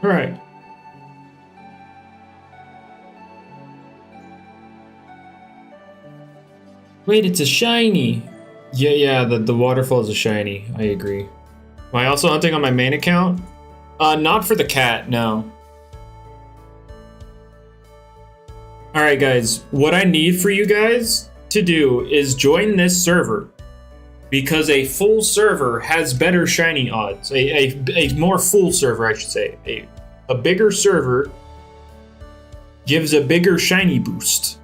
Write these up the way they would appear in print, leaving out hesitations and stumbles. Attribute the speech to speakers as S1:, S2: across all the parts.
S1: All right. Wait, it's a shiny. Yeah, the waterfall is a shiny. I agree. Am I also hunting on my main account? Not for the cat, no. All right, guys. What I need for you guys to do is join this server, because a full server has better shiny odds. A more full server, I should say. A bigger server gives a bigger shiny boost.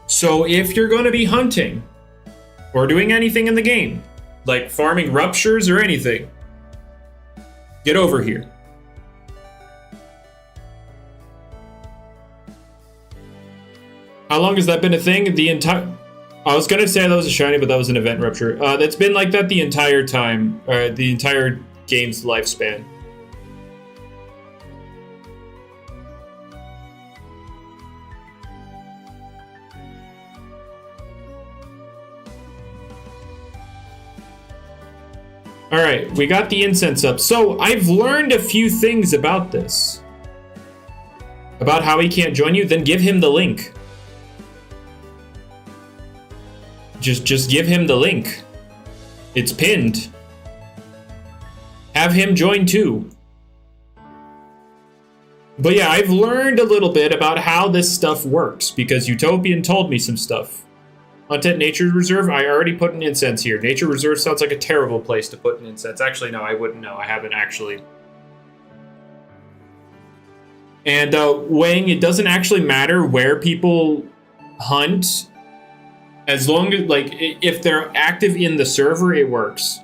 S1: So if you're going to be hunting or doing anything in the game, like farming ruptures or anything, get over here. How long has that been a thing? I was going to say that was a shiny, but that was an event rupture. That's been like that the entire time, the entire game's lifespan. All right, we got the incense up. So I've learned a few things about this. About how he can't join you, then give him the link. Just give him the link. It's pinned. Have him join too. But yeah, I've learned a little bit about how this stuff works because Utopian told me some stuff. Hunt at Nature Reserve, I already put an incense here. Nature Reserve sounds like a terrible place to put an incense. Actually, no, I wouldn't know. I haven't actually. And Wang, it doesn't actually matter where people hunt. As long as, like, if they're active in the server, it works.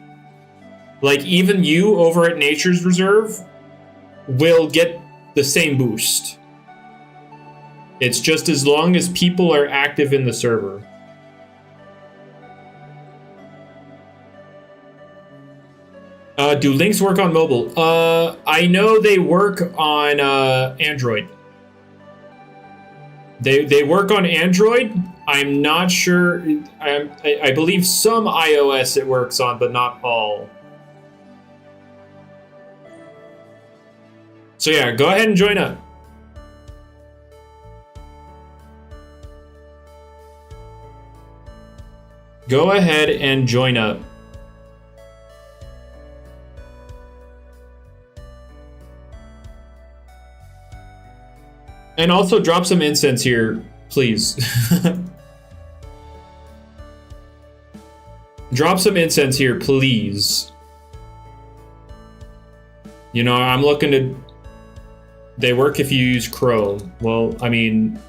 S1: Like, even you over at Nature's Reserve will get the same boost. It's just as long as people are active in the server. Do links work on mobile? I know they work on Android. They work on Android. I'm not sure. I believe some iOS it works on, but not all. So yeah, go ahead and join up. Go ahead and join up. And also drop some incense here, please. Drop some incense here, please. You know, I'm looking to... They work if you use Chrome. Well, I mean...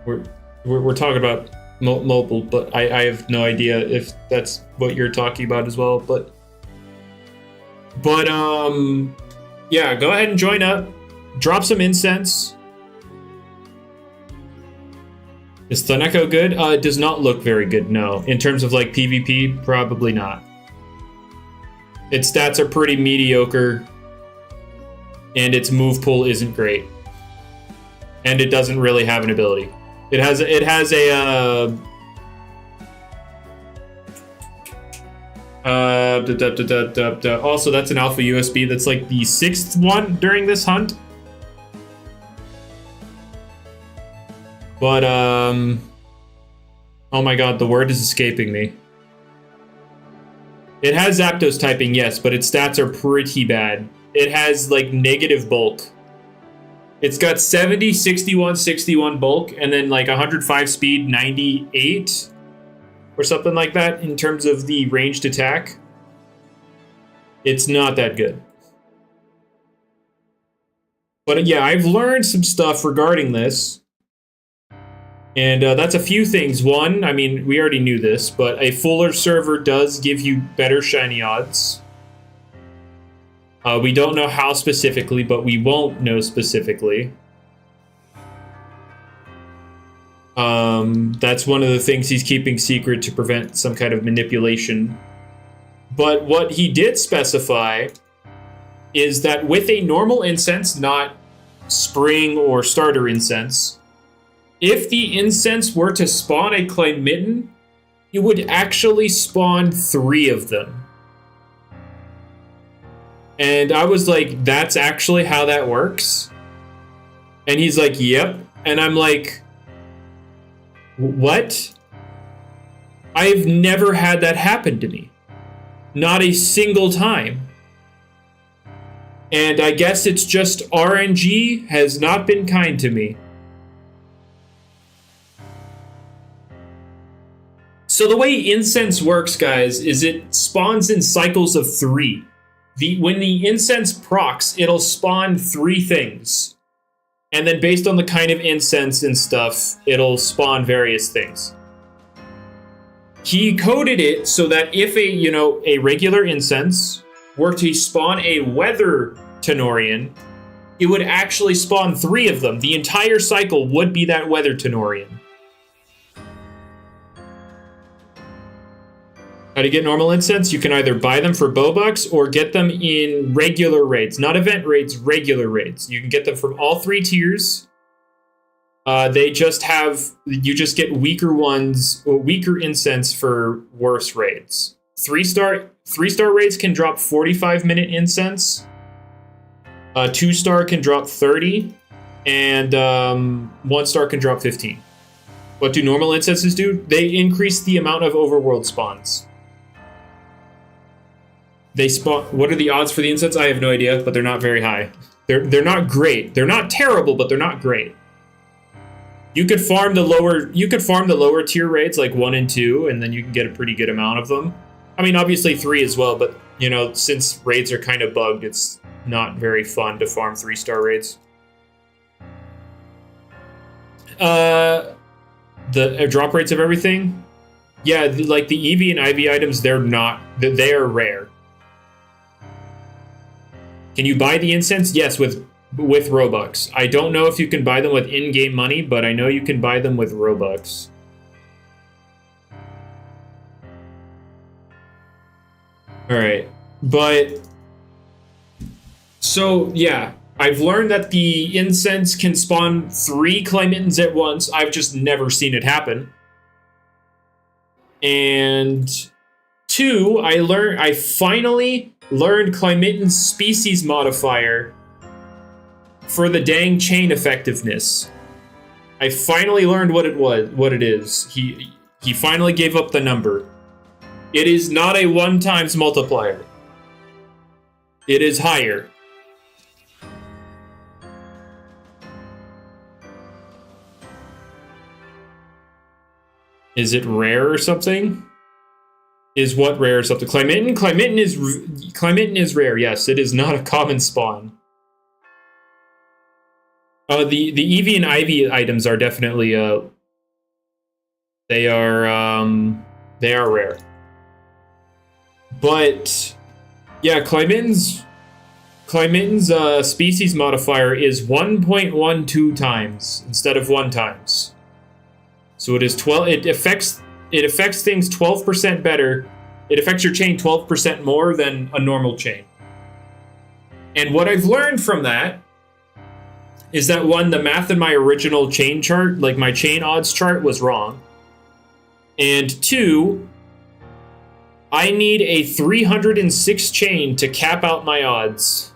S1: We're talking about mobile, but I have no idea if that's what you're talking about as well, but... Yeah, go ahead and join up. Drop some incense. Is Thaneko good? It does not look very good, no. In terms of, like, PvP, probably not. Its stats are pretty mediocre. And its move pool isn't great. And it doesn't really have an ability. It has a also, that's an alpha USB. That's like the 6th one during this hunt. But, oh my god, the word is escaping me. It has Zapdos typing, yes, but its stats are pretty bad. It has, like, negative bulk. It's got 70, 61, 61 bulk, and then, like, 105 speed, 98, or something like that, in terms of the ranged attack. It's not that good. But, yeah, I've learned some stuff regarding this. And that's a few things. One, I mean, we already knew this, but a fuller server does give you better shiny odds. We don't know how specifically, but we won't know specifically. That's one of the things he's keeping secret to prevent some kind of manipulation. But what he did specify is that with a normal incense, not spring or starter incense, if the incense were to spawn a clay mitten, it would actually spawn 3 of them. And I was like, that's actually how that works? And he's like, yep. And I'm like, what? I've never had that happen to me. Not a single time. And I guess it's just RNG has not been kind to me. So the way Incense works, guys, is it spawns in cycles of 3. When the Incense procs, it'll spawn 3 things. And then based on the kind of incense and stuff, it'll spawn various things. He coded it so that if a regular incense were to spawn a weather Tanorian, it would actually spawn 3 of them. The entire cycle would be that weather Tanorian. How to get normal incense? You can either buy them for Bobucks or get them in regular raids. Not event raids, regular raids. You can get them from all 3 tiers. You just get weaker ones, or weaker incense for worse raids. 3-star raids can drop 45-minute incense. 2-star can drop 30, and 1-star can drop 15. What do normal incenses do? They increase the amount of overworld spawns. They spawn. What are the odds for the incense? I have no idea, but they're not very high. They're not great. They're not terrible, but they're not great. You could farm the lower tier raids like 1 and 2, and then you can get a pretty good amount of them. I mean, obviously 3 as well, but since raids are kind of bugged, it's not very fun to farm 3-star raids. The drop rates of everything, yeah, like the EV and IV items, they are rare. Can you buy the incense? Yes, with Robux. I don't know if you can buy them with in-game money, but I know you can buy them with Robux. Alright, but... So, yeah, I've learned that the incense can spawn 3 Clymittens at once. I've just never seen it happen. And 2, I finally learned Clymitten's species modifier for the dang chain effectiveness. I finally learned what it is. He finally gave up the number. It is not a 1x multiplier. It is higher. Is it rare or something? Is what rare or something? Clymitten is rare. Yes, it is not a common spawn. The EV and IV items are definitely they are rare. But yeah, Clymitten's species modifier is 1.12 times instead of 1 times. So it is 12. It affects things 12% better. It affects your chain 12% more than a normal chain. And what I've learned from that is that 1, the math in my original chain chart, like my chain odds chart, was wrong. And 2, I need a 306 chain to cap out my odds.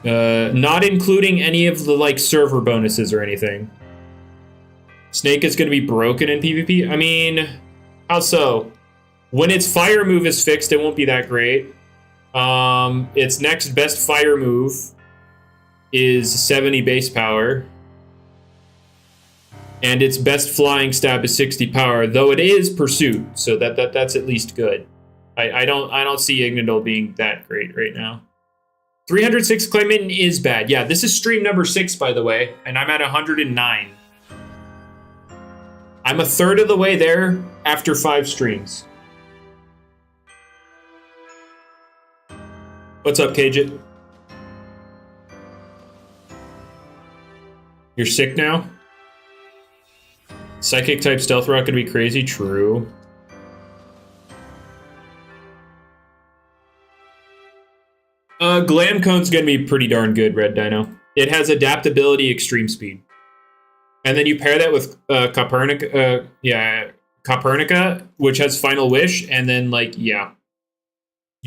S1: Not including any of the server bonuses or anything. Snake is going to be broken in PvP. I mean, how so? When its fire move is fixed, it won't be that great. Its next best fire move is 70 base power. And its best flying stab is 60 power, though it is pursuit, so that's at least good. I don't see Ignadol being that great right now. 306 Clymitten is bad. Yeah, this is stream number 6, by the way, and I'm at 109. I'm a third of the way there after 5 streams. What's up, Kajit? You're sick now? Psychic type stealth rock gonna be crazy? True. Glam Cone's gonna be pretty darn good, Red Dino. It has adaptability, extreme speed. And then you pair that with Copernica, which has Final Wish, and then like you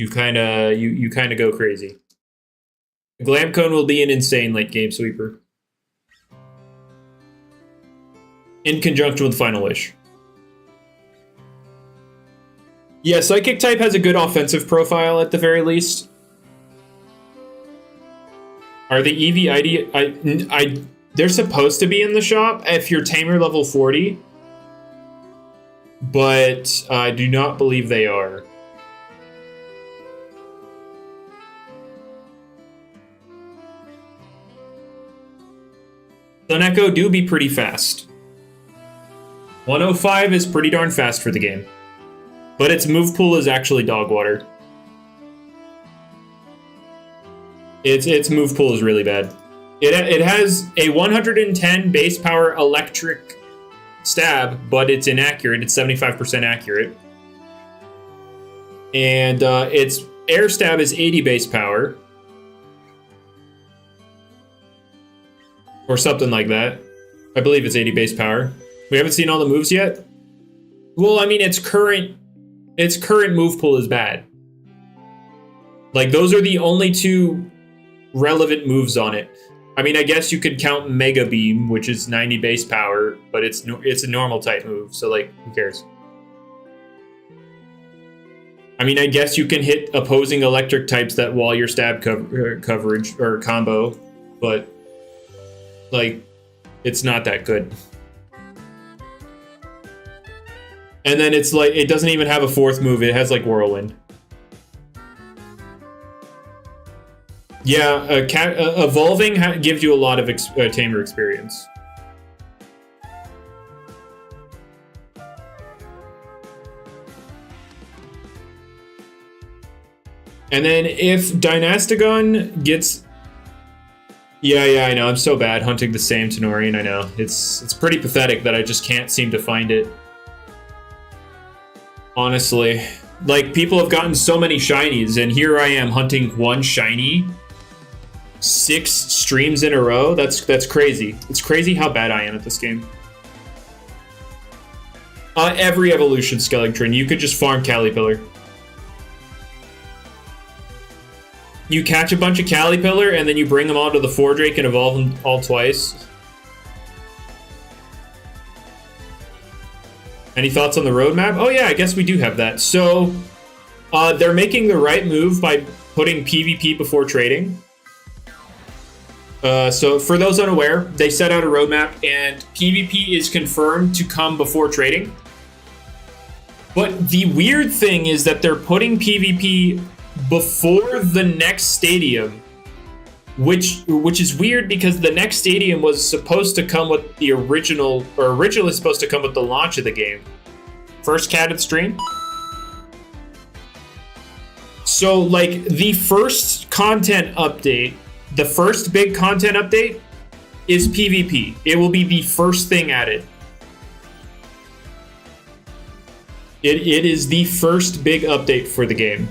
S1: kind of go crazy. Glam Cone will be an insane late game sweeper. In conjunction with Final Wish. Yeah, Psychic type has a good offensive profile at the very least. Are the EV they're supposed to be in the shop if you're Tamer level 40, but I do not believe they are. Sun Echo do be pretty fast. 105 is pretty darn fast for the game. But its move pool is actually dog water. Its move pool is really bad. It has a 110 base power electric stab, but it's inaccurate. It's 75% accurate. And its air stab is 80 base power. Or something like that. I believe it's 80 base power. We haven't seen all the moves yet? Well, I mean, its current move pool is bad. Like, those are the only two relevant moves on it. I mean, I guess you could count Mega Beam, which is 90 base power, but it's a normal type move, so like, who cares? I mean, I guess you can hit opposing electric types that wall your stab coverage or combo, but like, it's not that good. And then it's like, it doesn't even have a fourth move. It has like Whirlwind. Yeah, evolving gives you a lot of tamer experience. And then if Dynastigon gets... Yeah, I know. I'm so bad hunting the same Tenorian. I know. It's pretty pathetic that I just can't seem to find it. Honestly. Like, people have gotten so many shinies, and here I am hunting one shiny 6 streams in a row. That's crazy. It's crazy how bad I am at this game. Every evolution Skeleton, you could just farm Caterpillar. You catch a bunch of Caterpillar, and then you bring them all to the Fordrake and evolve them all twice. Any thoughts on the roadmap? Oh yeah, I guess we do have that. So, they're making the right move by putting PvP before trading. So for those unaware, they set out a roadmap, and PvP is confirmed to come before trading. But the weird thing is that they're putting PvP before the next stadium, which is weird because the next stadium was supposed to come with the originally supposed to come with the launch of the game. First catted stream. So like the first content update, the first big content update is PvP. It will be the first thing added. It is the first big update for the game.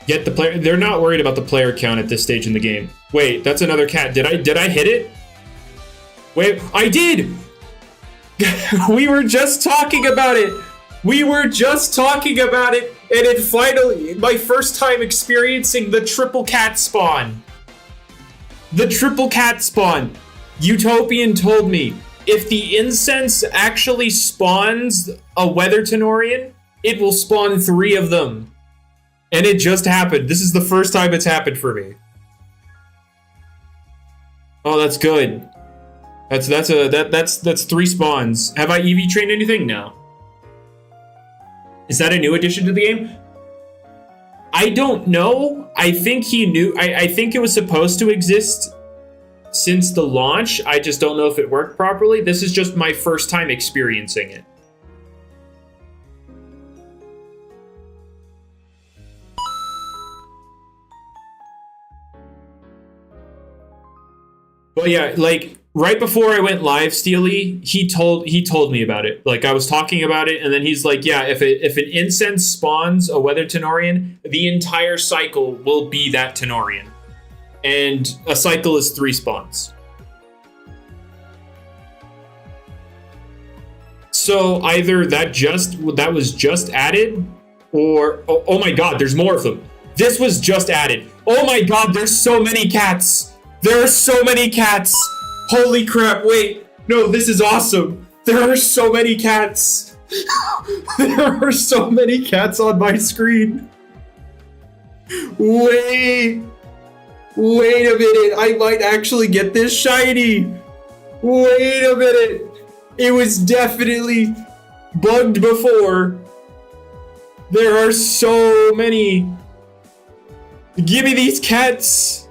S1: Yet the player, they're not worried about the player count at this stage in the game. Wait, that's another cat. Did I hit it? Wait, I did! We were just talking about it! We were just talking about it, and it finally, my first time experiencing the triple cat spawn. The triple cat spawn. Utopian told me, if the Incense actually spawns a Weather Tenorian, it will spawn 3 of them. And it just happened. This is the first time it's happened for me. Oh, that's good. That's 3 spawns. Have I EV trained anything? No. Is that a new addition to the game? I don't know. I think he knew. I think it was supposed to exist since the launch. I just don't know if it worked properly. This is just my first time experiencing it. But yeah, like right before I went live, Steely, he told me about it. Like I was talking about it, and then he's like, "Yeah, if an Incense spawns a Weather Tenorian, the entire cycle will be that Tenorian, and a cycle is 3 spawns." So either that was just added, or oh my god, there's more of them. This was just added. Oh my god, there's so many cats. There are so many cats. Holy crap, wait. No, this is awesome. There are so many cats. There are so many cats on my screen. Wait a minute. I might actually get this shiny. Wait a minute. It was definitely bugged before. There are so many. Give me these cats.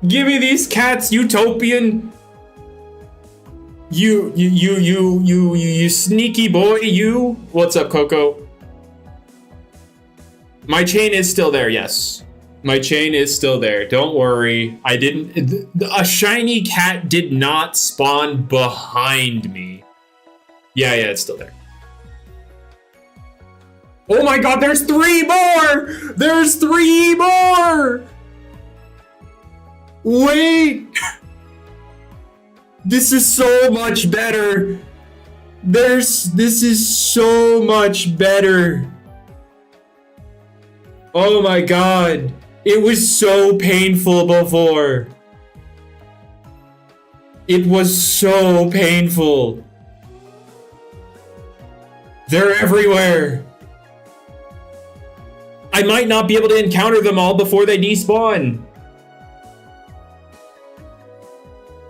S1: Give me these cats, Utopian. You sneaky boy, you. What's up, Coco? My chain is still there, yes. My chain is still there. Don't worry. I didn't. A shiny cat did not spawn behind me. Yeah, it's still there. Oh my god, there's 3 more! There's 3 more! Wait! This is so much better. This is so much better. Oh my god. It was so painful before. It was so painful. They're everywhere. I might not be able to encounter them all before they despawn.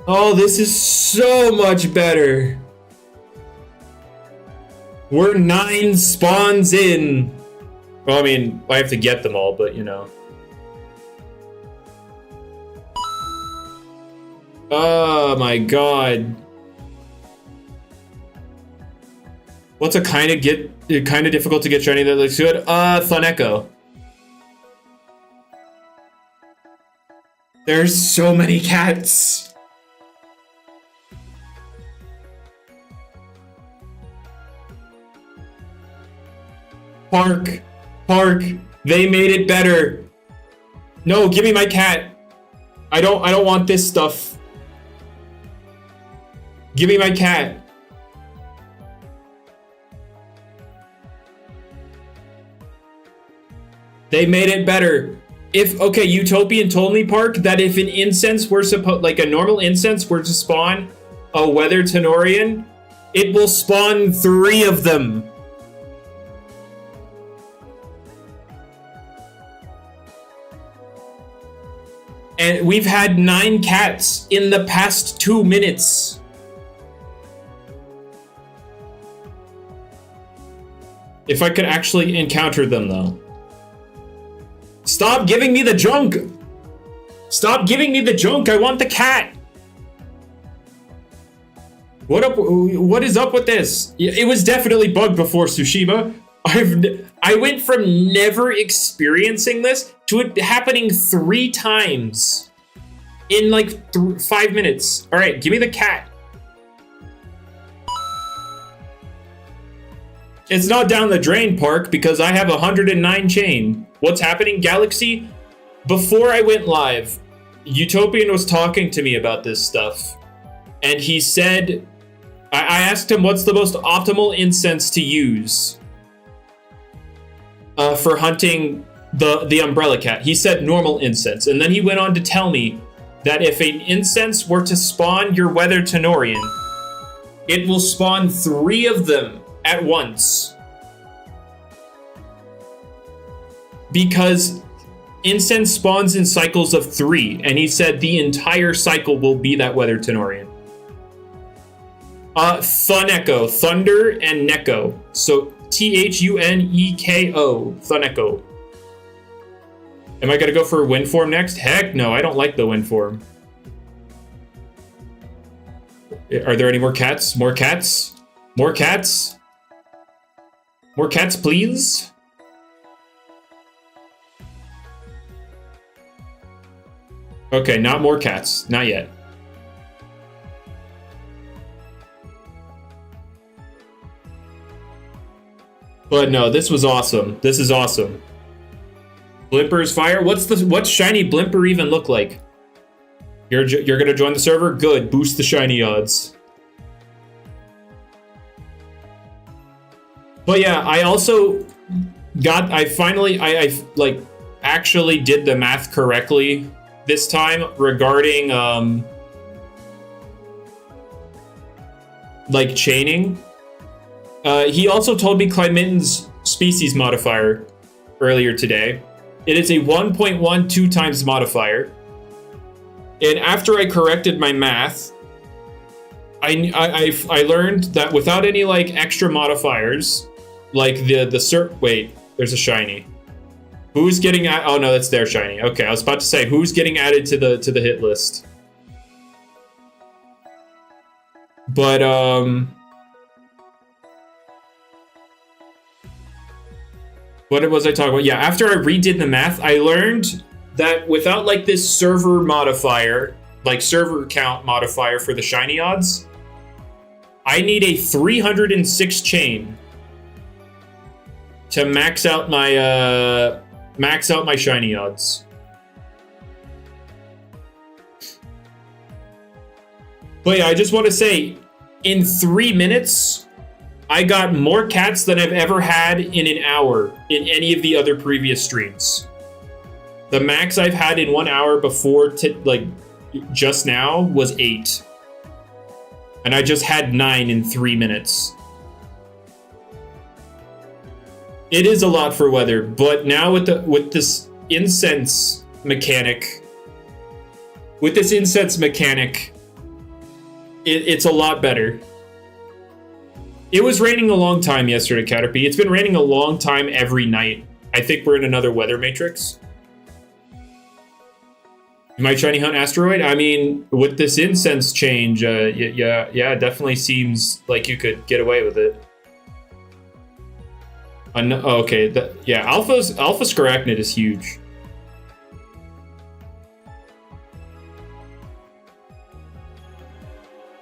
S1: Oh, this is so much better. We're 9 spawns in. Well, I mean, I have to get them all, but you know. Oh my god. What's a kind of difficult to get shiny that looks good? Thuneko. There's so many cats. Park, they made it better. No, give me my cat. I don't want this stuff. Give me my cat. They made it better. Okay, Utopian told me, Park, that if an incense were like a normal incense were to spawn a weather Tanorian, it will spawn 3 of them. And we've had 9 cats in the past 2 minutes. If I could actually encounter them, though. Stop giving me the junk! Stop giving me the junk! I want the cat! What is up with this? It was definitely bugged before, Tsushima. I went from never experiencing this to it happening 3 times in like 5 minutes. All right, give me the cat. It's not down the drain, Park, because I have 109 chain. What's happening, Galaxy? Before I went live, Utopian was talking to me about this stuff, and he said, I asked him what's the most optimal incense to use for hunting the umbrella cat. He said normal incense, and then he went on to tell me that if an incense were to spawn your weather Tanorian, it will spawn 3 of them at once. Because incense spawns in cycles of 3, and he said the entire cycle will be that weather Tanorian. Thuneko, Thunder and Neko. So Thuneko, Thuneko. Am I gonna go for wind form next? Heck no, I don't like the wind form. Are there any more cats? More cats? More cats? More cats, please? Okay, not more cats. Not yet. But no, this was awesome. This is awesome. Blimper's fire? What's shiny Blimper even look like? You're gonna join the server? Good. Boost the shiny odds. But yeah, I also got. I finally like actually did the math correctly this time regarding like chaining. He also told me Clyminton's species modifier earlier today. It is a 1.12 times modifier. And after I corrected my math, I learned that without any like extra modifiers, like wait, there's a shiny. Who's getting oh no, that's their shiny. Okay, I was about to say who's getting added to the hit list. But what was I talking about? Yeah, after I redid the math, I learned that without like this server modifier, like server count modifier for the shiny odds, I need a 306 chain to max out my shiny odds. But yeah, I just want to say, in 3 minutes, I got more cats than I've ever had in an hour in any of the other previous streams. The max I've had in 1 hour before, like just now, was 8. And I just had 9 in 3 minutes. It is a lot for weather, but now with this incense mechanic, it's a lot better. It was raining a long time yesterday, Caterpie. It's been raining a long time every night. I think we're in another weather matrix. You might shiny hunt asteroid? I mean, with this incense change, yeah, it definitely seems like you could get away with it. Okay, yeah, Alpha Scarachnid is huge.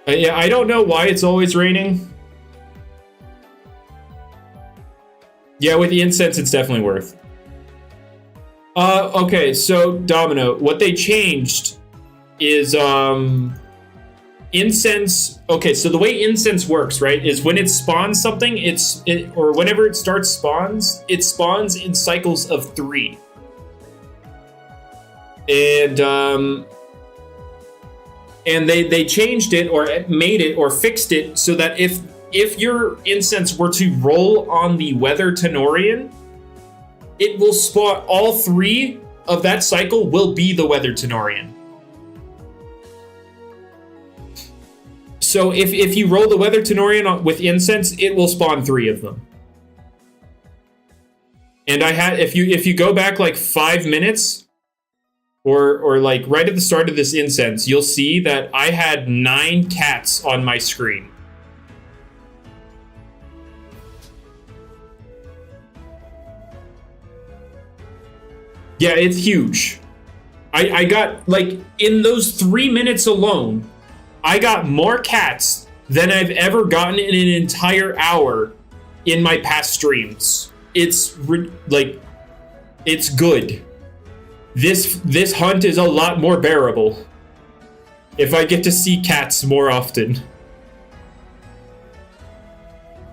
S1: Yeah, I don't know why it's always raining. Yeah, with the incense, it's definitely worth. Okay, so Domino, what they changed is incense. Okay, so the way incense works, right, is when it spawns something, or whenever it starts spawns, it spawns in cycles of 3. And they changed it or made it or fixed it so that if your incense were to roll on the Weather Tanorian, it will spawn all 3 of that cycle will be the Weather Tanorian. So if you roll the Weather Tanorian with incense, it will spawn 3 of them. And I had if you go back like 5 minutes, or like right at the start of this incense, you'll see that I had 9 cats on my screen. Yeah, it's huge. I got, like, in those 3 minutes alone, I got more cats than I've ever gotten in an entire hour in my past streams. It's, like, it's good. This hunt is a lot more bearable if I get to see cats more often.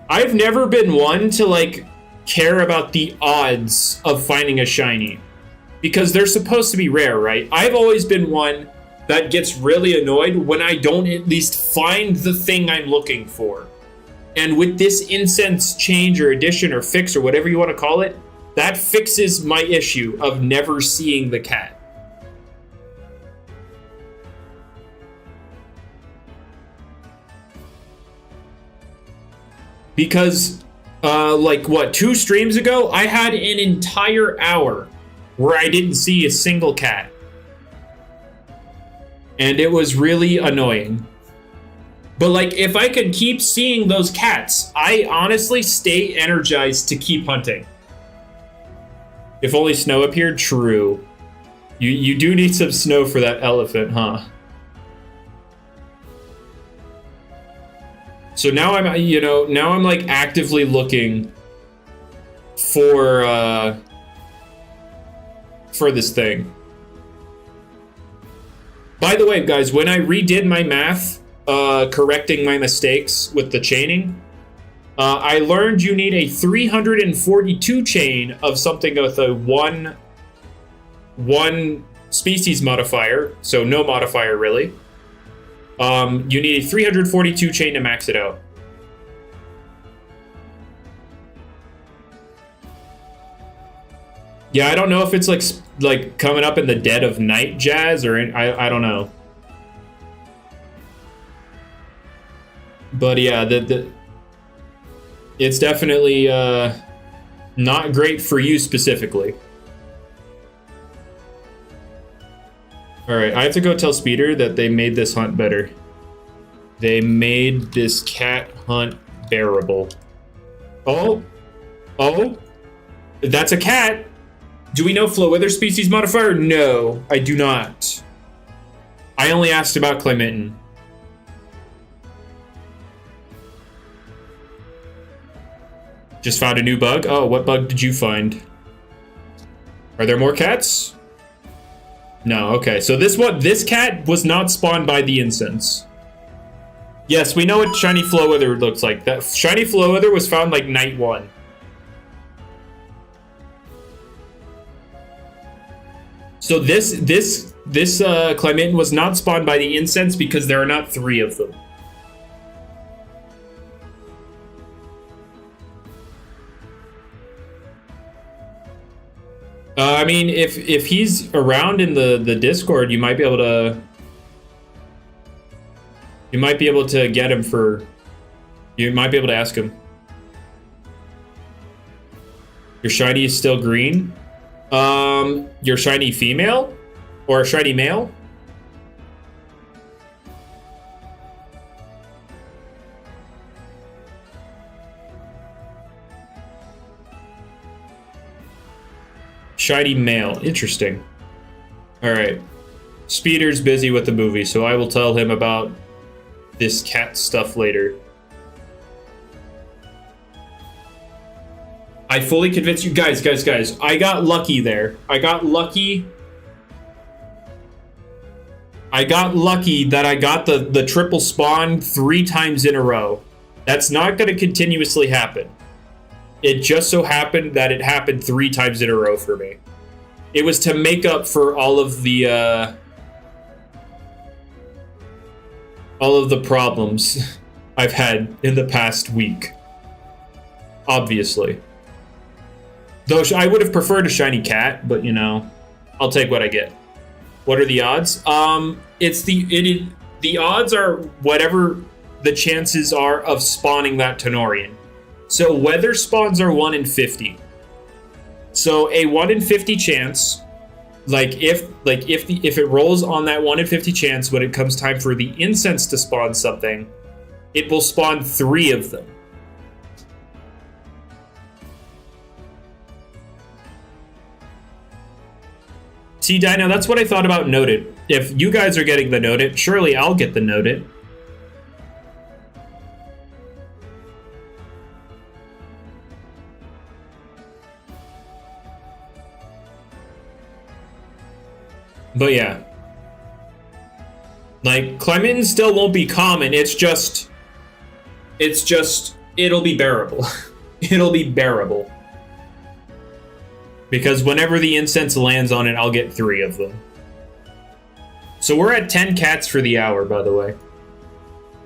S1: I've never been one to, like, care about the odds of finding a shiny, because they're supposed to be rare, right? I've always been one that gets really annoyed when I don't at least find the thing I'm looking for. And with this incense change or addition or fix or whatever you want to call it, that fixes my issue of never seeing the cat. Because, like, what, 2 streams ago, I had an entire hour where I didn't see a single cat. And it was really annoying. But, like, if I could keep seeing those cats, I honestly stay energized to keep hunting. If only snow appeared? True. You do need some snow for that elephant, huh? So now I'm like actively looking for this thing. By the way, guys, when I redid my math, correcting my mistakes with the chaining, I learned you need a 342 chain of something with a one species modifier, so no modifier really. You need a 342 chain to max it out. Yeah, I don't know if it's like coming up in the dead of night jazz or I don't know. But yeah, it's definitely not great for you specifically. All right, I have to go tell Speeder that they made this hunt better. They made this cat hunt bearable. Oh, that's a cat. Do we know Flow Wither species modifier? No, I do not. I only asked about Clayminton. Just found a new bug? Oh, what bug did you find? Are there more cats? No, okay. So this cat was not spawned by the Incense. Yes, we know what Shiny Flow Wither looks like. That Shiny Flow Wither was found like night 1. So this Clayminton was not spawned by the Incense because there are not 3 of them. I mean, if he's around in the Discord, you might be able to get him for. You might be able to ask him. Your shiny is still green. Your shiny female or shiny male? Shiny male. Interesting. All right. Speeder's busy with the movie, so I will tell him about this cat stuff later. I fully convinced you guys. I got lucky there. I got lucky that I got the triple spawn 3 times in a row. That's not going to continuously happen. It just so happened that it happened 3 times in a row for me. It was to make up for all of the problems I've had in the past week. Obviously. Though I would have preferred a shiny cat, but you know, I'll take what I get. What are the odds? The odds are whatever the chances are of spawning that Tanorian. So weather spawns are 1 in 50. So a 1 in 50 chance, if it rolls on that 1 in 50 chance when it comes time for the Incense to spawn something, it will spawn 3 of them. See, Dino, that's what I thought about Noted. If you guys are getting the Noted, surely I'll get the Noted. But yeah. Like, Clayminton still won't be common, it'll be bearable. It'll be bearable. Because whenever the Incense lands on it, I'll get 3 of them. So we're at 10 cats for the hour, by the way.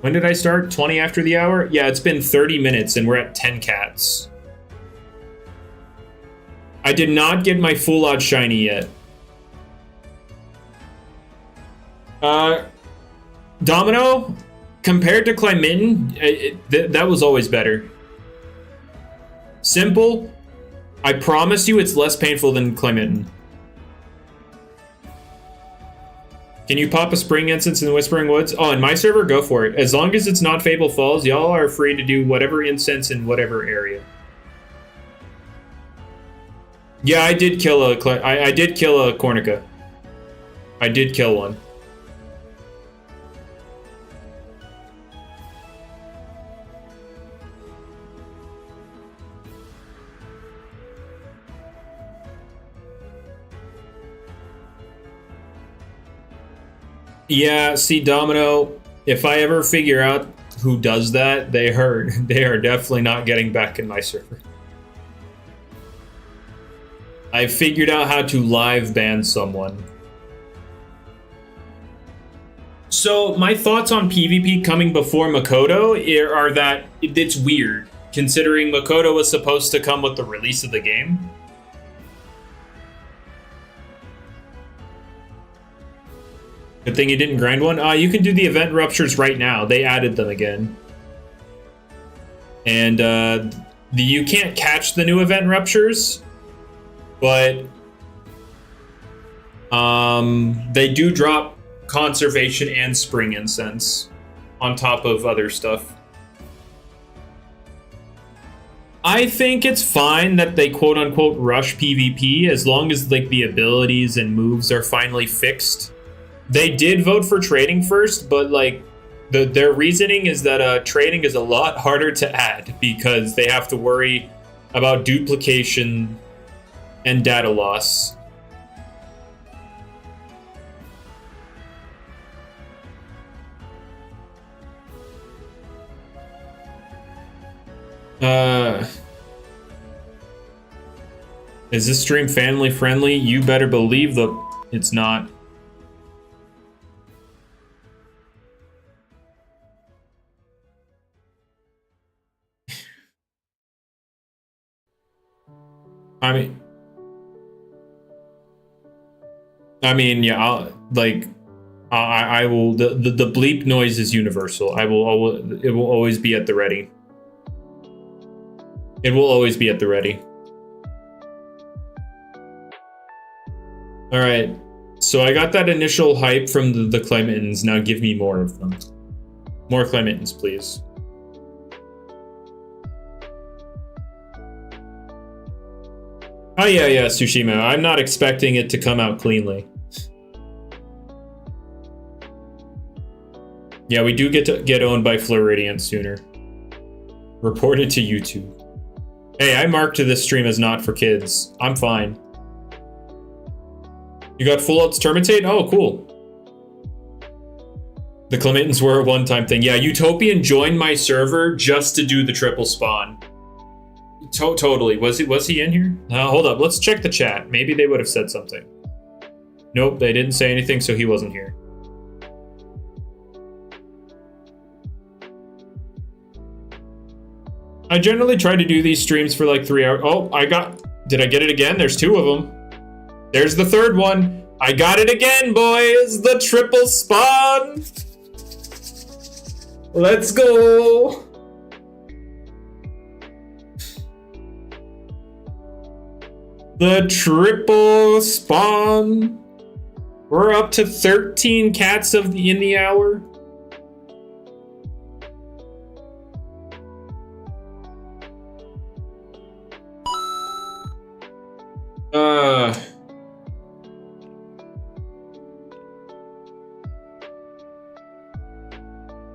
S1: When did I start? 20 after the hour? Yeah, it's been 30 minutes and we're at 10 cats. I did not get my full out shiny yet. Domino, compared to Clayminton, that was always better. Simple. I promise you it's less painful than Clayminton. Can you pop a Spring Incense in the Whispering Woods? Oh, in my server, go for it. As long as it's not Fable Falls, y'all are free to do whatever incense in whatever area. Yeah, I did kill a Cornica. I did kill one. Yeah, see, Domino, if I ever figure out who does that, they are definitely not getting back in my server. I figured out how to live ban someone. So my thoughts on PvP coming before Makoto are that it's weird, considering Makoto was supposed to come with the release of the game. Good thing you didn't grind one. You can do the event ruptures right now. They added them again. And you can't catch the new event ruptures, but they do drop conservation and spring incense on top of other stuff. I think it's fine that they quote-unquote rush PvP as long as like the abilities and moves are finally fixed. They did vote for trading first, but like their reasoning is that trading is a lot harder to add because they have to worry about duplication and data loss. Is this stream family friendly? You better believe it's not. I mean, yeah. I will. The bleep noise is universal. It will always be at the ready. It will always be at the ready. All right. So I got that initial hype from the clay mittens. Now give me more of them. More clay mittens, please. Oh yeah, Tsushima. I'm not expecting it to come out cleanly. Yeah, we do get to get owned by Floridian sooner. Reported to YouTube. Hey, I marked this stream as not for kids. I'm fine. You got full outs Termitate? Oh, cool. The Clementins were a one-time thing. Yeah, Utopian joined my server just to do the triple spawn. Totally. Was he in here? Hold up. Let's check the chat. Maybe they would have said something. Nope, they didn't say anything, so he wasn't here. I generally try to do these streams for like 3 hours. Oh, did I get it again? There's 2 of them. There's the third one. I got it again, boys. The triple spawn. Let's go. The triple spawn. We're up to 13 cats in the hour.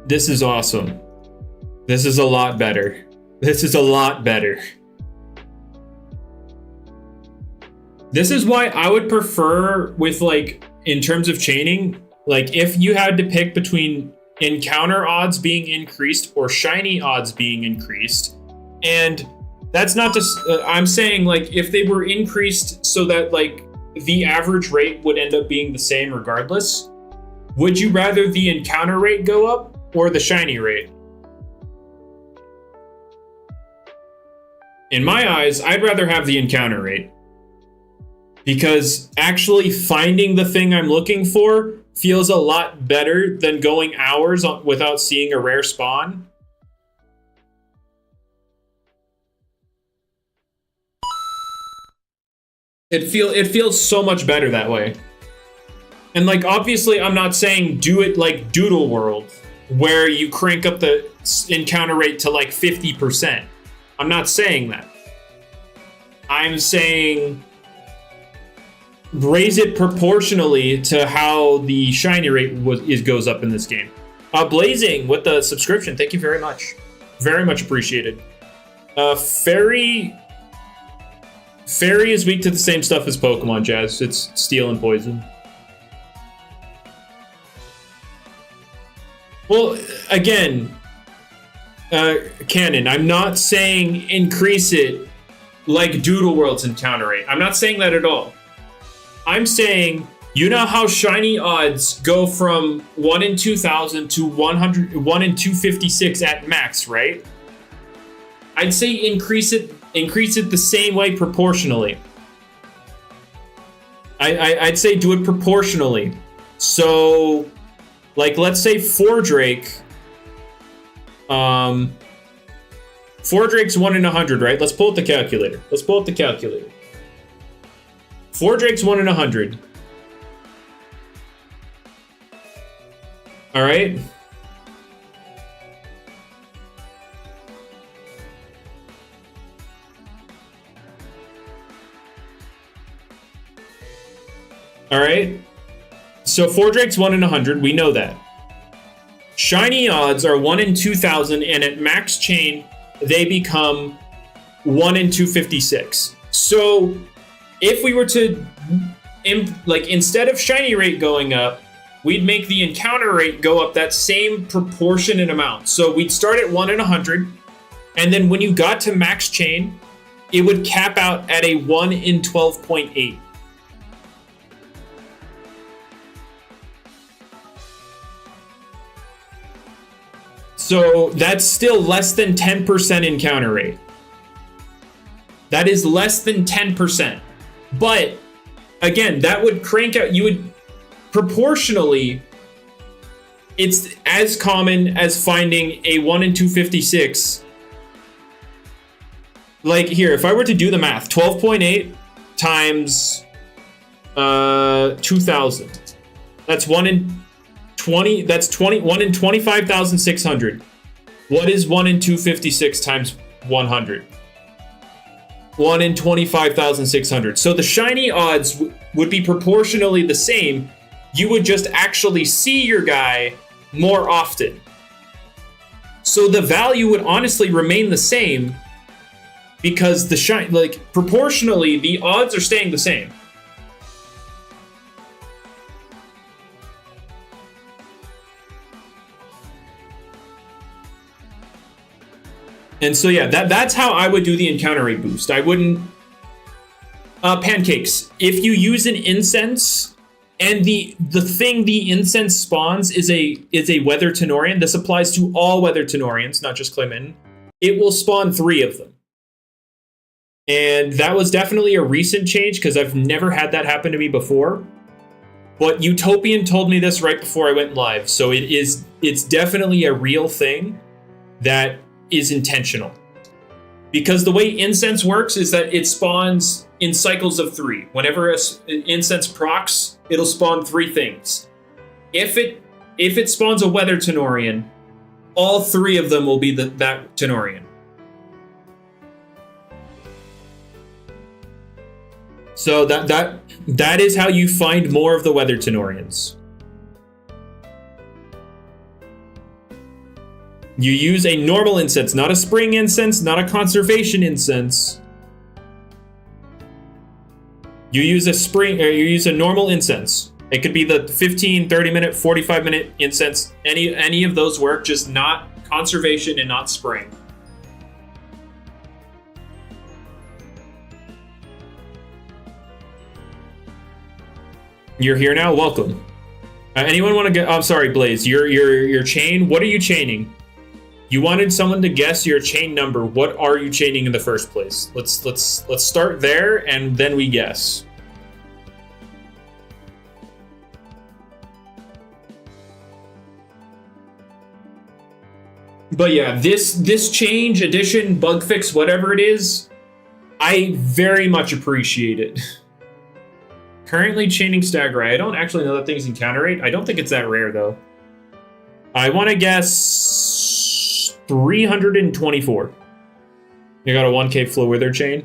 S1: This is awesome. This is a lot better. This is a lot better. This is why I would prefer with like, in terms of chaining, like if you had to pick between encounter odds being increased or shiny odds being increased, and that's not just, I'm saying like if they were increased so that like the average rate would end up being the same regardless, would you rather the encounter rate go up or the shiny rate? In my eyes, I'd rather have the encounter rate. Because actually finding the thing I'm looking for feels a lot better than going hours without seeing a rare spawn. It feels so much better that way. And like obviously I'm not saying do it like Doodle World, where you crank up the encounter rate to like 50%. I'm not saying that. I'm saying raise it proportionally to how the shiny rate goes up in this game. Blazing with the subscription, thank you very much. Very much appreciated. Fairy is weak to the same stuff as Pokemon, Jazz. It's steel and poison. Well, again, Canon, I'm not saying increase it like Doodle World's encounter rate. I'm not saying that at all. I'm saying, you know how shiny odds go from 1 in 2,000 to 1 in 256 at max, right? I'd say increase it the same way proportionally. I'd say do it proportionally. So, like, let's say Fordrake. Fordrake's 1 in 100, right? Let's pull up the calculator. Fordrake's 1 in 100. All right. All right. So Fordrake's 1 in 100. We know that. Shiny odds are 1 in 2,000, and at max chain, they become 1 in 256. So if we were to, like, instead of shiny rate going up, we'd make the encounter rate go up that same proportionate amount. So we'd start at 1 in 100, and then when you got to max chain, it would cap out at a 1 in 12.8. So that's still less than 10% encounter rate. That is less than 10%. But again, that would crank out, you would proportionally, it's as common as finding a 1 in 256. Like here, if I were to do the math, 12.8 times 2,000. That's 1 in 20, that's 1 in 25,600. What is 1 in 256 times 100? 1 in 25,600. So the shiny odds would be proportionally the same. You would just actually see your guy more often. So the value would honestly remain the same because proportionally, the odds are staying the same. And so yeah, that's how I would do the encounter rate boost. I wouldn't pancakes. If you use an incense and the thing the incense spawns is a weather Tanorian, this applies to all weather Tanorians, not just Clayman. It will spawn 3 of them. And that was definitely a recent change because I've never had that happen to me before. But Utopian told me this right before I went live, so it's definitely a real thing that is intentional. Because the way incense works is that it spawns in cycles of 3. Whenever incense procs, it'll spawn 3 things. If it spawns a weather Tanorian, all 3 of them will be that Tanorian. So that is how you find more of the weather Tanorians. You use a normal incense, not a spring incense, not a conservation incense. You use a normal incense. It could be the 15, 30 minute, 45 minute incense. Any of those work, just not conservation and not spring. You're here now. Welcome. Anyone want to get? I'm sorry, Blaze. Your chain. What are you chaining? You wanted someone to guess your chain number. What are you chaining in the first place? Let's start there and then we guess. But yeah, this change, addition, bug fix, whatever it is, I very much appreciate it. Currently chaining stagger. I don't actually know that thing's encounter rate. I don't think it's that rare though. I want to guess 324. You got a 1K flow wither chain.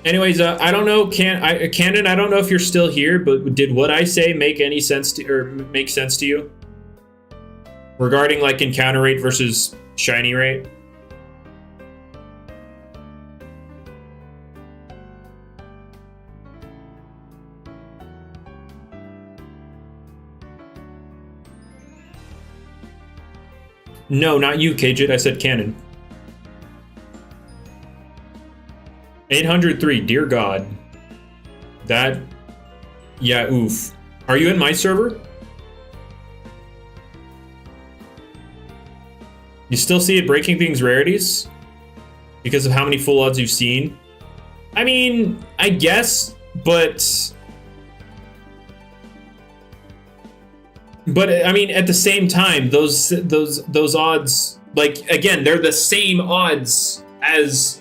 S1: Anyways, I don't know, Cannon. I don't know if you're still here, but did what I say make any sense to you regarding like encounter rate versus shiny rate? No, not you, Kajit. I said canon. 803, dear God. That... Yeah, oof. Are you in my server? You still see it breaking things rarities? Because of how many full odds you've seen? I mean, I guess, but... But, I mean, at the same time, those odds... Like, again, they're the same odds as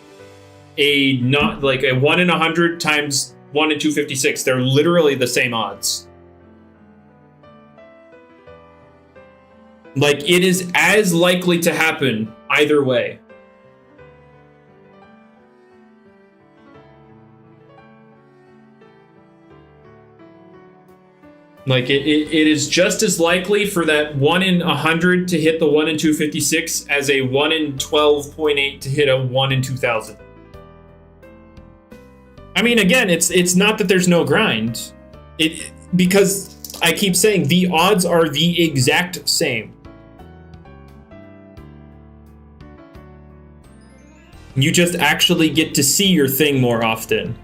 S1: a not... Like, a 1 in 100 times 1 in 256. They're literally the same odds. Like, it is as likely to happen either way. Like, it is just as likely for that 1 in 100 to hit the 1 in 256 as a 1 in 12.8 to hit a 1 in 2000. I mean, again, it's not that there's no grind. Because I keep saying the odds are the exact same. You just actually get to see your thing more often.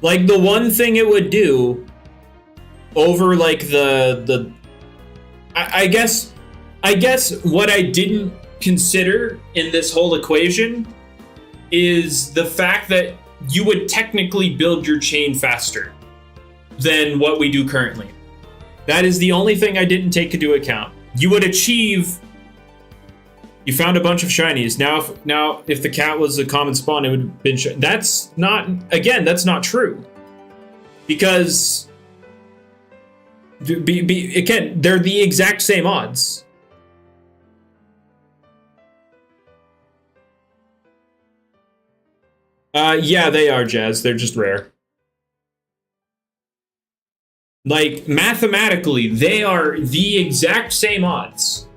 S1: Like, the one thing it would do over, like, I guess what I didn't consider in this whole equation is the fact that you would technically build your chain faster than what we do currently. That is the only thing I didn't take into account. You would achieve... You found a bunch of shinies. Now, if the cat was a common spawn, it would have been... That's not... Again, that's not true. Because... Again, they're the exact same odds. Yeah, they are, Jazz. They're just rare. Like, mathematically, they are the exact same odds.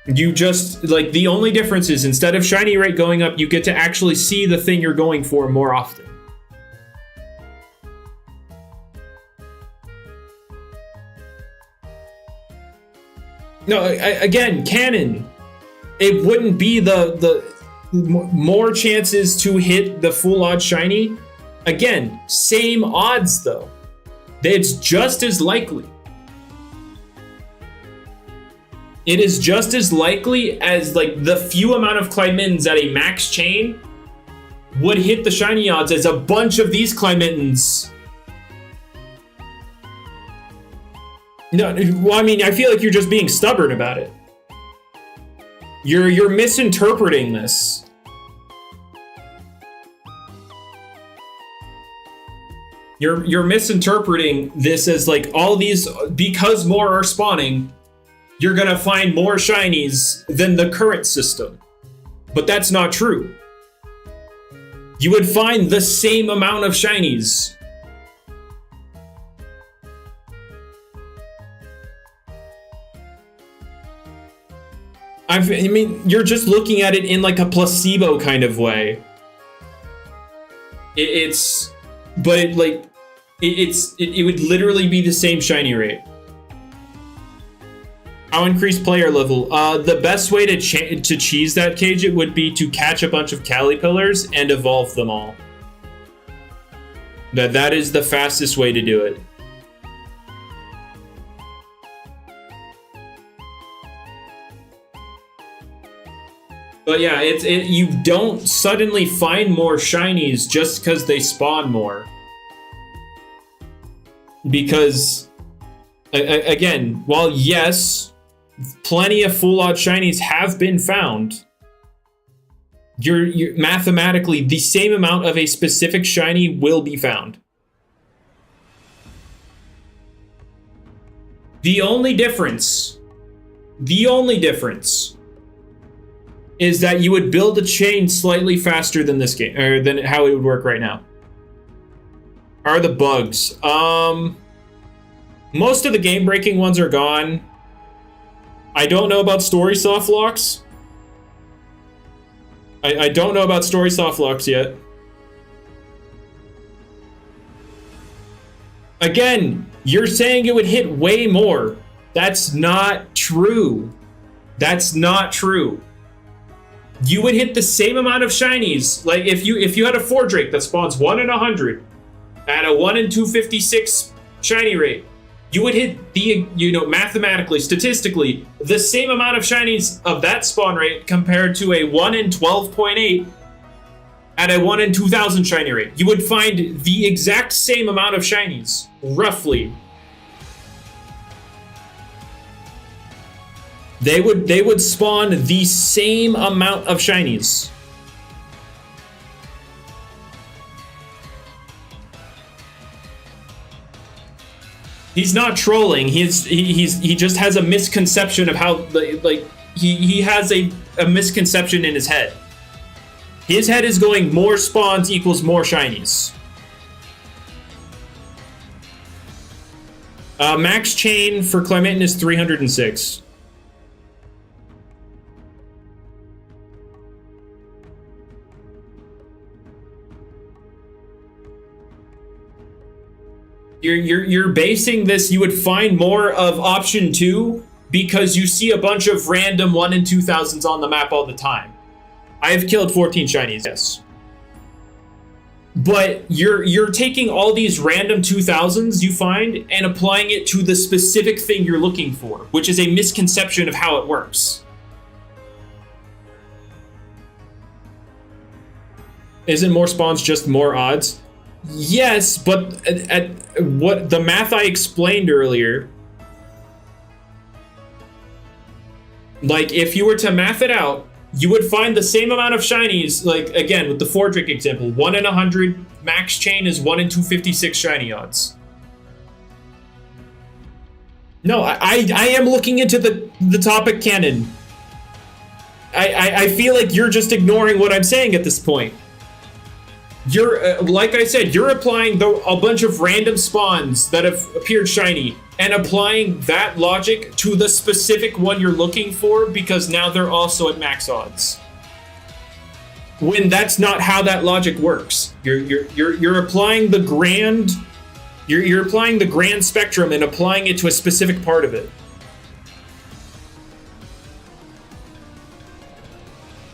S1: You just, like, the only difference is instead of shiny rate going up, you get to actually see the thing you're going for more often. No, again, canon. It wouldn't be the more chances to hit the full odd shiny. Again, same odds though. It's just as likely. It is just as likely as, like, the few amount of Clymentons at a max chain would hit the shiny odds as a bunch of these Clymentons. No, well, I mean, I feel like you're just being stubborn about it. You're misinterpreting this. You're misinterpreting this as, like, all these, because more are spawning, you're gonna find more shinies than the current system. But that's not true. You would find the same amount of shinies. I mean, you're just looking at it in, like, a placebo kind of way. It would literally be the same shiny rate. How increase player level? The best way to cheese that cage it would be to catch a bunch of Caterpillars and evolve them all. That is the fastest way to do it. But yeah, you don't suddenly find more shinies just because they spawn more. Because, again, while yes, plenty of full odd shinies have been found, you're mathematically the same amount of a specific shiny will be found. The only difference is that you would build a chain slightly faster than this game, or than how it would work right now. Are the bugs? Most of the game-breaking ones are gone. I don't know about story soft locks. I don't know about story soft locks yet. Again, you're saying it would hit way more. That's not true. That's not true. You would hit the same amount of shinies. Like if you had a 4-Drake that spawns 1 in 100 at a 1 in 256 shiny rate, you would hit the, mathematically, statistically, the same amount of shinies of that spawn rate compared to a 1 in 12.8 at a 1 in 2000 shiny rate. You would find the exact same amount of shinies, roughly. They would spawn the same amount of shinies. He's not trolling. He just has a misconception of how, like he has a misconception in his head. His head is going more spawns equals more shinies. Max chain for Clementen is 306. You're basing this, you would find more of option 2 because you see a bunch of random 1 in 2000s on the map all the time. I've killed 14 shinies, yes. But you're taking all these random 2000s you find and applying it to the specific thing you're looking for, which is a misconception of how it works. Isn't more spawns just more odds? Yes, but at what the math I explained earlier, like if you were to math it out, you would find the same amount of shinies, like again with the 4-Drake example, 1 in 100, max chain is 1 in 256 shiny odds. No, I am looking into the topic canon. I feel like you're just ignoring what I'm saying at this point. You're, like I said, you're applying a bunch of random spawns that have appeared shiny and applying that logic to the specific one you're looking for because now they're also at max odds. When that's not how that logic works. You're applying the grand, you're applying the grand spectrum and applying it to a specific part of it.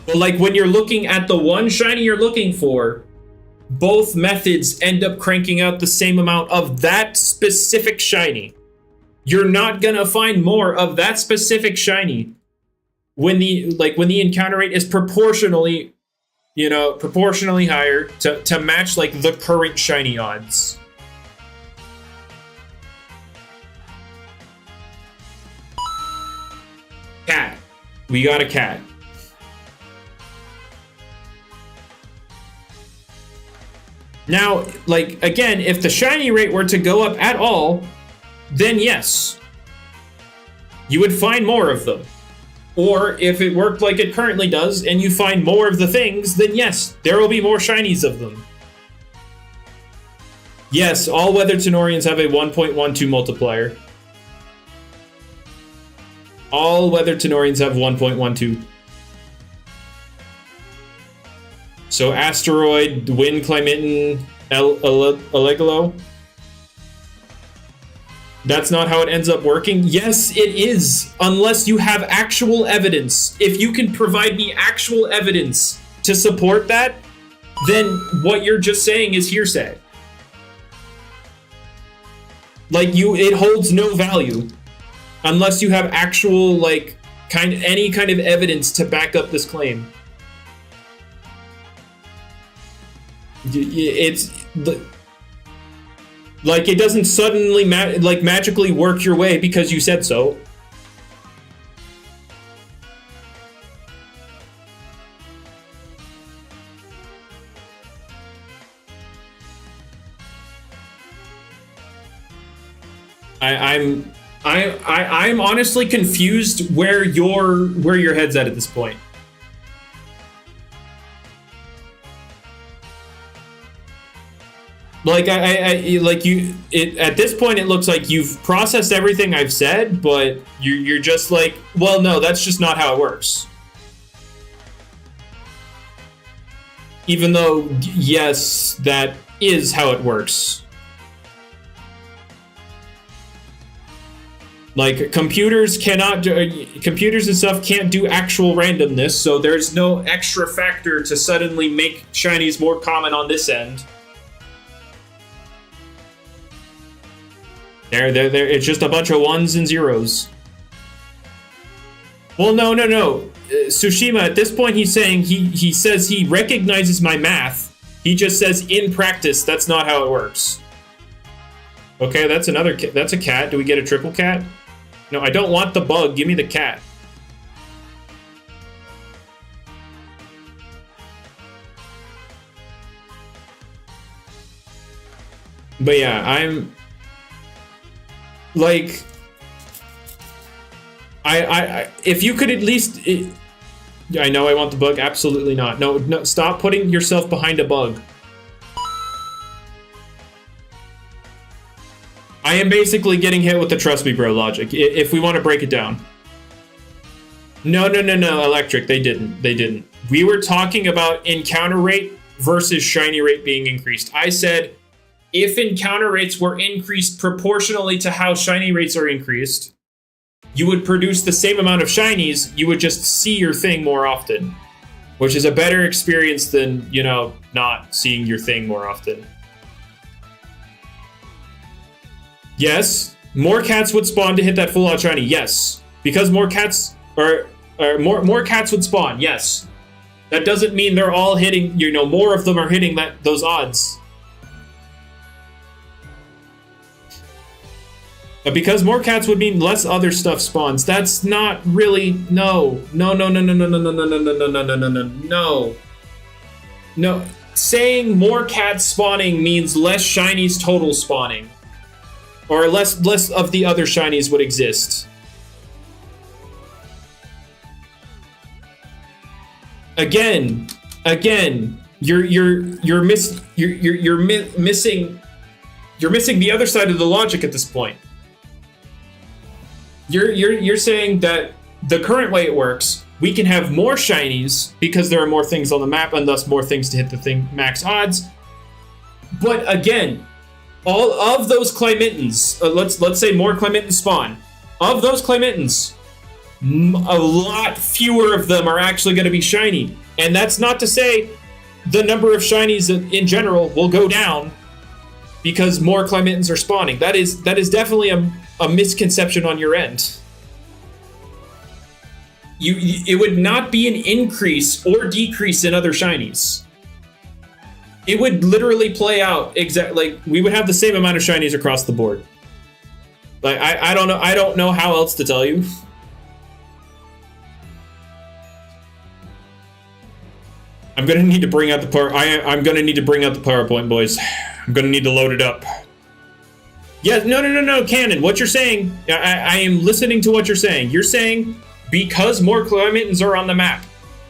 S1: But like when you're looking at the one shiny you're looking for, both methods end up cranking out the same amount of that specific shiny. You're not gonna find more of that specific shiny when the encounter rate is proportionally higher to match like the current shiny odds. Cat. We got a cat. Now, like, again, if the shiny rate were to go up at all, then yes, you would find more of them. Or if it worked like it currently does and you find more of the things, then yes, there will be more shinies of them. Yes, all weather Tanorians have a 1.12 multiplier. All weather Tanorians have 1.12. So Asteroid, Wind Climitten, Elegalo. That's not how it ends up working? Yes, it is, unless you have actual evidence. If you can provide me actual evidence to support that, then what you're just saying is hearsay. Like, it holds no value unless you have actual, like, any kind of evidence to back up this claim. It's like it doesn't suddenly magically work your way because you said so. I'm honestly confused where your head's at this point. Like at this point it looks like you've processed everything I've said, but you're just like, well, no, that's just not how it works. Even though, yes, that is how it works. Like, computers and stuff can't do actual randomness, so there's no extra factor to suddenly make shinies more common on this end. There, it's just a bunch of ones and zeros. Well, no. Tsushima, at this point, he's saying he says he recognizes my math. He just says in practice, that's not how it works. Okay, that's a cat. Do we get a triple cat? No, I don't want the bug. Give me the cat. But yeah, I'm like, I if you could at least, I know I want the bug. Absolutely not. No, stop putting yourself behind a bug. I am basically getting hit with the trust me bro logic, if we want to break it down. No, Electric, they didn't. We were talking about encounter rate versus shiny rate being increased. I said, if encounter rates were increased proportionally to how shiny rates are increased, you would produce the same amount of shinies, you would just see your thing more often. Which is a better experience than, you know, not seeing your thing more often. Yes, more cats would spawn to hit that full out shiny. Yes, because more cats more cats would spawn. Yes, that doesn't mean they're all hitting. You know, more of them are hitting those odds. But because more cats would mean less other stuff spawns. That's not really no. Saying more cats spawning means less shinies total spawning. Or less of the other shinies would exist. Again, you're missing the other side of the logic at this point. You're saying that the current way it works, we can have more shinies because there are more things on the map and thus more things to hit the thing max odds. But again, all of those Clymentons, let's say more Clymentons spawn. Of those Clymentons, a lot fewer of them are actually going to be shiny. And that's not to say the number of shinies in general will go down because more Clymentons are spawning. That is definitely a misconception on your end. It would not be an increase or decrease in other shinies. It would literally play out exactly like we would have the same amount of shinies across the board. Like I don't know how else to tell you. I'm gonna need to bring out the I'm gonna need to bring out the PowerPoint, boys. I'm gonna need to load it up. Yeah, no, Cannon. What you're saying, I am listening to what you're saying. You're saying because more Clymentons are on the map,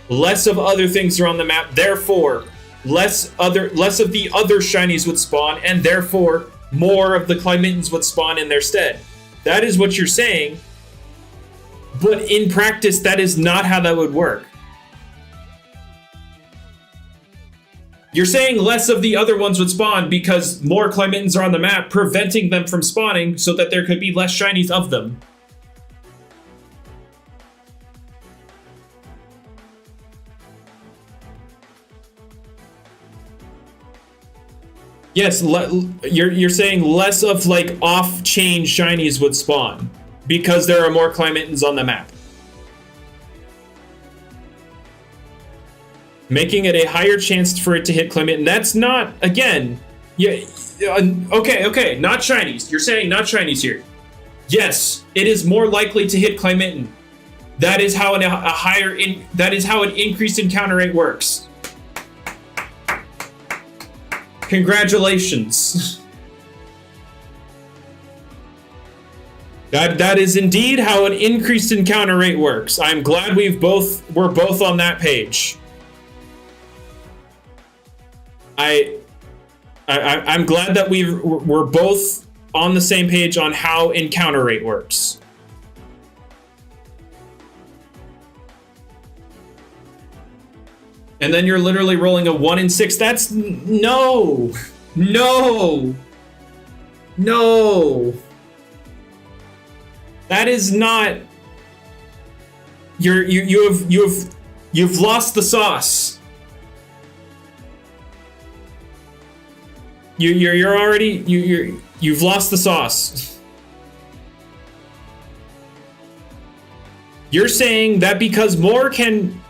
S1: less of other things are on the map, therefore less of the other shinies would spawn, and therefore more of the Clymentons would spawn in their stead. That is what you're saying, but in practice, that is not how that would work. You're saying less of the other ones would spawn because more Clymentons are on the map, preventing them from spawning so that there could be less shinies of them. Yes, you're saying less of like off-chain shinies would spawn because there are more Clymentons on the map. Making it a higher chance for it to hit Clymenton. That's not, again, yeah, okay, not shinies. You're saying not shinies here. Yes, it is more likely to hit Clymenton. That is how that is how an increased encounter rate works. Congratulations. That is indeed how an increased encounter rate works. I'm glad we're both on that page. I'm glad that we're both on the same page on how encounter rate works. And then you're literally rolling a 1 in 6. That's no. That is not. You've lost the sauce. You've lost the sauce. You're saying that because more can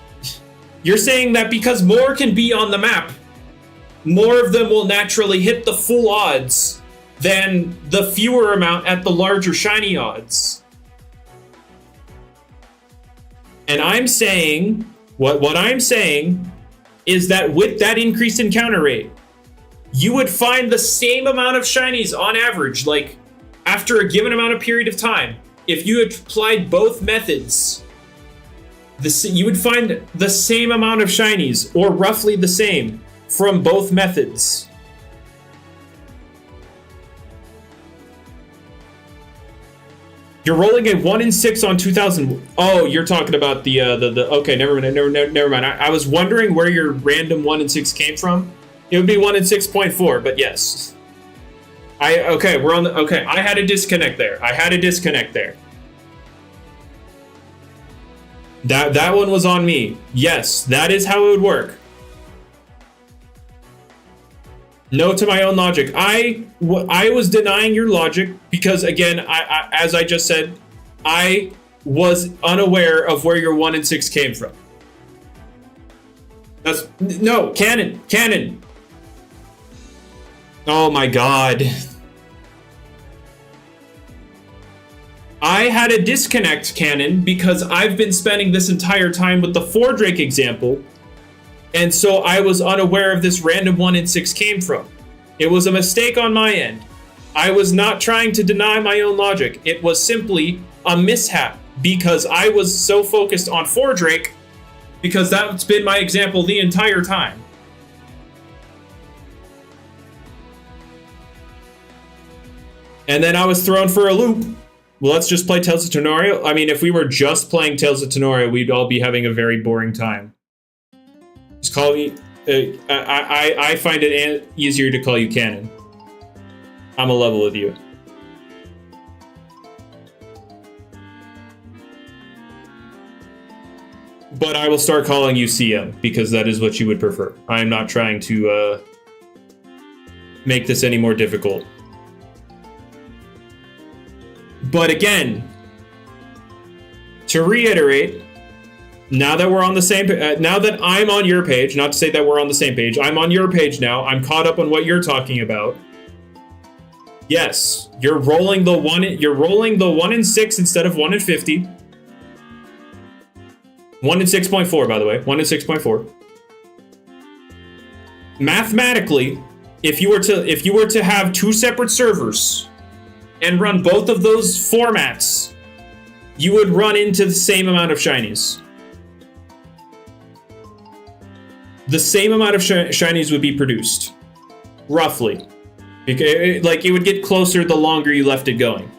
S1: be on the map, more of them will naturally hit the full odds than the fewer amount at the larger shiny odds. And I'm saying, what I'm saying is that with that increased encounter rate, you would find the same amount of shinies on average, like after a given amount of period of time. If you applied both methods, you would find the same amount of shinies, or roughly the same, from both methods. You're rolling a 1 in 6 on 2000. Oh, you're talking about the okay, never mind. I was wondering where your random 1 in 6 came from. It would be 1 in 6.4, but yes. I had a disconnect there. That one was on me. Yes, that is how it would work. No to my own logic. I was denying your logic because, again, I as I just said, I was unaware of where your 1 in 6 came from. No, canon. Oh my god. I had a disconnect, canon, because I've been spending this entire time with the 4-Drake example, and so I was unaware of this random 1 in 6 came from. It was a mistake on my end. I was not trying to deny my own logic. It was simply a mishap because I was so focused on 4-Drake because that's been my example the entire time. And then I was thrown for a loop. Well, let's just play Tales of Tanorio. I mean, if we were just playing Tales of Tanorio, we'd all be having a very boring time. Just call me... I find it easier to call you canon. I'm a level with you. But I will start calling you CM, because that is what you would prefer. I am not trying to make this any more difficult. But again, to reiterate, now that we're on the same, now that I'm on your page, not to say that we're on the same page, I'm on your page now. I'm caught up on what you're talking about. Yes, you're rolling the 1 in 6 instead of 1 in 50. 1 in 6.4, by the way. 1 in 6.4. Mathematically, if you were to have 2 separate servers and run both of those formats, you would run into the same amount of shinies. The same amount of shinies would be produced, roughly. Like, it would get closer the longer you left it going.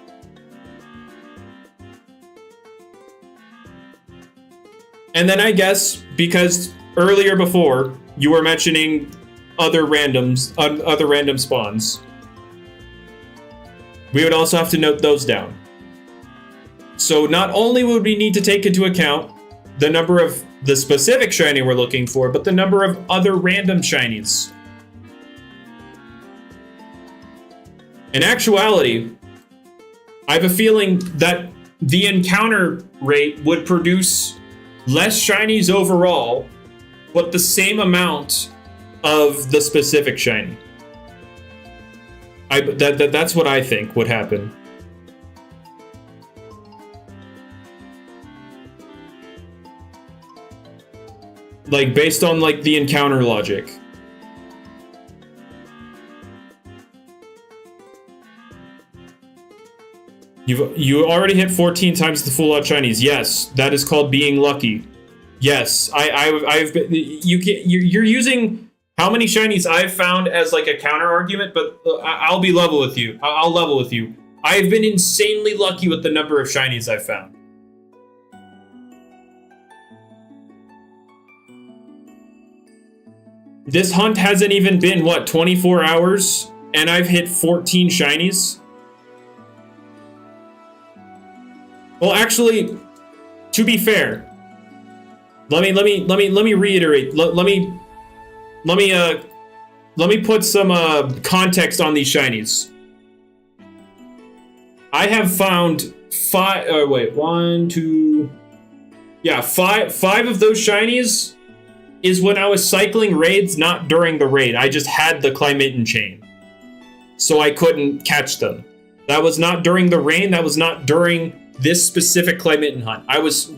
S1: And then I guess, because earlier before, you were mentioning other random spawns, we would also have to note those down. So not only would we need to take into account the number of the specific shiny we're looking for, but the number of other random shinies. In actuality, I have a feeling that the encounter rate would produce less shinies overall, but the same amount of the specific shiny. That's what I think would happen. Like, based on, like, the encounter logic. You already hit 14 times the full out shinies. Yes, that is called being lucky. Yes, I've been, you're using how many shinies I've found as like a counter argument, but I'll be level with you. I'll level with you. I've been insanely lucky with the number of shinies I've found. This hunt hasn't even been, what, 24 hours? And I've hit 14 shinies? Well, actually, to be fair, let me reiterate. Let me put some context on these shinies. I have found five of those shinies is when I was cycling raids, not during the raid. I just had the Climate chain, so I couldn't catch them. That was not during the rain. That was not during this specific Climate hunt. I was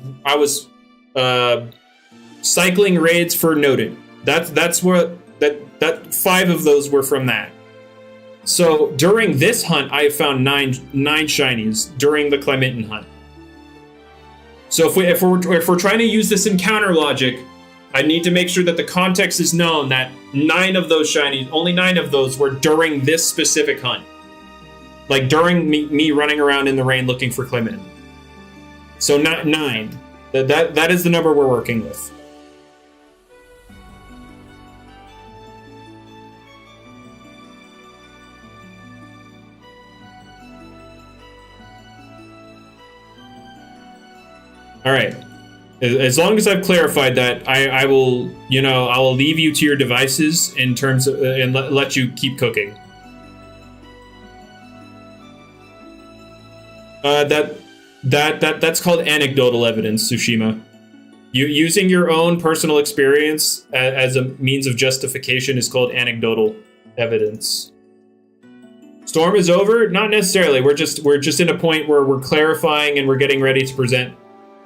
S1: cycling raids for Nodin. That's where that 5 of those were from that. So during this hunt, I found nine shinies during the Climate hunt. So if we're trying to use this encounter logic, I need to make sure that the context is known that 9 of those shinies, only 9 of those were during this specific hunt. Like during me running around in the rain looking for Clement. So not 9. That is the number we're working with. All right. As long as I've clarified that, I will, I will leave you to your devices in terms of, and let you keep cooking. That's called anecdotal evidence, Tsushima. Using your own personal experience as a means of justification is called anecdotal evidence. Storm is over? Not necessarily. We're just in a point where we're clarifying and we're getting ready to present,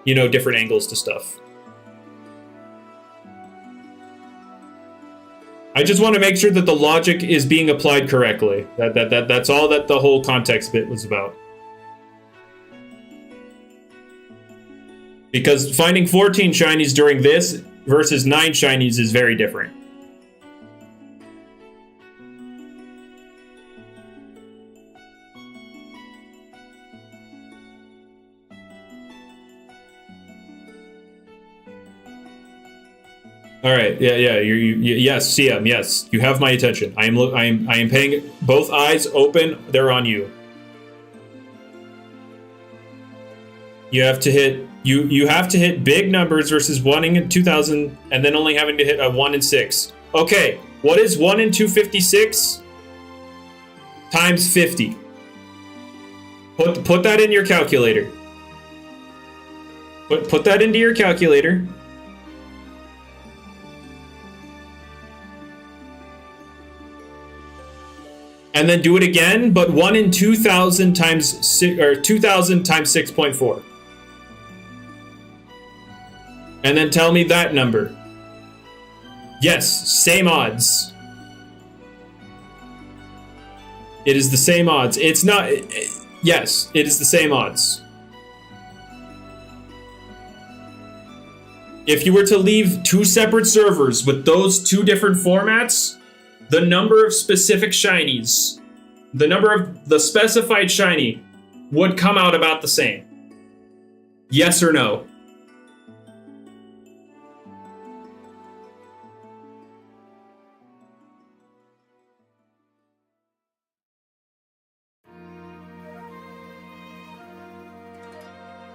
S1: different angles to stuff. I just want to make sure that the logic is being applied correctly. That's all that the whole context bit was about. Because finding 14 shinies during this versus 9 shinies is very different. All right, yeah, yes, CM, yes, you have my attention. I am paying, both eyes open. They're on you. You have to hit. You have to hit big numbers versus 1 in 2,000, and then only having to hit a 1 in 6. Okay, what is 1 in 256 times 50? Put that in your calculator. Put that into your calculator. And then do it again, but 1 in 2,000 times 6, or 2,000 times 6.4. And then tell me that number. Yes, same odds. It is the same odds. It's not... Yes, it is the same odds. If you were to leave 2 separate servers with those 2 different formats, the number of specific shinies, the number of the specified shiny would come out about the same. Yes or no?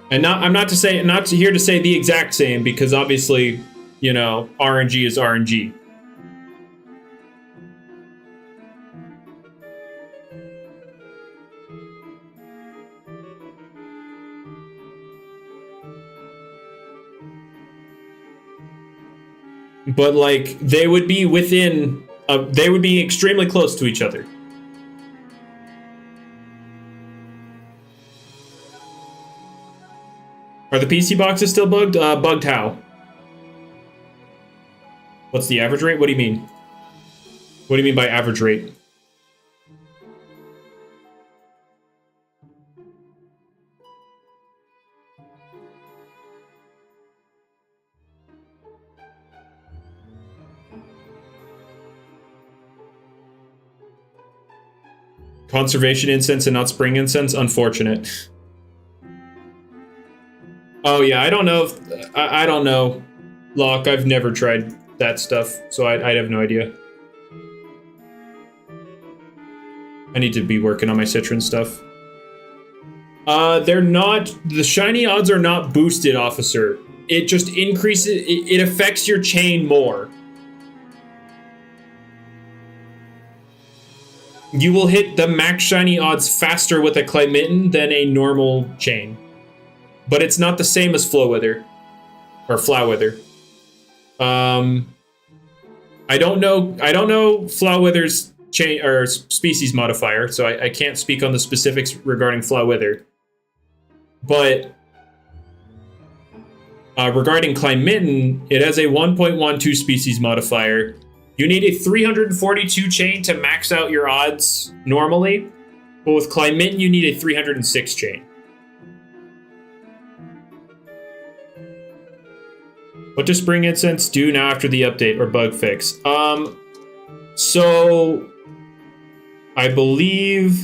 S1: And I'm not here to say the exact same, because obviously, RNG is RNG. But they would be they would be extremely close to each other. Are the PC boxes still bugged? Bugged how? What's the average rate? What do you mean? What do you mean by average rate? Conservation incense and not spring incense? Unfortunate. Oh yeah, I don't know I don't know, Locke. I've never tried that stuff, so I have no idea. I need to be working on my Citron stuff. They're not, the shiny odds are not boosted, officer. It just increases, it affects your chain more. You will hit the max shiny odds faster with a Climitten than a normal chain. But it's not the same as Flowwither. Or Flowwither. I don't know Flowwither's chain or species modifier, so I can't speak on the specifics regarding Flowwither. But regarding Climitten, it has a 1.12 species modifier. You need a 342 chain to max out your odds normally, but with Climitten, you need a 306 chain. What does Spring Incense do now after the update or bug fix? So I believe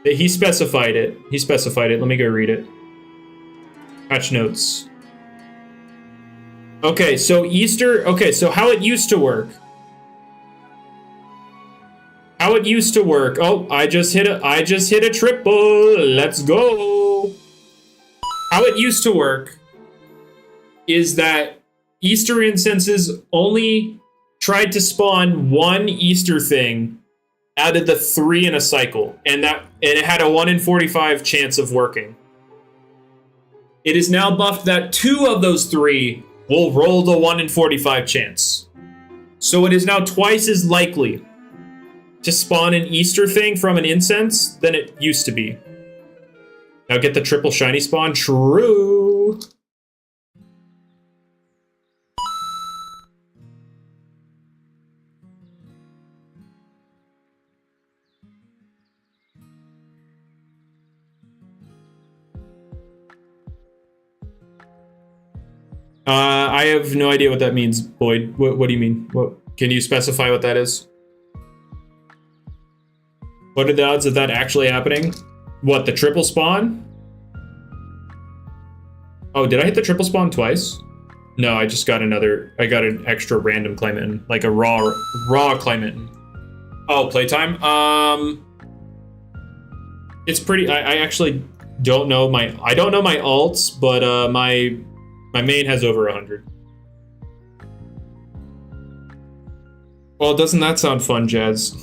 S1: that he specified it. Let me go read it. Patch notes. Okay, so Easter. Okay, so how it used to work. Oh, I just hit a triple. Let's go. How it used to work is that Easter incenses only tried to spawn one Easter thing out of the 3 in a cycle, and it had a 1 in 45 chance of working. It is now buffed that 2 of those 3 will roll the 1 in 45 chance. So it is now twice as likely to spawn an Easter thing from an incense than it used to be. Now get the triple shiny spawn. True. I have no idea what that means, Boyd. What do you mean? Can you specify what that is? What are the odds of that actually happening? What, the triple spawn? Oh, did I hit the triple spawn twice? No, I just got I got an extra random Climitten, like a raw Climitten. Oh, playtime? It's pretty, I actually don't know my alts, but my main has over 100. Well, doesn't that sound fun, Jazz?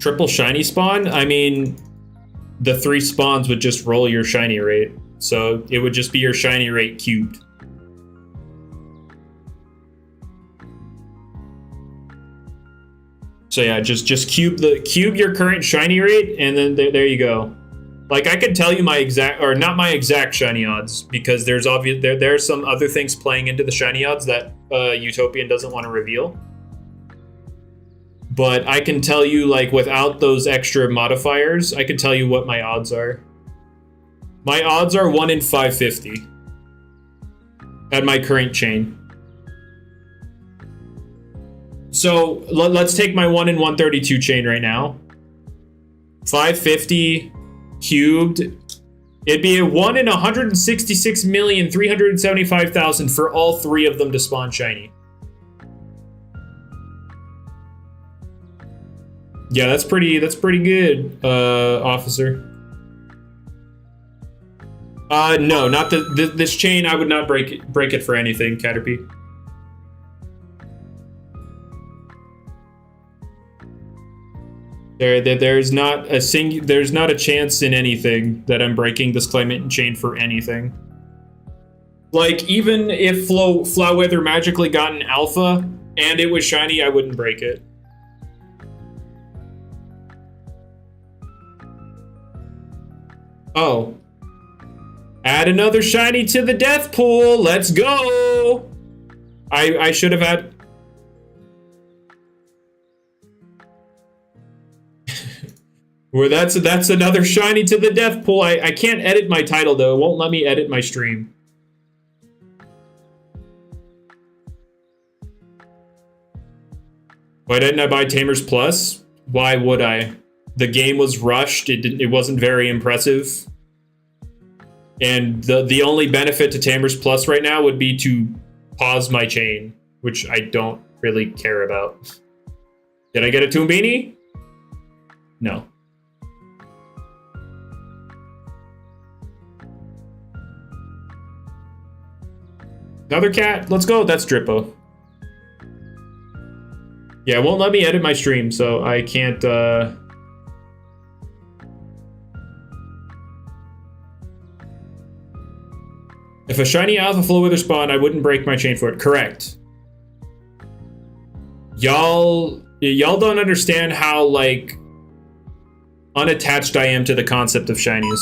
S1: Triple shiny spawn? I mean, the 3 spawns would just roll your shiny rate. So it would just be your shiny rate cubed. So yeah, just cube your current shiny rate, and then there you go. Like, I could tell you my exact, or not my exact shiny odds, because there are some other things playing into the shiny odds that Utopian doesn't want to reveal. But I can tell you, like, without those extra modifiers, I can tell you what my odds are. My odds are 1 in 550 at my current chain. So let's take my 1 in 132 chain right now. 550 cubed. It'd be a 1 in 166,375,000 for all 3 of them to spawn shiny. Yeah, that's pretty good, officer. No, not this chain. I would not break it for anything, Caterpie. There's not a chance in anything that I'm breaking this Climitten chain for anything. Like, even if Flowwither magically got an alpha and it was shiny, I wouldn't break it. Oh. Add another shiny to the death pool. Let's go. I should have had... Well, that's another shiny to the death pool. I can't edit my title, though. It won't let me edit my stream. Why didn't I buy Tamers Plus? Why would I? The game was rushed. It wasn't very impressive. And the only benefit to Tamers Plus right now would be to pause my chain, which I don't really care about. Did I get a Toombini? No. Another cat? Let's go. That's Drippo. Yeah, it won't let me edit my stream, so I can't, If a shiny alpha flow wither spawned, I wouldn't break my chain for it. Correct. Y'all don't understand how, like, unattached I am to the concept of shinies.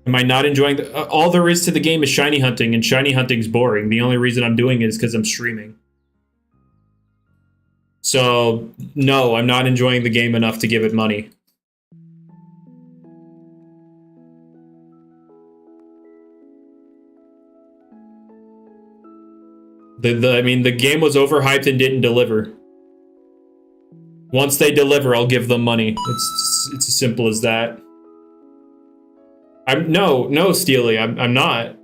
S1: Am I not enjoying all there is to the game is shiny hunting, and shiny hunting's boring. The only reason I'm doing it is because I'm streaming. So, no, I'm not enjoying the game enough to give it money. I mean, the game was overhyped and didn't deliver. Once they deliver, I'll give them money. It's as simple as that. No, Steely, I'm not.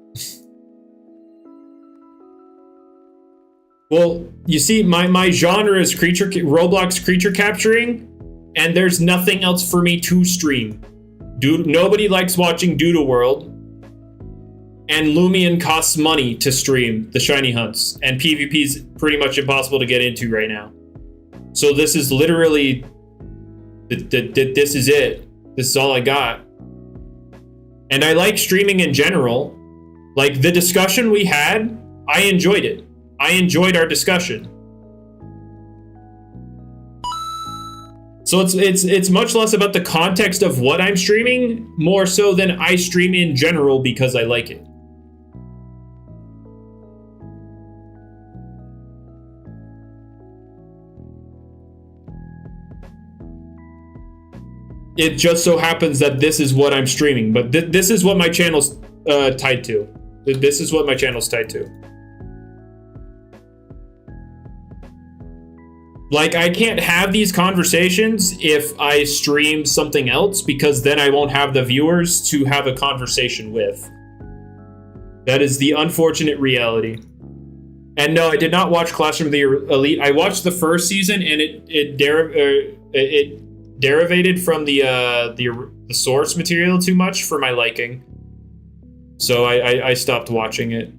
S1: Well, you see, my genre is Roblox creature capturing, and there's nothing else for me to stream. Nobody likes watching Doodle World, and Lumion costs money to stream the shiny hunts, and PvP's pretty much impossible to get into right now. So this is literally, this is it. This is all I got. And I like streaming in general. Like, the discussion we had, I enjoyed it. I enjoyed our discussion. So it's much less about the context of what I'm streaming, more so than I stream in general because I like it. It just so happens that this is what I'm streaming, but this is what my channel's tied to. This is what my channel's tied to. Like, I can't have these conversations if I stream something else, because then I won't have the viewers to have a conversation with. That is the unfortunate reality. And no, I did not watch Classroom of the Elite. I watched the first season, and it derivated from the source material too much for my liking. So I stopped watching it.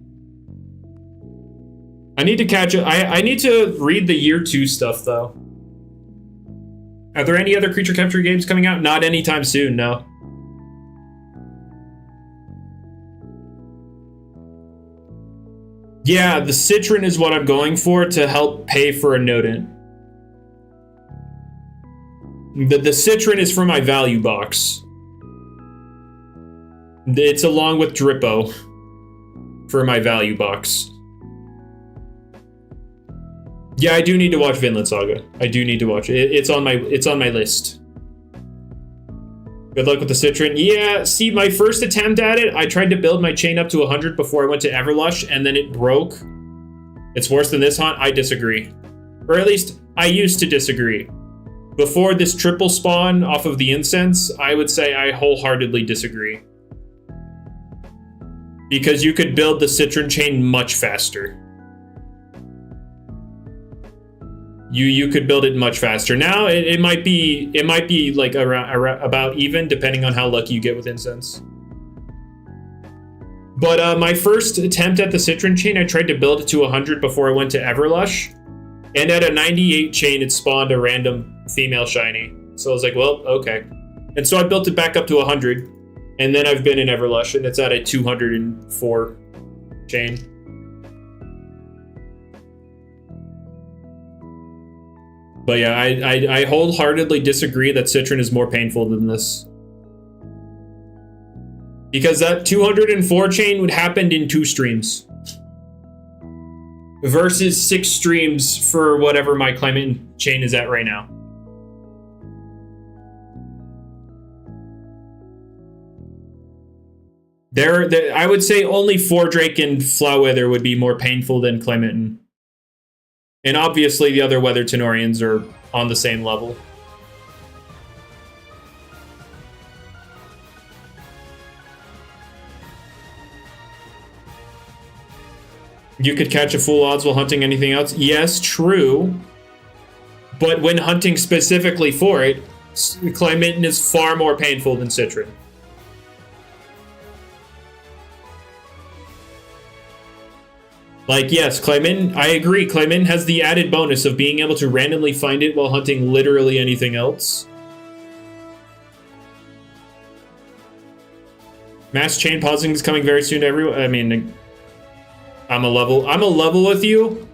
S1: I need to catch it. I need to read the year 2 stuff, though. Are there any other creature capture games coming out? Not anytime soon, no. Yeah, the Citron is what I'm going for to help pay for a Nodent. The Citron is for my value box. It's along with Drippo for my value box. Yeah, I do need to watch Vinland Saga. I do need to watch it. It's on my list. Good luck with the Citron. Yeah, see, my first attempt at it, I tried to build my chain up to 100 before I went to Everlush, and then it broke. It's worse than this hunt. I disagree. Or at least, I used to disagree. Before this triple spawn off of the Incense, I would say I wholeheartedly disagree. Because you could build the Citron chain much faster. You could build it much faster. Now it might be like around about even, depending on how lucky you get with Incense. But my first attempt at the Citron chain, I tried to build it to 100 before I went to Everlush, and at a 98 chain, it spawned a random female shiny. So I was like, well, okay. And so I built it back up to 100, and then I've been in Everlush, and it's at a 204 chain. But yeah, I wholeheartedly disagree that Citron is more painful than this. Because that 204 chain would happen in 2 streams. Versus 6 streams for whatever my Clement chain is at right now. I would say only Fordrake and Flowwither would be more painful than Clement. And obviously the other Weather Tenorians are on the same level. You could catch a full odds while hunting anything else? Yes, true. But when hunting specifically for it, Clayminton is far more painful than Citron. Like, yes, Clayminton, I agree. Clayminton has the added bonus of being able to randomly find it while hunting literally anything else. Mass chain pausing is coming very soon to everyone. I mean, I'm a level with you.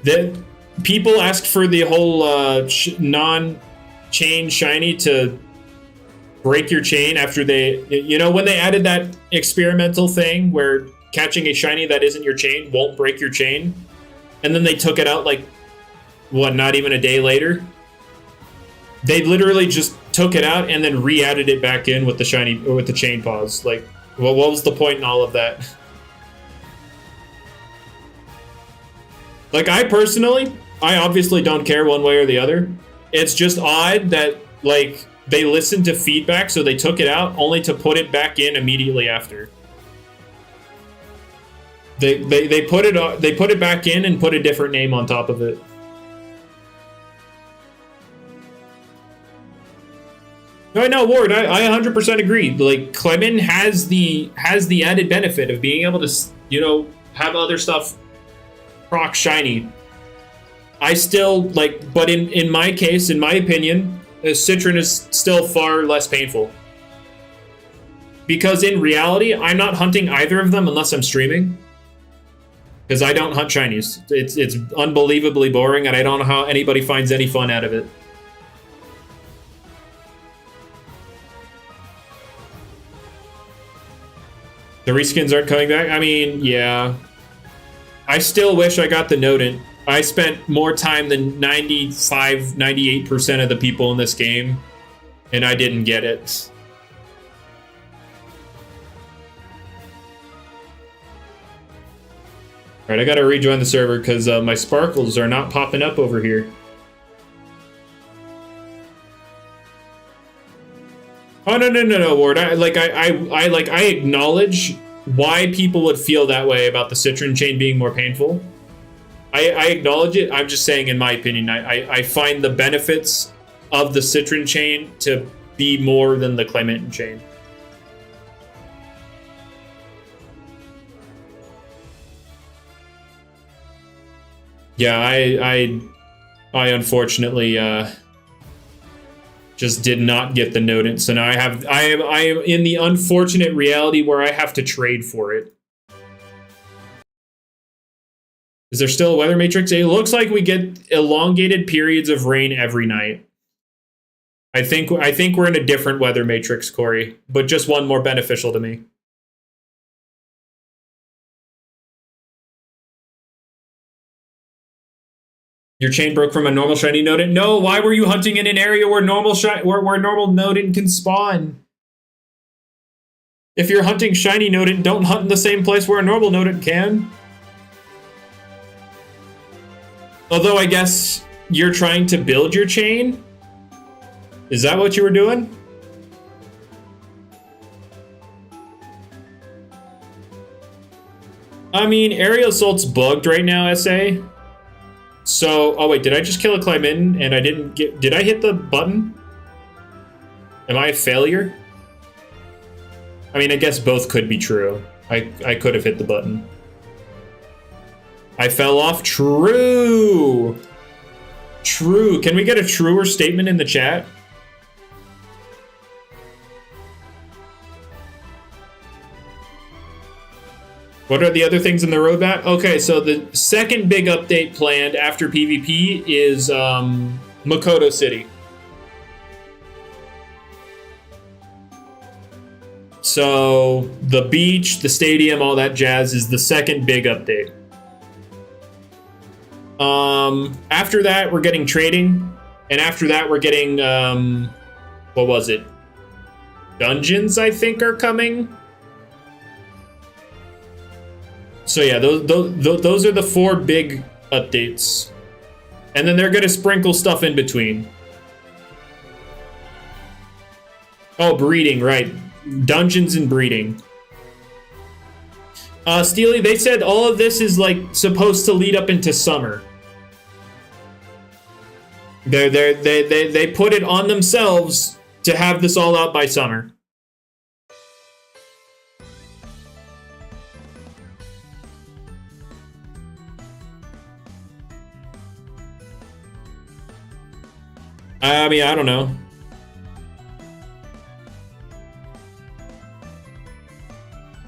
S1: That people asked for the whole non-chain shiny to break your chain after they, you know, when they added that experimental thing where catching a shiny that isn't your chain won't break your chain, and then they took it out like, what, not even a day later? They literally just took it out and then re-added it back in with the shiny, or with the chain pause. Like, well, what was the point in all of that? Like, I personally, I obviously don't care one way or the other. It's just odd that, like, they listened to feedback, so they took it out only to put it back in immediately after. They put it back in and put a different name on top of it. No, Ward, I 100% agree. Like, Clement has the added benefit of being able to, you know, have other stuff proc shiny. I still, like, but in my case, in my opinion, Citron is still far less painful. Because in reality, I'm not hunting either of them unless I'm streaming. Because I don't hunt shinies. It's unbelievably boring, and I don't know how anybody finds any fun out of it. The reskins aren't coming back? I mean, yeah. I still wish I got the Nodent. I spent more time than 95, 98% of the people in this game, and I didn't get it. Alright, I gotta rejoin the server because my sparkles are not popping up over here. Oh, no, Ward. I acknowledge why people would feel that way about the Citron chain being more painful. I acknowledge it. I'm just saying, in my opinion, I find the benefits of the Citron chain to be more than the Clayminton chain. Yeah, I unfortunately just did not get the Nodent, so now I am in the unfortunate reality where I have to trade for it. Is there still a weather matrix? It looks like we get elongated periods of rain every night. I think we're in a different weather matrix, Corey, but just one more beneficial to me. Your chain broke from a normal shiny Nodent? No, why were you hunting in an area where normal Nodent can spawn? If you're hunting shiny Nodent, don't hunt in the same place where a normal Nodent can. Although I guess you're trying to build your chain? Is that what you were doing? I mean, Aerial Assault's bugged right now, SA. So, oh wait, did I just kill a Clayminton and I didn't get... Did I hit the button? Am I a failure? I mean, I guess both could be true. I could have hit the button. I fell off. True! True. Can we get a truer statement in the chat? What are the other things in the roadmap? Okay, so the second big update planned after PvP is Makoto City. So the beach, the stadium, all that jazz is the second big update. After that, we're getting trading. And after that, we're getting, what was it? Dungeons, I think, are coming. So yeah, those are the 4 big updates. And then they're going to sprinkle stuff in between. Oh, breeding, right. Dungeons and breeding. Steely, they said all of this is like supposed to lead up into summer. They put it on themselves to have this all out by summer. I mean, I don't know.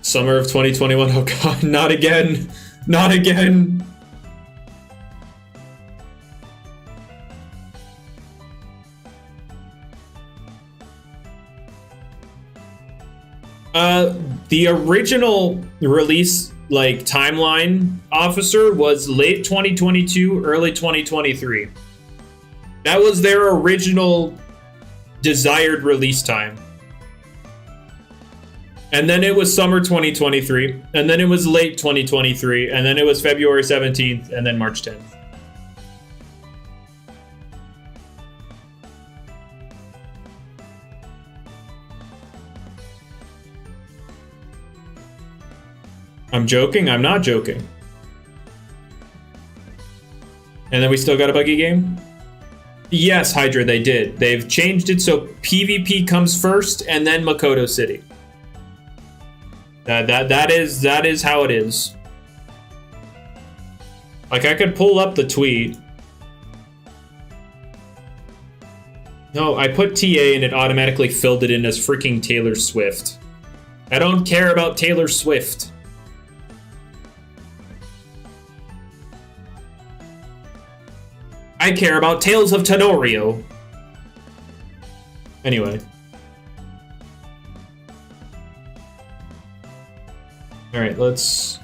S1: Summer of 2021. Oh god, not again. Not again. The original release like timeline officer was late 2022, early 2023. That was their original desired release time. And then it was summer 2023, and then it was late 2023, and then it was February 17th, and then March 10th. I'm joking? I'm not joking. And then we still got a buggy game? Yes, Hydra, they did. They've changed it so PvP comes first, and then Makoto City. That is how it is. Like, I could pull up the tweet. No, I put TA and it automatically filled it in as freaking Taylor Swift. I don't care about Taylor Swift. I care about Tales of Tanorio. Anyway. Alright, let's...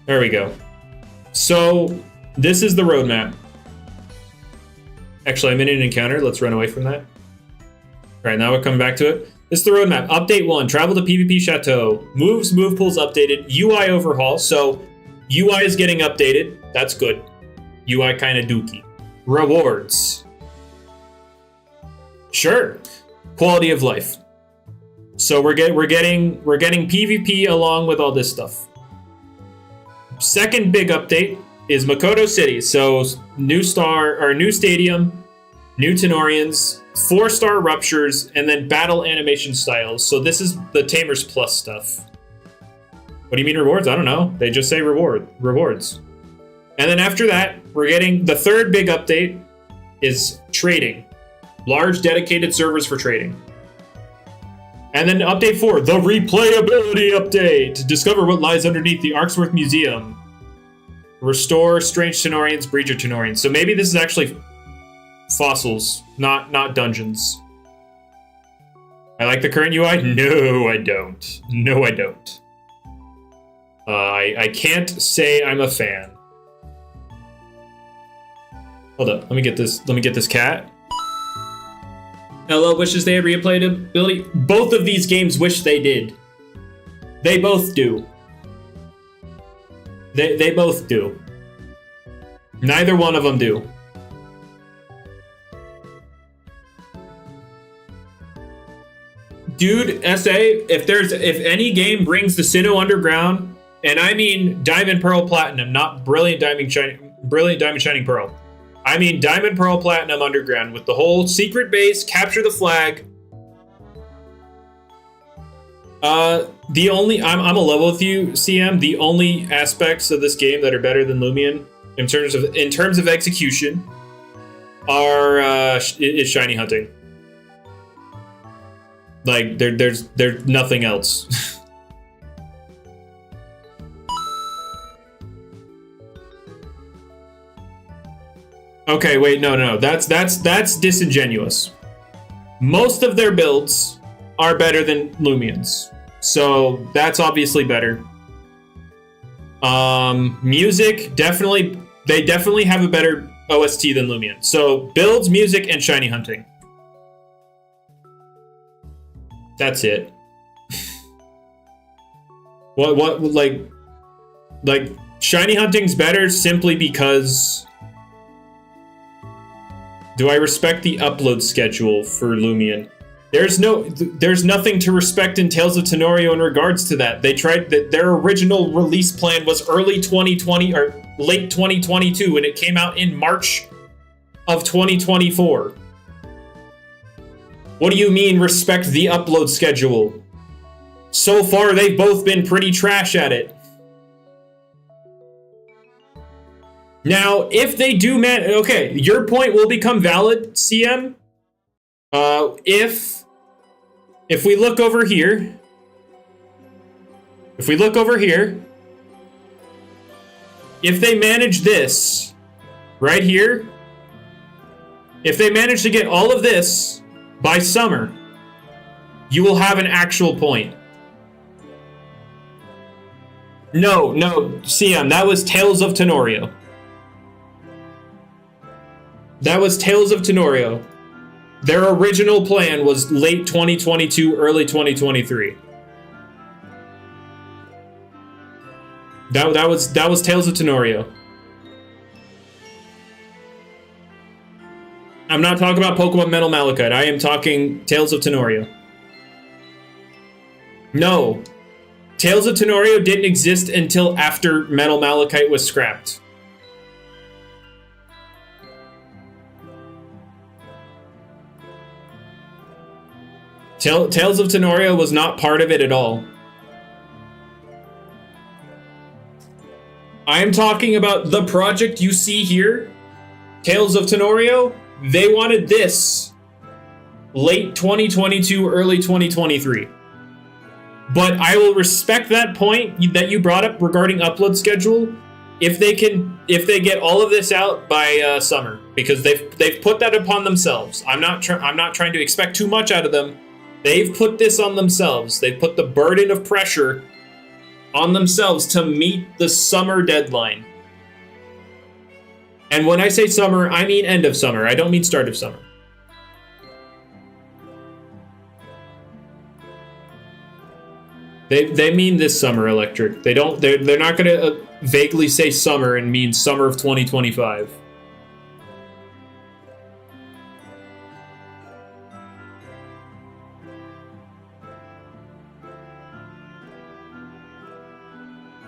S1: There we go. So, this is the roadmap. Actually, I'm in an encounter. Let's run away from that. Alright, now we're coming back to it. This is the roadmap. Update 1. Travel to PvP Chateau. Moves, move pools updated. UI overhaul. So, UI is getting updated. That's good. UI kind of dookie. Rewards. Sure. Quality of life. So we're getting PvP along with all this stuff. Second big update is Makoto City. So new stadium, new Tanorians, 4-star ruptures, and then battle animation styles. So this is the Tamers Plus stuff. What do you mean rewards? I don't know. They just say rewards. And then after that, we're getting the third big update is trading. Large dedicated servers for trading. And then update 4, the replayability update. Discover what lies underneath the Arksworth Museum. Restore strange Tenorians, breach of Tenorians. So maybe this is actually fossils, not dungeons. I like the current UI? No, I don't. No, I don't. I can't say I'm a fan. Hold up, let me get this cat. LL wishes they had replayability. Both of these games wish they did. They both do. They both do. Neither one of them do. Dude, SA, if any game brings the Sinnoh Underground, and I mean Diamond Pearl Platinum, not Brilliant Diamond Shining Pearl. I mean Diamond Pearl Platinum Underground with the whole secret base, capture the flag. I'm a level with you, CM. The only aspects of this game that are better than Lumion in terms of execution is shiny hunting. Like there's nothing else. Okay, wait, no. That's disingenuous. Most of their builds are better than Lumion's. So that's obviously better. Music, they definitely have a better OST than Lumion. So builds, music, and shiny hunting. That's it. What like shiny hunting's better simply because do I respect the upload schedule for Lumion? There's nothing to respect in Tales of Tanorio in regards to that. They tried that their original release plan was early 2020 or late 2022, and it came out in March of 2024. What do you mean respect the upload schedule? So far, they've both been pretty trash at it. Now, if they do okay, your point will become valid, CM. If we look over here, if they manage this right here, if they manage to get all of this by summer, you will have an actual point. No, CM, that was Tales of Tanorio. That was Tales of Tanorio. Their original plan was late 2022, early 2023. That was Tales of Tanorio. I'm not talking about Pokemon Metal Malachite. I am talking Tales of Tanorio. No. Tales of Tanorio didn't exist until after Metal Malachite was scrapped. Tales of Tanorio was not part of it at all. I am talking about the project you see here, Tales of Tanorio. They wanted this late 2022, early 2023. But I will respect that point that you brought up regarding upload schedule if they get all of this out by summer, because they've put that upon themselves. I'm not trying to expect too much out of them. They've put this on themselves. They've put the burden of pressure on themselves to meet the summer deadline. And when I say summer, I mean end of summer. I don't mean start of summer. They mean this summer, Electric. They're not going to vaguely say summer and mean summer of 2025.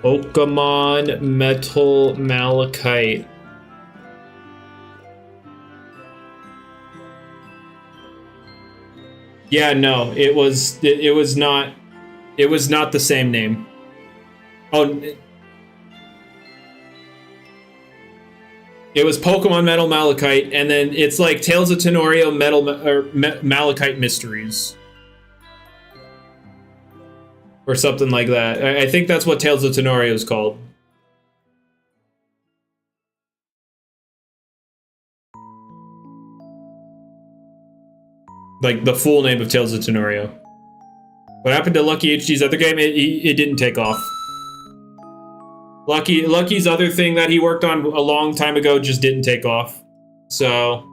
S1: Pokemon Metal Malachite. Yeah, no, it was not the same name. Oh, it was Pokemon Metal Malachite, and then it's like Tales of Tanorio Malachite Mysteries. Or something like that. I think that's what Tales of Tanorio is called. Like the full name of Tales of Tanorio. What happened to Lucky HD's other game? It didn't take off. Lucky's other thing that he worked on a long time ago just didn't take off. So...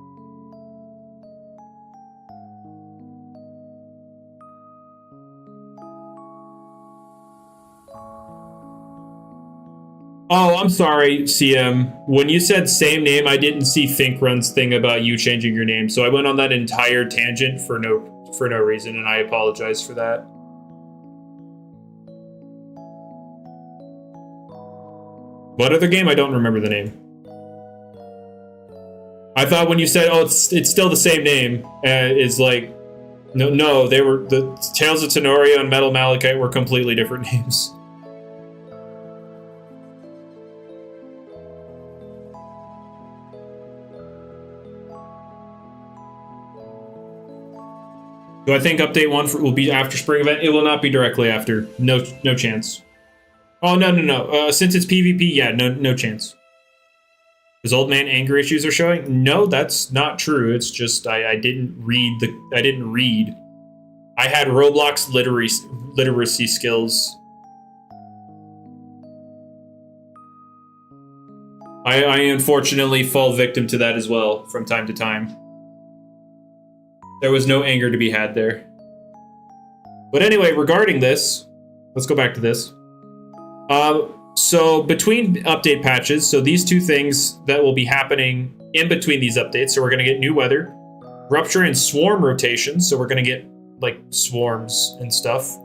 S1: Oh, I'm sorry, CM. When you said same name, I didn't see Thinkrun's thing about you changing your name, so I went on that entire tangent for no reason, and I apologize for that. What other game? I don't remember the name. I thought when you said, "Oh, it's still the same name," it's like, no, they were the Tales of Tanorio and Metal Malachite were completely different names. Do I think update 1 will be after spring event? It will not be directly after. No chance. Oh, no. Since it's PvP, yeah, no chance. His old man anger issues are showing? No, that's not true. It's just I didn't read. I had Roblox literacy skills. I unfortunately fall victim to that as well from time to time. There was no anger to be had there. But anyway, regarding this, let's go back to this. So between update patches, so these two things that will be happening in between these updates, so we're going to get new weather, Rupture and Swarm rotations, so we're going to get like swarms and stuff.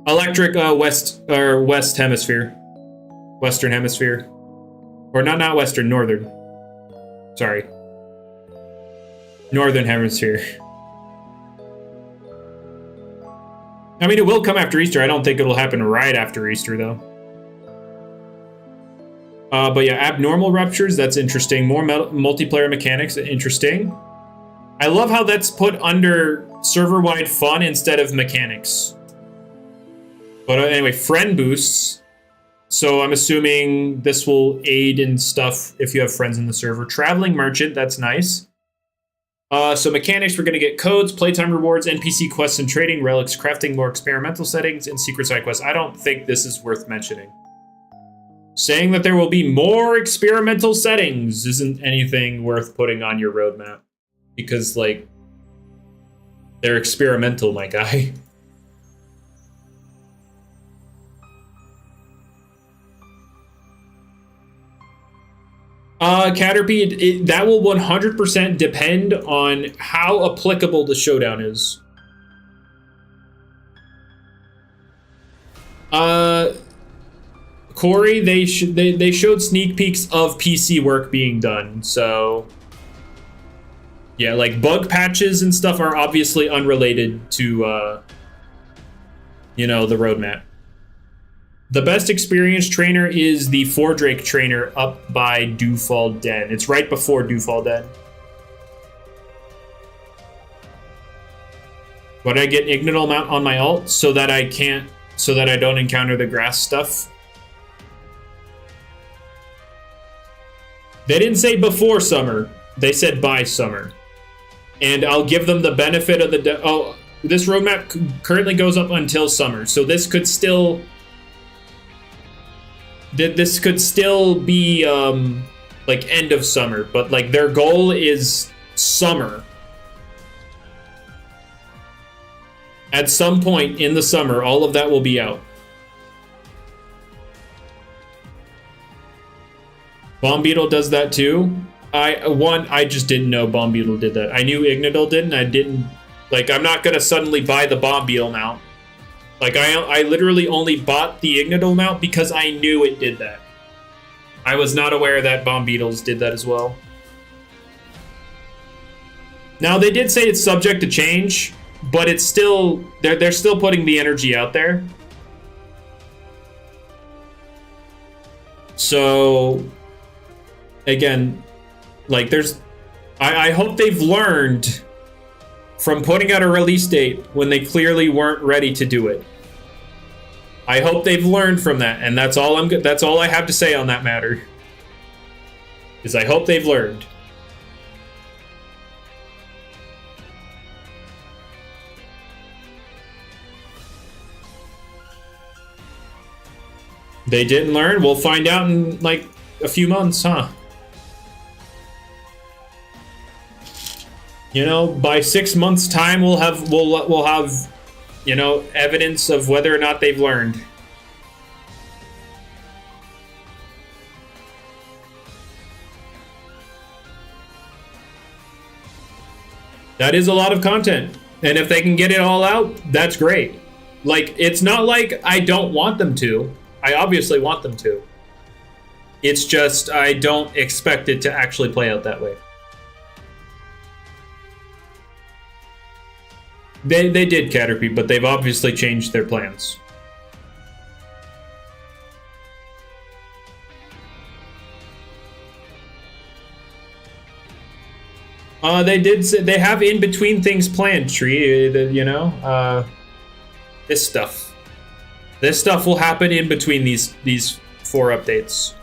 S1: Electric West Hemisphere. Western Hemisphere. Or not Western, Northern. Sorry. Northern Hemisphere. I mean, it will come after Easter. I don't think it'll happen right after Easter, though. But yeah, abnormal ruptures, that's interesting. More multiplayer mechanics, interesting. I love how that's put under server-wide fun instead of mechanics. But anyway, friend boosts. So I'm assuming this will aid in stuff if you have friends in the server. Traveling merchant, that's nice. So mechanics, we're going to get codes, playtime rewards, NPC quests and trading, relics, crafting, more experimental settings, and secret side quests. I don't think this is worth mentioning. Saying that there will be more experimental settings isn't anything worth putting on your roadmap. Because, like, they're experimental, my guy. Caterpie, that will 100% depend on how applicable the showdown is. Corey, they showed sneak peeks of PC work being done, so yeah, like bug patches and stuff are obviously unrelated to you know, the roadmap. The best experienced trainer is the Fordrake trainer up by Dewfall Den. It's right before Dewfall Den. But I get Ignital Mount on my ult so that I don't encounter the grass stuff. They didn't say before summer. They said by summer. And I'll give them the benefit of the... Oh, this roadmap currently goes up until summer. So this could still... This could still be, like, end of summer. But, like, their goal is summer. At some point in the summer, all of that will be out. Bomb Beetle does that too. I just didn't know Bomb Beetle did that. I knew Ignital did, and I didn't... Like, I'm not gonna suddenly buy the Bomb Beetle mount. Like, I literally only bought the Ignital mount because I knew it did that. I was not aware that Bomb Beetles did that as well. Now, they did say it's subject to change, but it's still... They're still putting the energy out there. So... Again, like, there's... I hope they've learned from putting out a release date when they clearly weren't ready to do it. I hope they've learned from that, and that's all that's all I have to say on that matter. Is I hope they've learned. They didn't learn? We'll find out in, like, a few months, huh? You know, by 6 months' time, we'll have, you know, evidence of whether or not they've learned. That is a lot of content, and if they can get it all out, that's great. Like, it's not like I don't want them to. I obviously want them to. It's just I don't expect it to actually play out that way. They did, Caterpie, but they've obviously changed their plans. They did say they have in between things planned, Tree. You know, this stuff. This stuff will happen in between these 4 updates.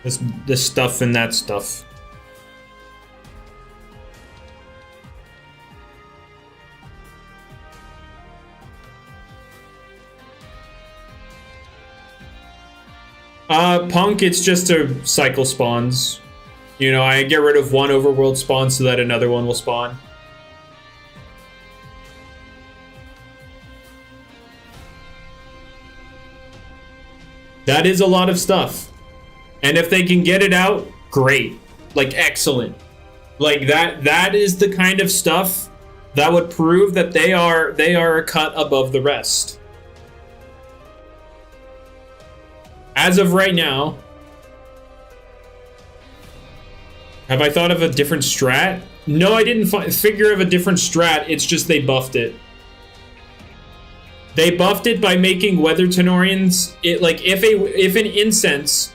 S1: This stuff and that stuff. Punk, it's just a cycle spawns. You know, I get rid of one overworld spawn so that another one will spawn. That is a lot of stuff. And if they can get it out, great. Like, excellent. Like that is the kind of stuff that would prove that they are a cut above the rest. As of right now, have I thought of a different strat? No, I didn't figure of a different strat. It's just they buffed it. They buffed it by making Weather Tenorians. It like if an incense,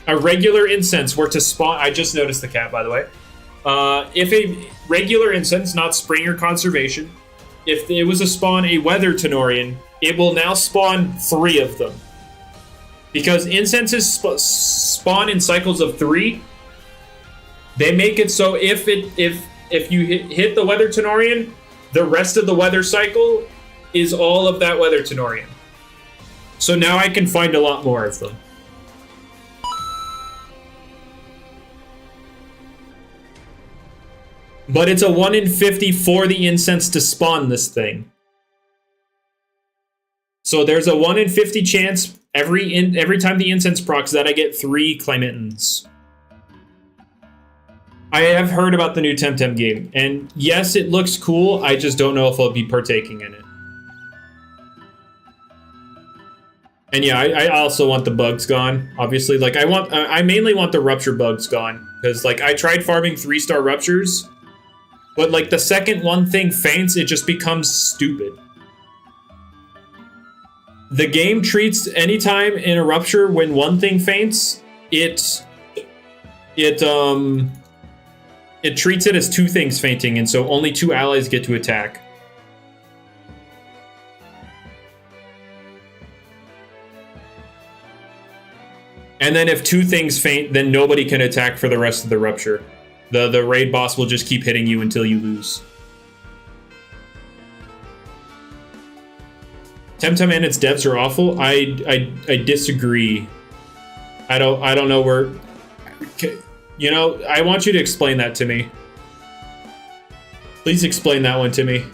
S1: a regular incense, were to spawn. I just noticed the cat, by the way. If a regular incense, not spring or conservation, if it was to spawn a Weather Tenorian, it will now spawn 3 of them. Because incenses spawn in cycles of 3, they make it so if you hit the Weather Tenorian, the rest of the weather cycle is all of that Weather Tenorian. So now I can find a lot more of them. But it's a 1 in 50 for the incense to spawn this thing. So there's a 1 in 50 chance every time the incense procs that I get 3 Claymittens. I have heard about the new Temtem game, and yes, it looks cool. I just don't know if I'll be partaking in it. And yeah, I also want the bugs gone. Obviously, like I mainly want the rupture bugs gone because like I tried farming 3-star ruptures, but like the second one thing faints, it just becomes stupid. The game treats any time in a rupture when one thing faints, it treats it as 2 things fainting, and so only 2 allies get to attack. And then if 2 things faint, then nobody can attack for the rest of the rupture. The raid boss will just keep hitting you until you lose. Temtem and its devs are awful. I disagree. I don't know where. You know, I want you to explain that to me. Please explain that one to me.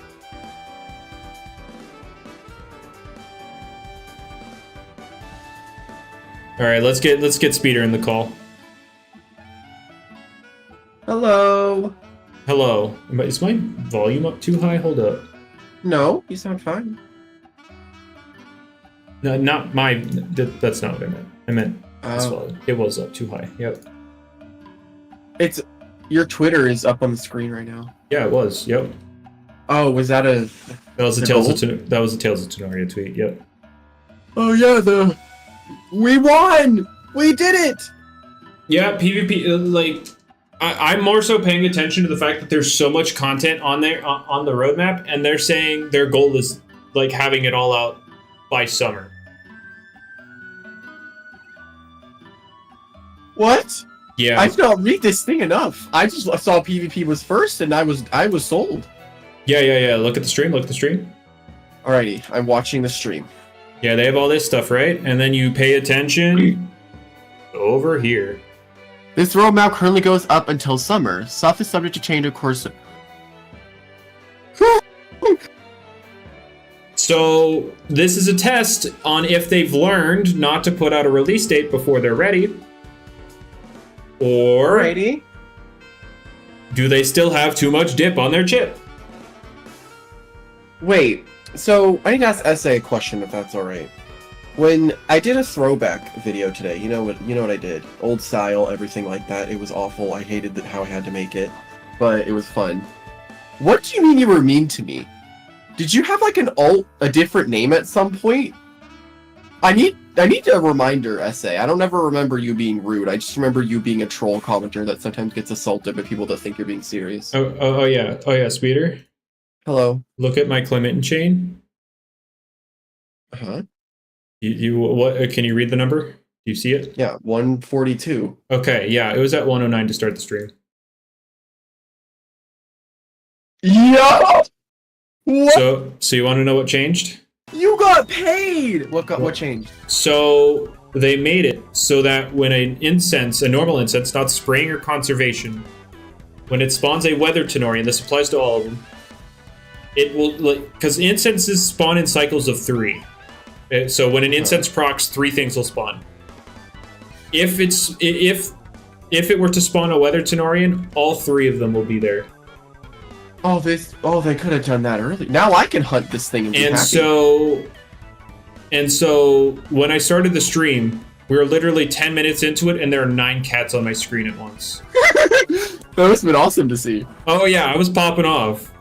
S1: All right, let's get Speeder in the call.
S2: Hello.
S1: Hello. Is my volume up too high? Hold up.
S2: No, you sound fine.
S1: No, not my. That's not what I meant. I meant it was up too high. Yep.
S2: It's your Twitter is up on the screen right now.
S1: Yeah, it was. Yep.
S2: Oh, was that a?
S1: That was a Tales of Tanorio tweet. Yep.
S2: Oh yeah, we won. We did it.
S1: Yeah, PvP. Like, I'm more so paying attention to the fact that there's so much content on there on the roadmap, and they're saying their goal is like having it all out by summer.
S2: What?
S1: Yeah.
S2: I did not read this thing enough. I just saw PvP was first, and I was sold.
S1: Yeah. Look at the stream.
S2: Alrighty, I'm watching the stream.
S1: Yeah, they have all this stuff, right? And then you pay attention over here.
S3: This roadmap currently goes up until summer. Stuff is subject to change, of course.
S1: So this is a test on if they've learned not to put out a release date before they're ready. Or
S2: Alrighty.
S1: Do they still have too much dip on their chip?
S2: Wait, so I need to ask SA a question if that's alright. When I did a throwback video today, you know what I did? Old style, everything like that. It was awful. I hated how I had to make it, but it was fun. What do you mean you were mean to me? Did you have like a different name at some point? I need a reminder, SA. I don't ever remember you being rude. I just remember you being a troll commenter that sometimes gets assaulted by people that think you're being serious.
S1: Oh yeah, Speeder.
S2: Hello.
S1: Look at my Clement chain.
S2: Uh-huh.
S1: You what? Can you read the number? Do you see it?
S2: Yeah, 142.
S1: Okay, yeah, it was at 109 to start the stream.
S2: Yeah. What?
S1: So you want to know what changed?
S2: You got paid. What changed?
S1: So they made it so that when a normal incense, not spraying or conservation, when it spawns a Weather Tenorian, this applies to all of them. It will, like, because incenses spawn in cycles of 3. So when an incense procs, 3 things will spawn. If if it were to spawn a weather Tenorian, all 3 of them will be there.
S2: Oh, they could have done that early. Now I can hunt this thing and be
S1: And
S2: happy.
S1: so when I started the stream, we were literally 10 minutes into it, and there are 9 cats on my screen at once.
S3: That must have been awesome to see.
S1: Oh yeah, I was popping off.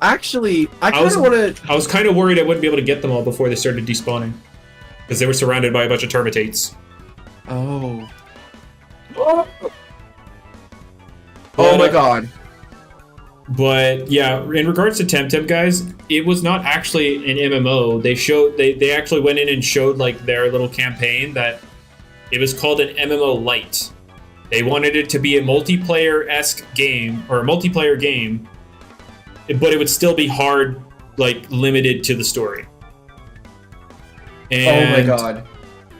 S2: Actually, I kind of want to...
S1: I was kind of worried I wouldn't be able to get them all before they started despawning. Because they were surrounded by a bunch of termitates.
S2: Oh. Oh my god.
S1: But yeah, in regards to Temtem, guys, it was not actually an MMO. They actually went in and showed like their little campaign that it was called an MMO Lite. They wanted it to be a multiplayer-esque game, or a multiplayer game, but it would still be hard, like limited to the story. And,
S2: oh my god.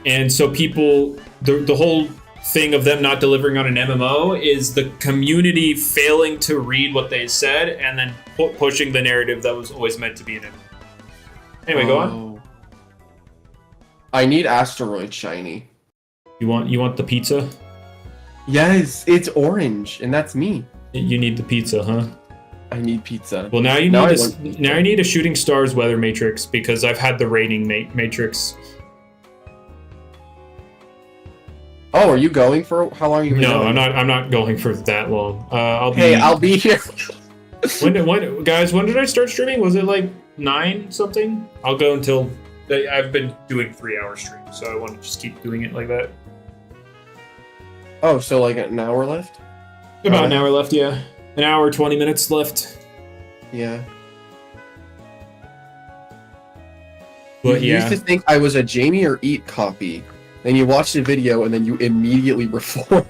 S1: And so people, the whole thing of them not delivering on an MMO is the community failing to read what they said and then pushing the narrative that was always meant to be an MMO. Anyway, go on.
S2: I need asteroid shiny.
S1: You want the pizza?
S2: Yes, it's orange, and that's me.
S1: You need the pizza, huh?
S2: I need pizza.
S1: Well, now you need a shooting stars weather matrix because I've had the raining matrix.
S2: Oh, are you going for how long? Are you
S1: No,
S2: going?
S1: I'm not going for that long. I'll
S2: be here.
S1: when guys, when did I start streaming? Was it like 9 something? I'll go until I've been doing 3-hour streams, so I want to just keep doing it like that.
S2: Oh, so like an hour left?
S1: About an hour left, yeah. An hour, 20 minutes left.
S2: Yeah.
S1: But
S2: you used to think I was a Jamie or Eat copy. Then you watch the video and then you immediately reform.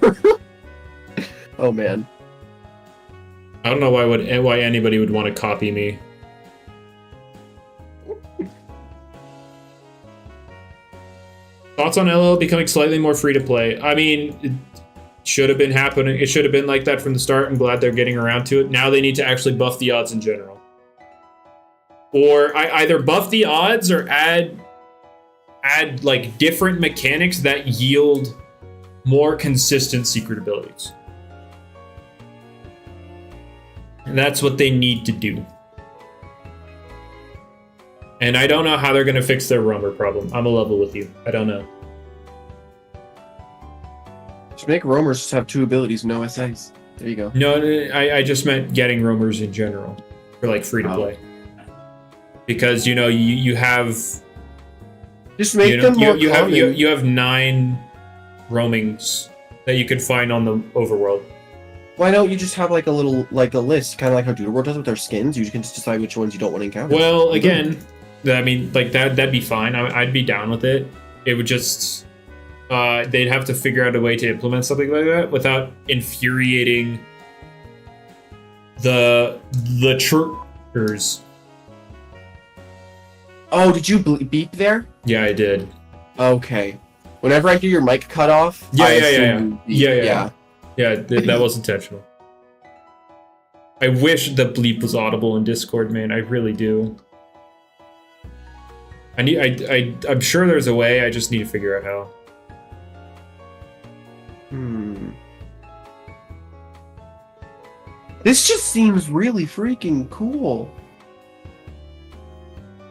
S2: Oh man.
S1: I don't know why anybody would want to copy me. Thoughts on LL becoming slightly more free to play? I mean, it should have been happening. It should have been like that from the start. I'm glad they're getting around to it. Now they need to actually buff the odds in general. Or either buff the odds or add like different mechanics that yield more consistent secret abilities. And that's what they need to do. And I don't know how they're going to fix their roamer problem. I'm a level with you. I don't know.
S2: Just make roamers just have 2 abilities, no SAs. There you go.
S1: No, I just meant getting roamers in general for like free to play. Because you have
S2: just make them more common.
S1: You have 9 roamings that you could find on the overworld.
S2: Why don't you just have like a list, kind of like how Doodle World does with their skins? You can just decide which ones you don't want to encounter.
S1: Well, again, I mean, like that'd be fine. I'd be down with it. It would just they'd have to figure out a way to implement something like that without infuriating the truckers.
S2: Oh, did you beep there?
S1: Yeah, I did.
S2: Okay. Whenever I hear your mic cut off,
S1: Yeah, that was intentional. I wish the bleep was audible in Discord, man. I really do. I'm sure there's a way. I just need to figure out how.
S2: This just seems really freaking cool.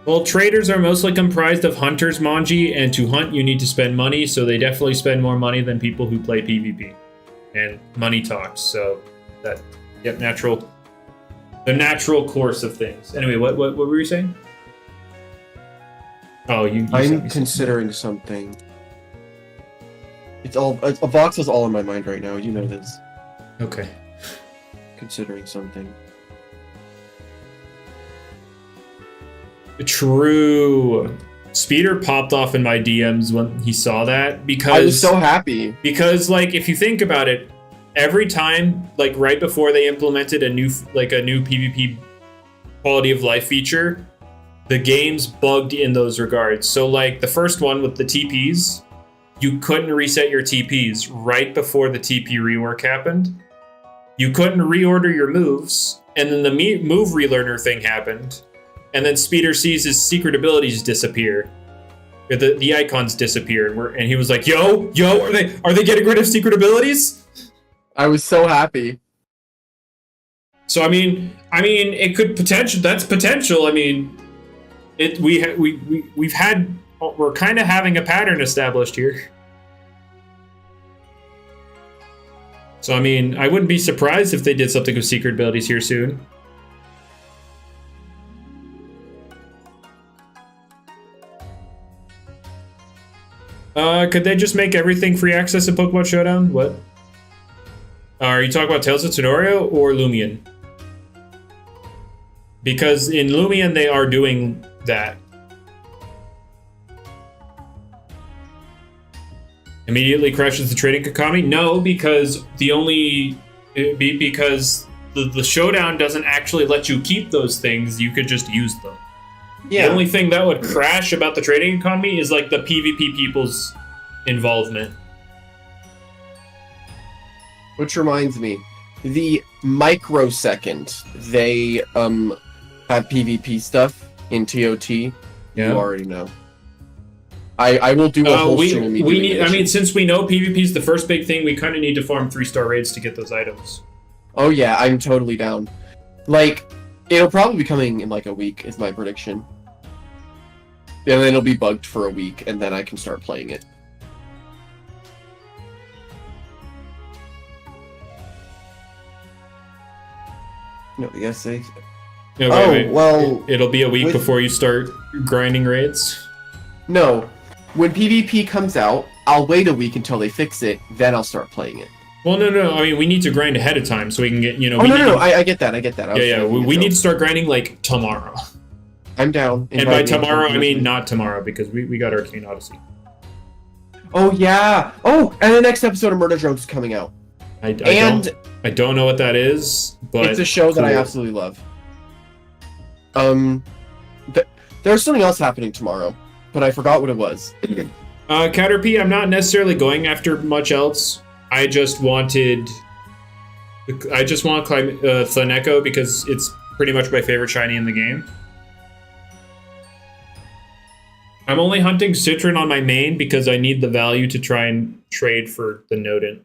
S1: Well, traders are mostly comprised of hunters, Manji, and to hunt you need to spend money, so they definitely spend more money than people who play PvP. And money talks, so the natural course of things. Anyway, what were you saying? Oh,
S2: I'm considering something. A box is all in my mind right now. You know this.
S1: Okay.
S2: Considering something.
S1: True. Speeder popped off in my DMs when he saw that because
S2: I was so happy.
S1: Because like if you think about it, every time like right before they implemented a new PvP quality of life feature, the game's bugged in those regards. So like the first one with the TPs, you couldn't reset your TPs right before the TP rework happened. You couldn't reorder your moves, and then the move relearner thing happened. And then Speeder sees his secret abilities disappear. The icons disappear, and he was like, "Yo, are they getting rid of secret abilities?"
S2: I was so happy.
S1: So I mean, it could potential. That's potential. I mean, we're kind of having a pattern established here. So I mean, I wouldn't be surprised if they did something with secret abilities here soon. Could they just make everything free access in Pokemon Showdown? What? Are you talking about Tales of Tanorio or Lumion? Because in Lumion they are doing that. Immediately crashes the trading economy? No, because the showdown doesn't actually let you keep those things. You could just use them. Yeah. The only thing that would crash about the trading economy is like the PvP people's involvement.
S2: Which reminds me, the microsecond they have PvP stuff in TOT, you already know. I will do a whole stream immediately.
S1: I mean, since we know PvP is the first big thing, we kind of need to farm 3-star raids to get those items.
S2: Oh yeah, I'm totally down. Like, it'll probably be coming in like a week, is my prediction. And then it'll be bugged for a week, and then I can start playing it. No, the essay.
S1: No, wait.
S2: Well,
S1: it'll be a week before you start grinding raids?
S2: No. When PvP comes out, I'll wait a week until they fix it, then I'll start playing it.
S1: Well, no. I mean, we need to grind ahead of time so we can get,
S2: Oh, no. I get that.
S1: We need to start grinding, like, tomorrow.
S2: I'm down.
S1: And by tomorrow, I mean not tomorrow, because we got Arcane Odyssey.
S2: Oh, yeah. Oh, and the next episode of Murder Drones is coming out.
S1: I don't know what that is, but
S2: it's a show that I absolutely love. There's something else happening tomorrow, but I forgot what it was.
S1: Caterpie, I'm not necessarily going after much else. I just want to climb Thaneko because it's pretty much my favorite shiny in the game. I'm only hunting Citron on my main because I need the value to try and trade for the Nodent.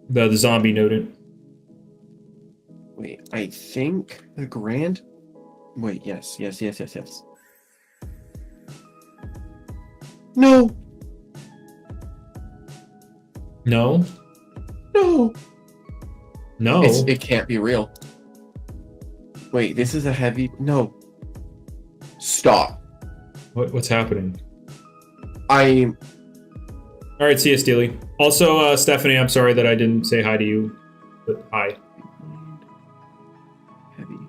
S1: The zombie Nodent.
S2: Wait, I think the Grand... Wait, yes. No!
S1: No?
S2: No!
S1: No.
S2: It can't be real. Wait, this is a heavy... No. Stop.
S1: What's happening?
S2: Alright,
S1: see you, Steely. Also, Stephanie, I'm sorry that I didn't say hi to you, but hi.
S2: Heavy.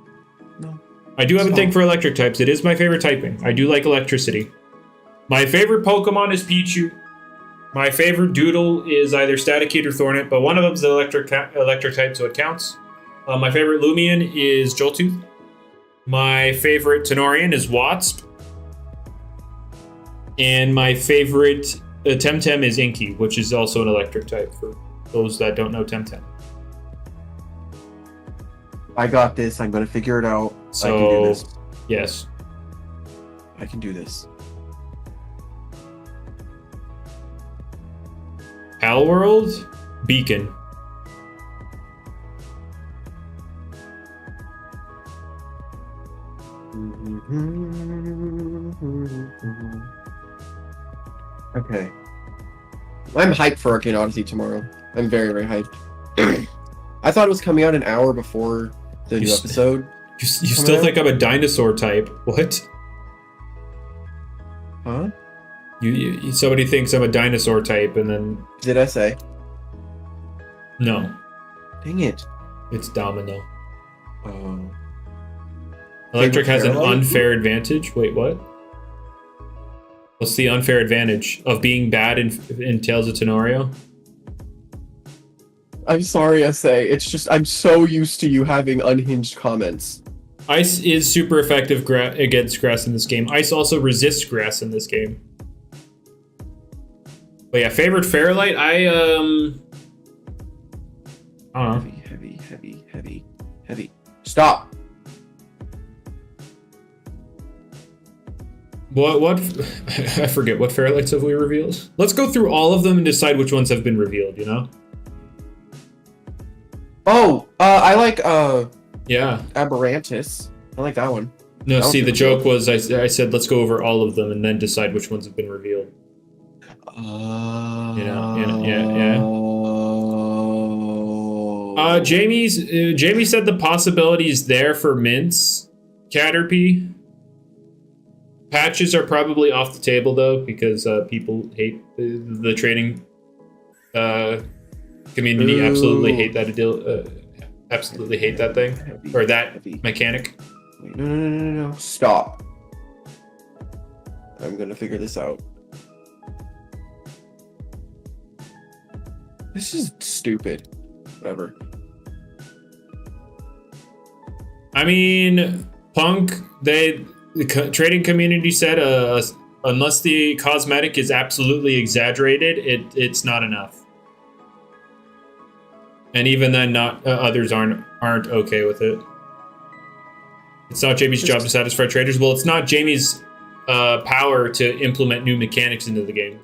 S2: No.
S1: I do have a thing for electric types. It is my favorite typing. I do like electricity. My favorite Pokemon is Pichu. My favorite Doodle is either Staticate or Thornit, but one of them is electric type, so it counts. My favorite Lumion is Joltooth. My favorite Tenorian is Wasp. And my favorite Temtem is Inky, which is also an electric type for those that don't know Temtem.
S2: I got this. I'm going to figure it out.
S1: So,
S2: I can do this.
S1: Yes.
S2: I can do this.
S1: Palworld, Beacon.
S2: Okay. I'm hyped for Arcane Odyssey tomorrow. I'm very, very hyped. I thought it was coming out an hour before the new episode.
S1: You still think I'm a dinosaur type? What?
S2: Huh?
S1: Somebody thinks I'm a dinosaur type, and then...
S2: Did I say?
S1: No.
S2: Dang it.
S1: It's Domino.
S2: Oh.
S1: Electric has an unfair advantage? Wait, what? What's the unfair advantage of being bad in Tales of Tanorio?
S2: I'm sorry, SA. It's just, I'm so used to you having unhinged comments.
S1: Ice is super effective against grass in this game. Ice also resists grass in this game. But yeah, favorite Fairlight,
S2: Heavy. Stop.
S1: What I forget what Fairlights have we revealed. Let's go through all of them and decide which ones have been revealed, you know?
S2: Oh, I like
S1: Yeah.
S2: Aberrantus. I like that one.
S1: No,
S2: That
S1: see,
S2: one's
S1: the joke
S2: revealed.
S1: was I said let's go over all of them and then decide which ones have been revealed.
S2: Yeah.
S1: Jamie said the possibility is there for mints, Caterpie. Patches are probably off the table though because people hate the trading community.
S2: Ooh.
S1: Absolutely hate absolutely hate that thing or that mechanic.
S2: Wait, no. Stop. I'm gonna figure this out. This is stupid. Whatever.
S1: I mean, Punk, the trading community said unless the cosmetic is absolutely exaggerated, it's not enough. And even then, not others aren't okay with it. It's not Jamie's job to satisfy traders. Well, it's not Jamie's power to implement new mechanics into the game.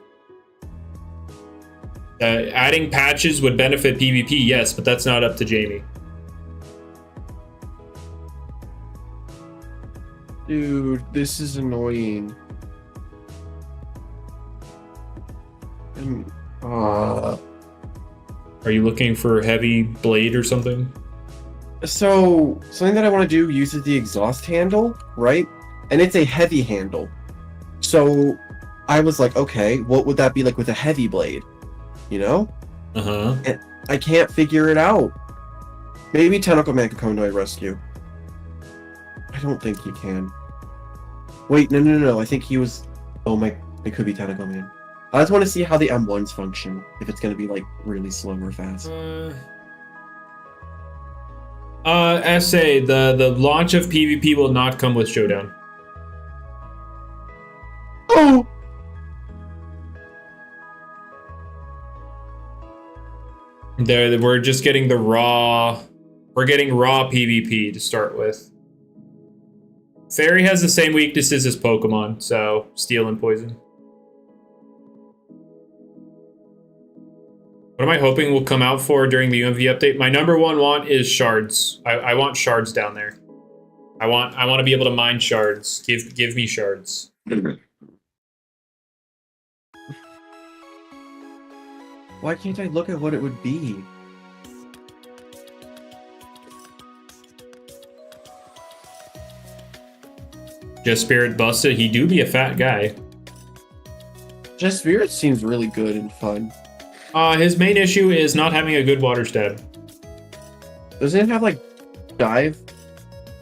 S1: Adding patches would benefit PvP, yes, but that's not up to Jamie.
S2: Dude, this is annoying.
S1: Are you looking for heavy blade or something?
S2: So, something that I want to do uses the exhaust handle, right? And it's a heavy handle. So, I was like, okay, what would that be like with a heavy blade? You know?
S1: Uh-huh.
S2: And I can't figure it out. Maybe Tentacle Man can come to my rescue. I don't think he can. Wait, no. I think he was... Oh my... It could be Tentacle Man. I just want to see how the M1s function. If it's going to be, like, really slow or fast.
S1: Essay, the launch of PvP will not come with Showdown.
S2: Oh!
S1: We're just getting the raw... We're getting raw PvP to start with. Fairy has the same weaknesses as Pokemon, so Steel and Poison. What am I hoping will come out for during the UMV update? My number one want is shards. I want shards down there. I want to be able to mine shards. Give me shards.
S2: Why can't I look at what it would be?
S1: Just Spirit busted. He do be a fat guy.
S2: Just Spirit seems really good and fun.
S1: His main issue is not having a good water stab.
S2: Doesn't it have, like, dive?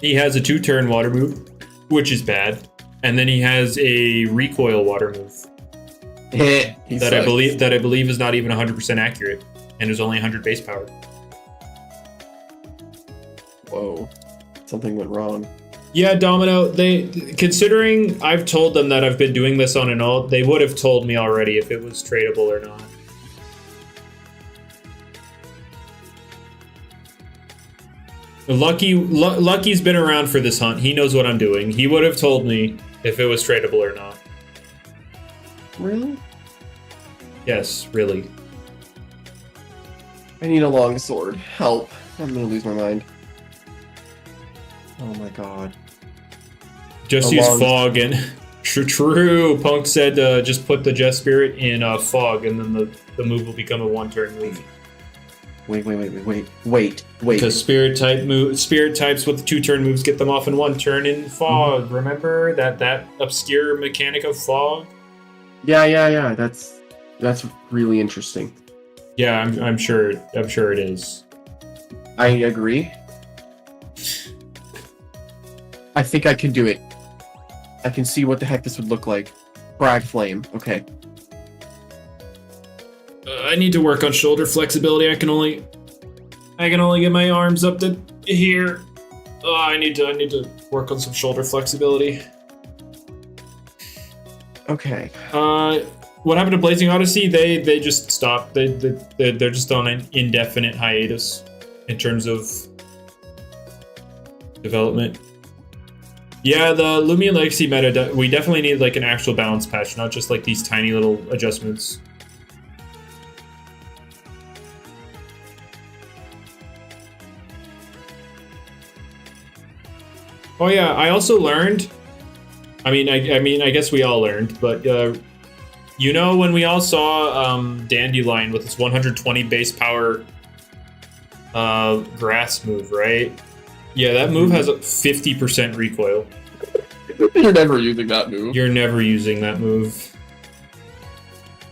S1: He has a 2-turn water move, which is bad. And then he has a recoil water move. that I believe is not even 100% accurate and is only 100 base power.
S2: Whoa. Something went wrong.
S1: Yeah, Domino, considering I've told them that I've been doing this on an ult, they would have told me already if it was tradable or not. Lucky's been around for this hunt. He knows what I'm doing. He would have told me if it was tradable or not.
S2: Really?
S1: Yes, really.
S2: I need a long sword. Help. I'm gonna lose my mind. Oh my god.
S1: Just use fog and... True. Punk said just put the Jet Spirit in fog and then the move will become a 1-turn move.
S2: Wait.
S1: Because spirit types with 2-turn moves get them off in 1 turn in fog. Mm-hmm. Remember that obscure mechanic of fog?
S2: Yeah. That's really interesting.
S1: Yeah, I'm sure it is.
S2: I agree. I think I can do it. I can see what the heck this would look like. Frag Flame. Okay.
S1: I need to work on shoulder flexibility. I can only get my arms up to here. I need to work on some shoulder flexibility.
S2: Okay.
S1: What happened to Blazing Odyssey? They just stopped. They're just on an indefinite hiatus in terms of development. Yeah, the Lumion Legacy meta, we definitely need like an actual balance patch, not just like these tiny little adjustments. Oh yeah, I also learned. I mean, I guess we all learned, but you know when we all saw Dandelion with his 120 base power grass move, right? Yeah, that move has a 50% recoil.
S2: You're never using that move.
S1: You're never using that move.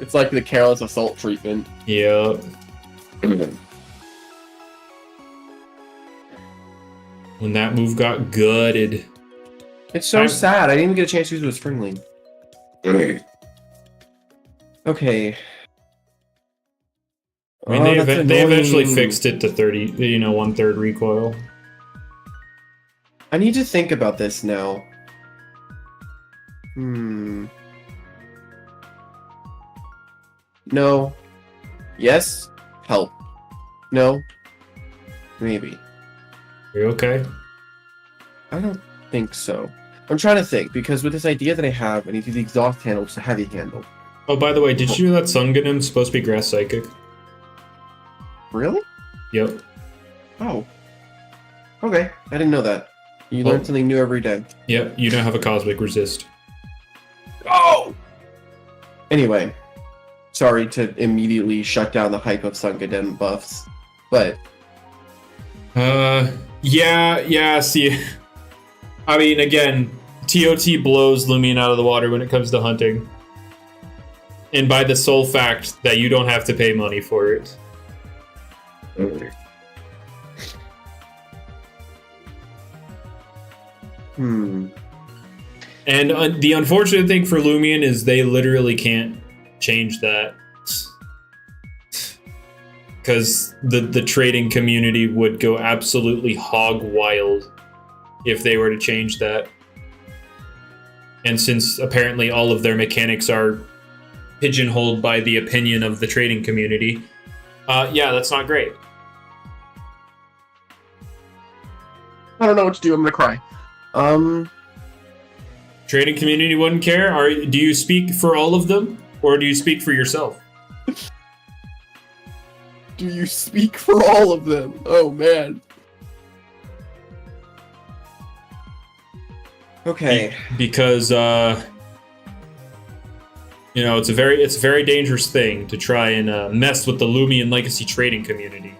S2: It's like the careless assault treatment.
S1: Yeah. When that move got gutted.
S2: It's so sad. I didn't even get a chance to use it with Springling. Okay.
S1: I mean, they eventually fixed it to 30, 1/3 recoil.
S2: I need to think about this now. No. Yes. Help. No. Maybe.
S1: Are you okay?
S2: I don't think so. I'm trying to think, because with this idea that I have, I need to do the exhaust handle, it's a heavy handle.
S1: Oh, by the way, did you know that Sunganim's supposed to be Grass Psychic?
S2: Really?
S1: Yep.
S2: Oh. Okay, I didn't know that. You learn something new every day.
S1: Yep, you don't have a Cosmic Resist.
S2: Oh! Anyway, sorry to immediately shut down the hype of Sunganim buffs, but...
S1: Yeah, see... I mean, again, TOT blows Lumion out of the water when it comes to hunting. And by the sole fact that you don't have to pay money for it. And the unfortunate thing for Lumion is they literally can't change that. Because the trading community would go absolutely hog wild if they were to change that. And since apparently all of their mechanics are pigeonholed by the opinion of the trading community, yeah, that's not great.
S2: I don't know what to do, I'm gonna cry.
S1: Trading community wouldn't care? Do you speak for all of them? Or do you speak for yourself?
S2: Do you speak for all of them? Oh, man. Okay.
S1: Because, it's a very dangerous thing to try and mess with the Lumion Legacy trading community.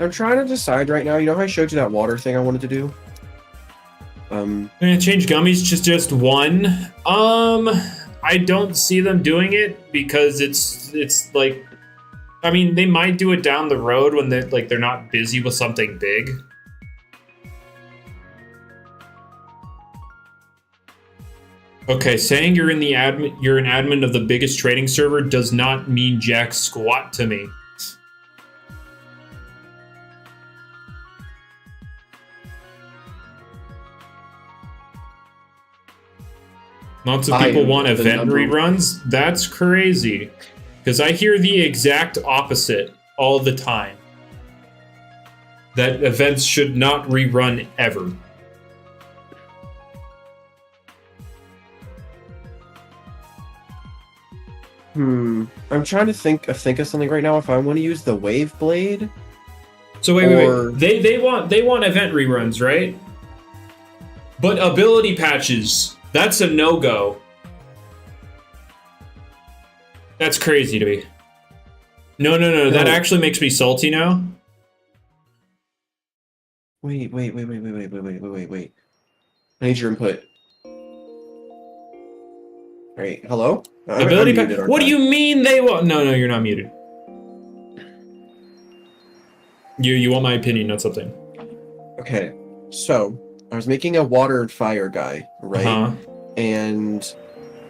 S2: I'm trying to decide right now. You know how I showed you that water thing I wanted to do?
S1: Change gummies to just one. I don't see them doing it because it's like, I mean, they might do it down the road when they're not busy with something big. Okay, saying you're an admin of the biggest trading server does not mean jack squat to me. Lots of people want event reruns? That's crazy. Because I hear the exact opposite all the time. That events should not rerun ever.
S2: I'm trying to think of something right now. If I want to use the Wave Blade.
S1: So wait. They want event reruns, right? But ability patches, that's a no-go. That's crazy to me. No. That actually makes me salty now.
S2: Wait. I need your input. Alright, hello?
S1: Ability patch. What do you mean they want? No, you're not muted. You want my opinion, not something.
S2: Okay, so I was making a water and fire guy, right? And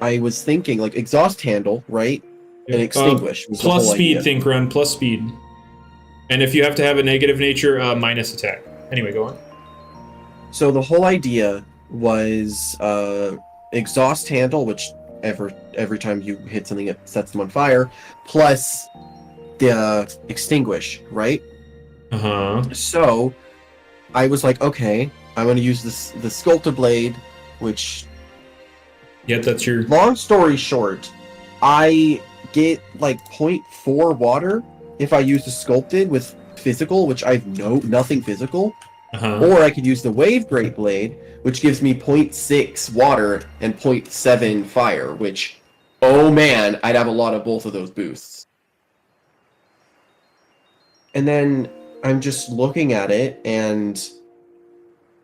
S2: I was thinking, like, exhaust handle, right? And extinguish.
S1: Plus speed, think run, plus speed. And if you have to have a negative nature, minus attack. Anyway, go on.
S2: So the whole idea was exhaust handle, which every time you hit something, it sets them on fire, plus the extinguish, right?
S1: Uh-huh.
S2: So I was like, okay, I'm going to use the Sculptor Blade, which,
S1: Yeah, that's your.
S2: long story short, I get like 0.4 water if I use the Sculpted with physical, which I have nothing physical. Or I could use the Wave Great Blade, which gives me 0.6 water and 0.7 fire, which, oh man, I'd have a lot of both of those boosts. And then I'm just looking at it, and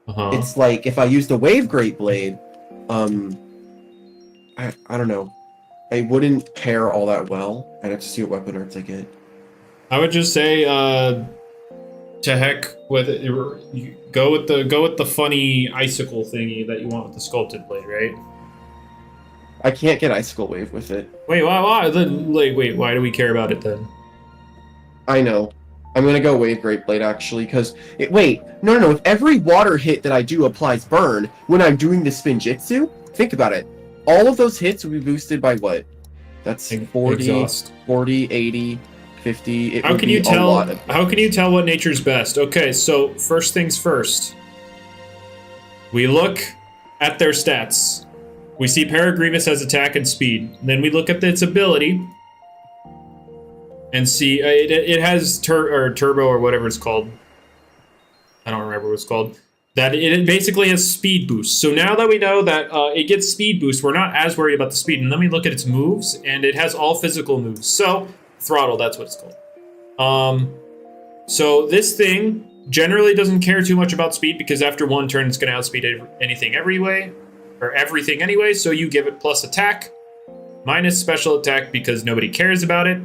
S2: it's like, if I use the Wave Great Blade, I don't know. I wouldn't pair all that well. I'd have to see what weapon arts I get.
S1: I would just say, to heck with it. You go with the funny icicle thingy that you want with the sculpted blade, right?
S2: I can't get Icicle Wave with it.
S1: Wait, why? Then, like, wait, why do we care about it then?
S2: I know. I'm gonna go Wave Great Blade actually, because wait, no. If every water hit that I do applies burn when I'm doing the Spinjitzu, think about it. All of those hits will be boosted by what? That's 40,
S1: Exhaust.
S2: 40, 80, 50.
S1: How can you tell? How can you tell what nature's best? Okay, so first things first. We look at their stats. We see Paragrievous has attack and speed. Then we look at its ability and see it has turbo or whatever it's called. I don't remember what it's called. That it basically has speed boost. So now that we know that it gets speed boost, we're not as worried about the speed. And then we look at its moves, and it has all physical moves. So throttle, that's what it's called. So this thing generally doesn't care too much about speed because after one turn, it's going to outspeed anything everything anyway. So you give it plus attack, minus special attack because nobody cares about it.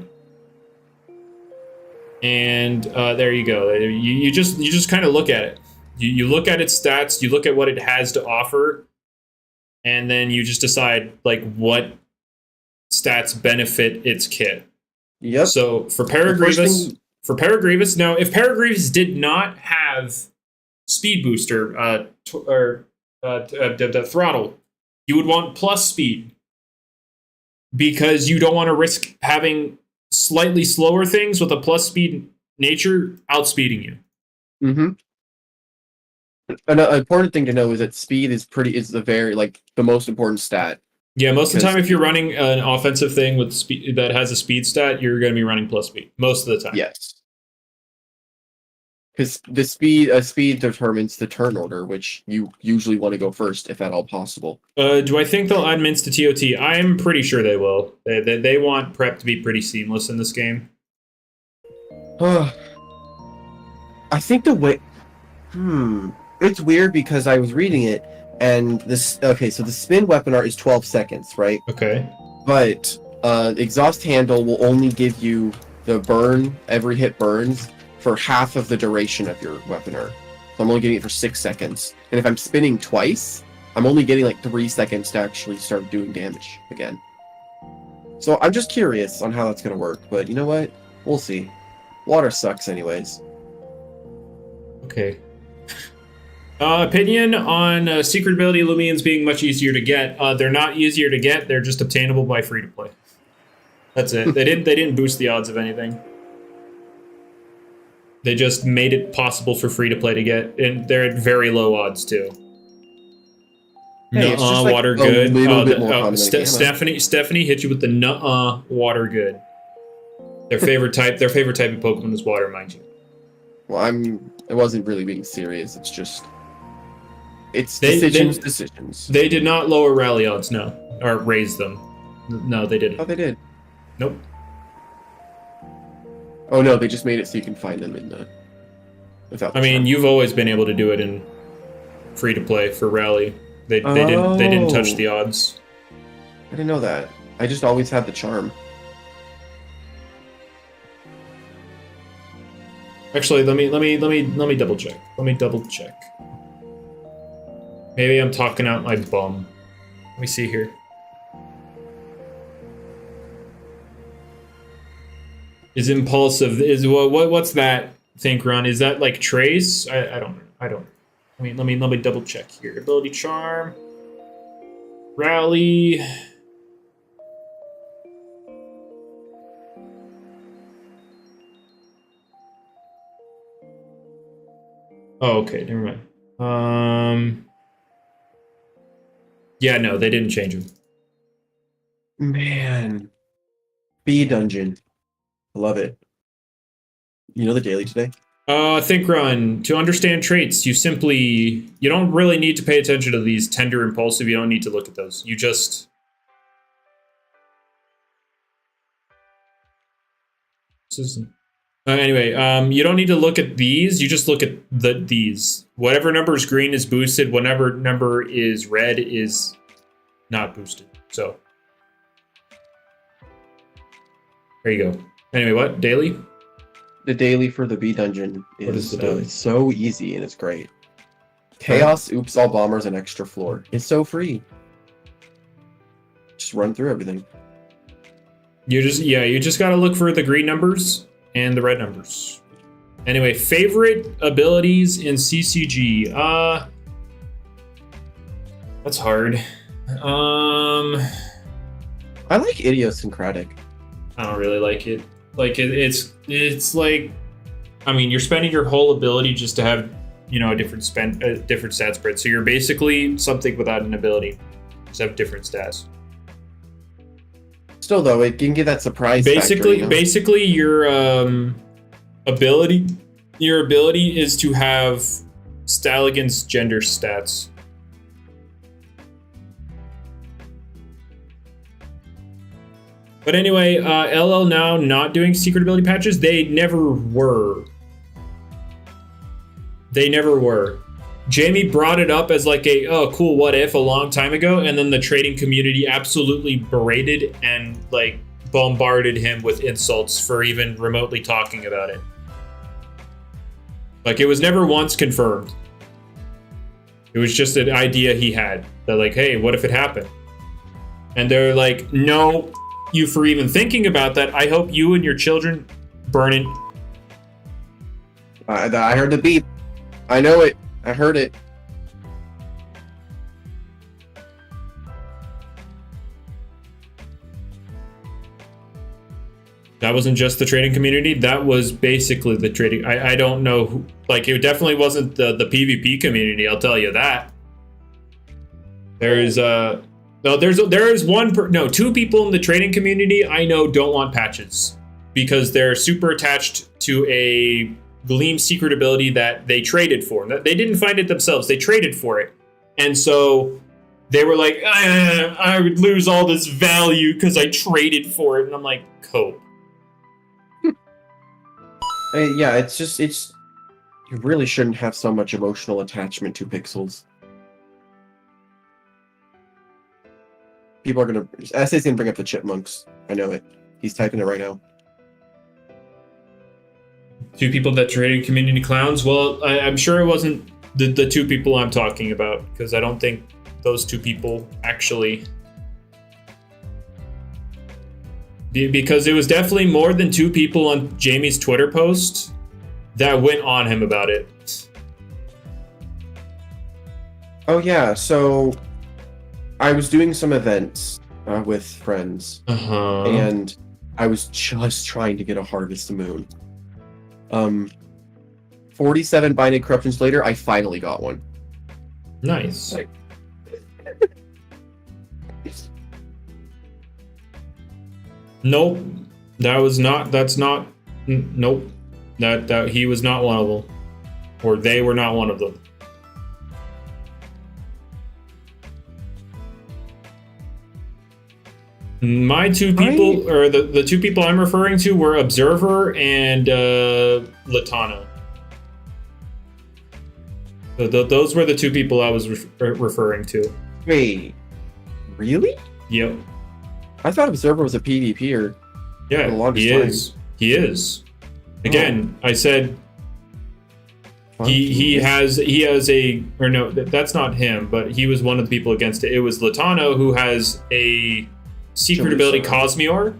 S1: And there you go. You just kind of look at it. You look at its stats, you look at what it has to offer, and then you just decide like what stats benefit its kit.
S2: Yep.
S1: So for Paragrievous, now if Paragrievous did not have speed booster or the throttle, you would want plus speed because you don't want to risk having slightly slower things with a plus speed nature outspeeding you.
S2: Mm-hmm. An important thing to know is that speed is the most important stat.
S1: Yeah, most of the time, if you're running an offensive thing with speed that has a speed stat, you're going to be running plus speed most of the time.
S2: Yes, because the speed determines the turn order, which you usually want to go first, if at all possible.
S1: Do I think they'll add mints to TOT? I'm pretty sure they will. They want prep to be pretty seamless in this game.
S2: I think the way. It's weird because I was reading it, and this. Okay, so the spin weapon art is 12 seconds, right?
S1: Okay.
S2: But exhaust handle will only give you the burn. Every hit burns for half of the duration of your weapon art. So I'm only getting it for 6 seconds, and if I'm spinning twice, I'm only getting like 3 seconds to actually start doing damage again. So I'm just curious on how that's gonna work, but you know what? We'll see. Water sucks anyways.
S1: Okay. Opinion on secret ability Lumions being much easier to get. They're not easier to get. They're just obtainable by free to play. That's it. They didn't boost the odds of anything. They just made it possible for free to play to get, and they're at very low odds too.
S2: Hey, it's just like
S1: water good.
S2: Stephanie
S1: hit you with the water good. Their favorite type of Pokemon is water, mind you.
S2: Well, I wasn't really being serious. It's just decisions.
S1: They did not lower rally odds, no, or raise them. No, they didn't.
S2: Oh, they did.
S1: Nope.
S2: Oh no, they just made it so you can find them in the. Without.
S1: You've always been able to do it in free to play for rally. They didn't touch the odds.
S2: I didn't know that. I just always had the charm.
S1: Actually, let me double check. Maybe I'm talking out my bum. Let me see here. Is impulsive what's that? Think run? Is that like trace? I don't. Let me double check here. Ability charm. Rally. Oh, okay, never mind. Yeah, no, they didn't change them.
S2: Man. Bee dungeon. Love it. You know the daily today?
S1: Think run. To understand traits, you don't really need to pay attention to these tender, impulsive. You don't need to look at those. You just... Anyway, you don't need to look at these. You just look at these. Whatever number is green is boosted. Whatever number is red is not boosted. So there you go. Anyway, what? Daily?
S2: The daily for the bee dungeon
S1: is the daily?
S2: so easy and it's great. Chaos, oops, all bombers, and extra floor. It's so free. Just run through everything.
S1: You just gotta look for the green numbers and the red numbers. Anyway, favorite abilities in CCG. That's hard. I
S2: like idiosyncratic.
S1: don't really like it. Like it's like, I mean, you're spending your whole ability just to have, a different stat spread. So you're basically something without an ability. Just have different stats.
S2: Still though, it can get that surprise
S1: Basically,
S2: factor,
S1: basically your ability is to have style against gender stats. But anyway, LL now not doing secret ability patches. They never were. Jamie brought it up as like cool, what if a long time ago, and then the trading community absolutely berated and like bombarded him with insults for even remotely talking about it. Like, it was never once confirmed. It was just an idea he had that like, hey, what if it happened? And they're like, no, you for even thinking about that. I hope you and your children burn in.
S2: I heard the beep. I know it. I heard it.
S1: That wasn't just the trading community. That was basically the trading. I don't know who, like, it definitely wasn't the PvP community. I'll tell you that. There is two people in the trading community I know don't want patches because they're super attached to a Gleam secret ability that they traded for. They didn't find it themselves. They traded for it. And so they were like, I would lose all this value because I traded for it. And I'm like, cope.
S2: Yeah, it's you really shouldn't have so much emotional attachment to pixels. People are gonna... Essay's gonna bring up the chipmunks. I know it. He's typing it right now.
S1: Two people that traded community clowns? Well, I'm sure it wasn't the two people I'm talking about, because I don't think those two people actually... Because it was definitely more than two people on Jamie's Twitter post that went on him about it.
S2: Oh yeah, so I was doing some events with friends, and I was just trying to get a Harvest Moon. 47 Binding Corruptions later, I finally got one.
S1: Nice.
S2: Like,
S1: nope. Nope. That he was not one of them. Or they were not one of them. My two people, or the two people I'm referring to, were Observer and Latana. So those were the two people I was referring to.
S2: Wait, really?
S1: Yep.
S2: I thought Observer was a PvPer.
S1: Yeah, he is. He is. Again, I said he has a, or no, that's not him, but he was one of the people against it. It was Latano, who has a secret ability Cosmior.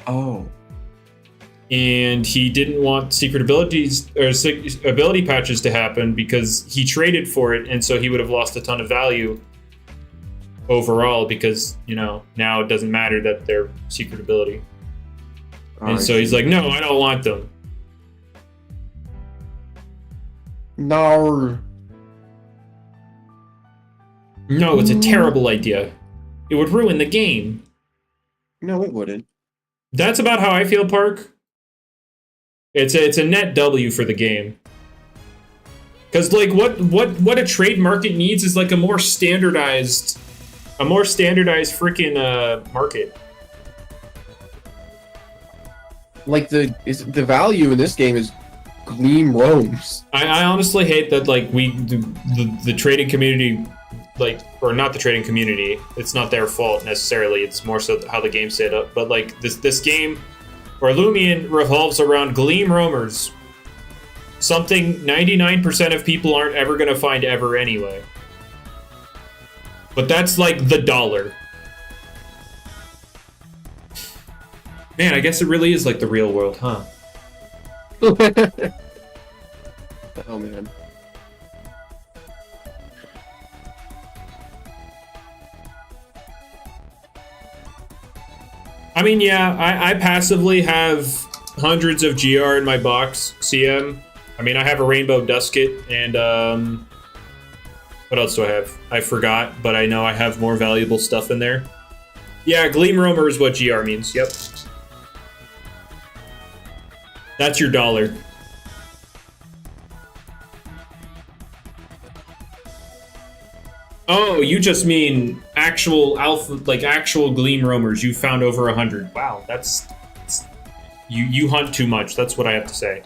S2: Oh.
S1: And he didn't want secret abilities or ability patches to happen because he traded for it, and so he would have lost a ton of value overall because, now it doesn't matter that they're secret ability. And so he's like, no, I don't want them.
S2: No.
S1: No, it's a terrible idea. It would ruin the game.
S2: No, it wouldn't.
S1: That's about how I feel, Park. It's a net W for the game. Because like what a trade market needs is like a more standardized freaking market.
S2: Like the value in this game is Gleam roams.
S1: I honestly hate that like the trading community, like, or not the trading community, it's not their fault necessarily, it's more so how the game's set up, but like this game or Lumion revolves around Gleam roamers. Something 99% of people aren't ever gonna find ever anyway. But that's like the dollar. Man, I guess it really is like the real world, huh?
S2: Oh man.
S1: I mean, yeah, I passively have hundreds of GR in my box, CM. I mean, I have a Rainbow Dusket, and, what else do I have? I forgot, but I know I have more valuable stuff in there. Yeah, Gleam Roamer is what GR means, yep. That's your dollar. Oh, you just mean actual alpha, like actual Gleam Roamers. You found over 100. Wow, that's you hunt too much. That's what I have to say.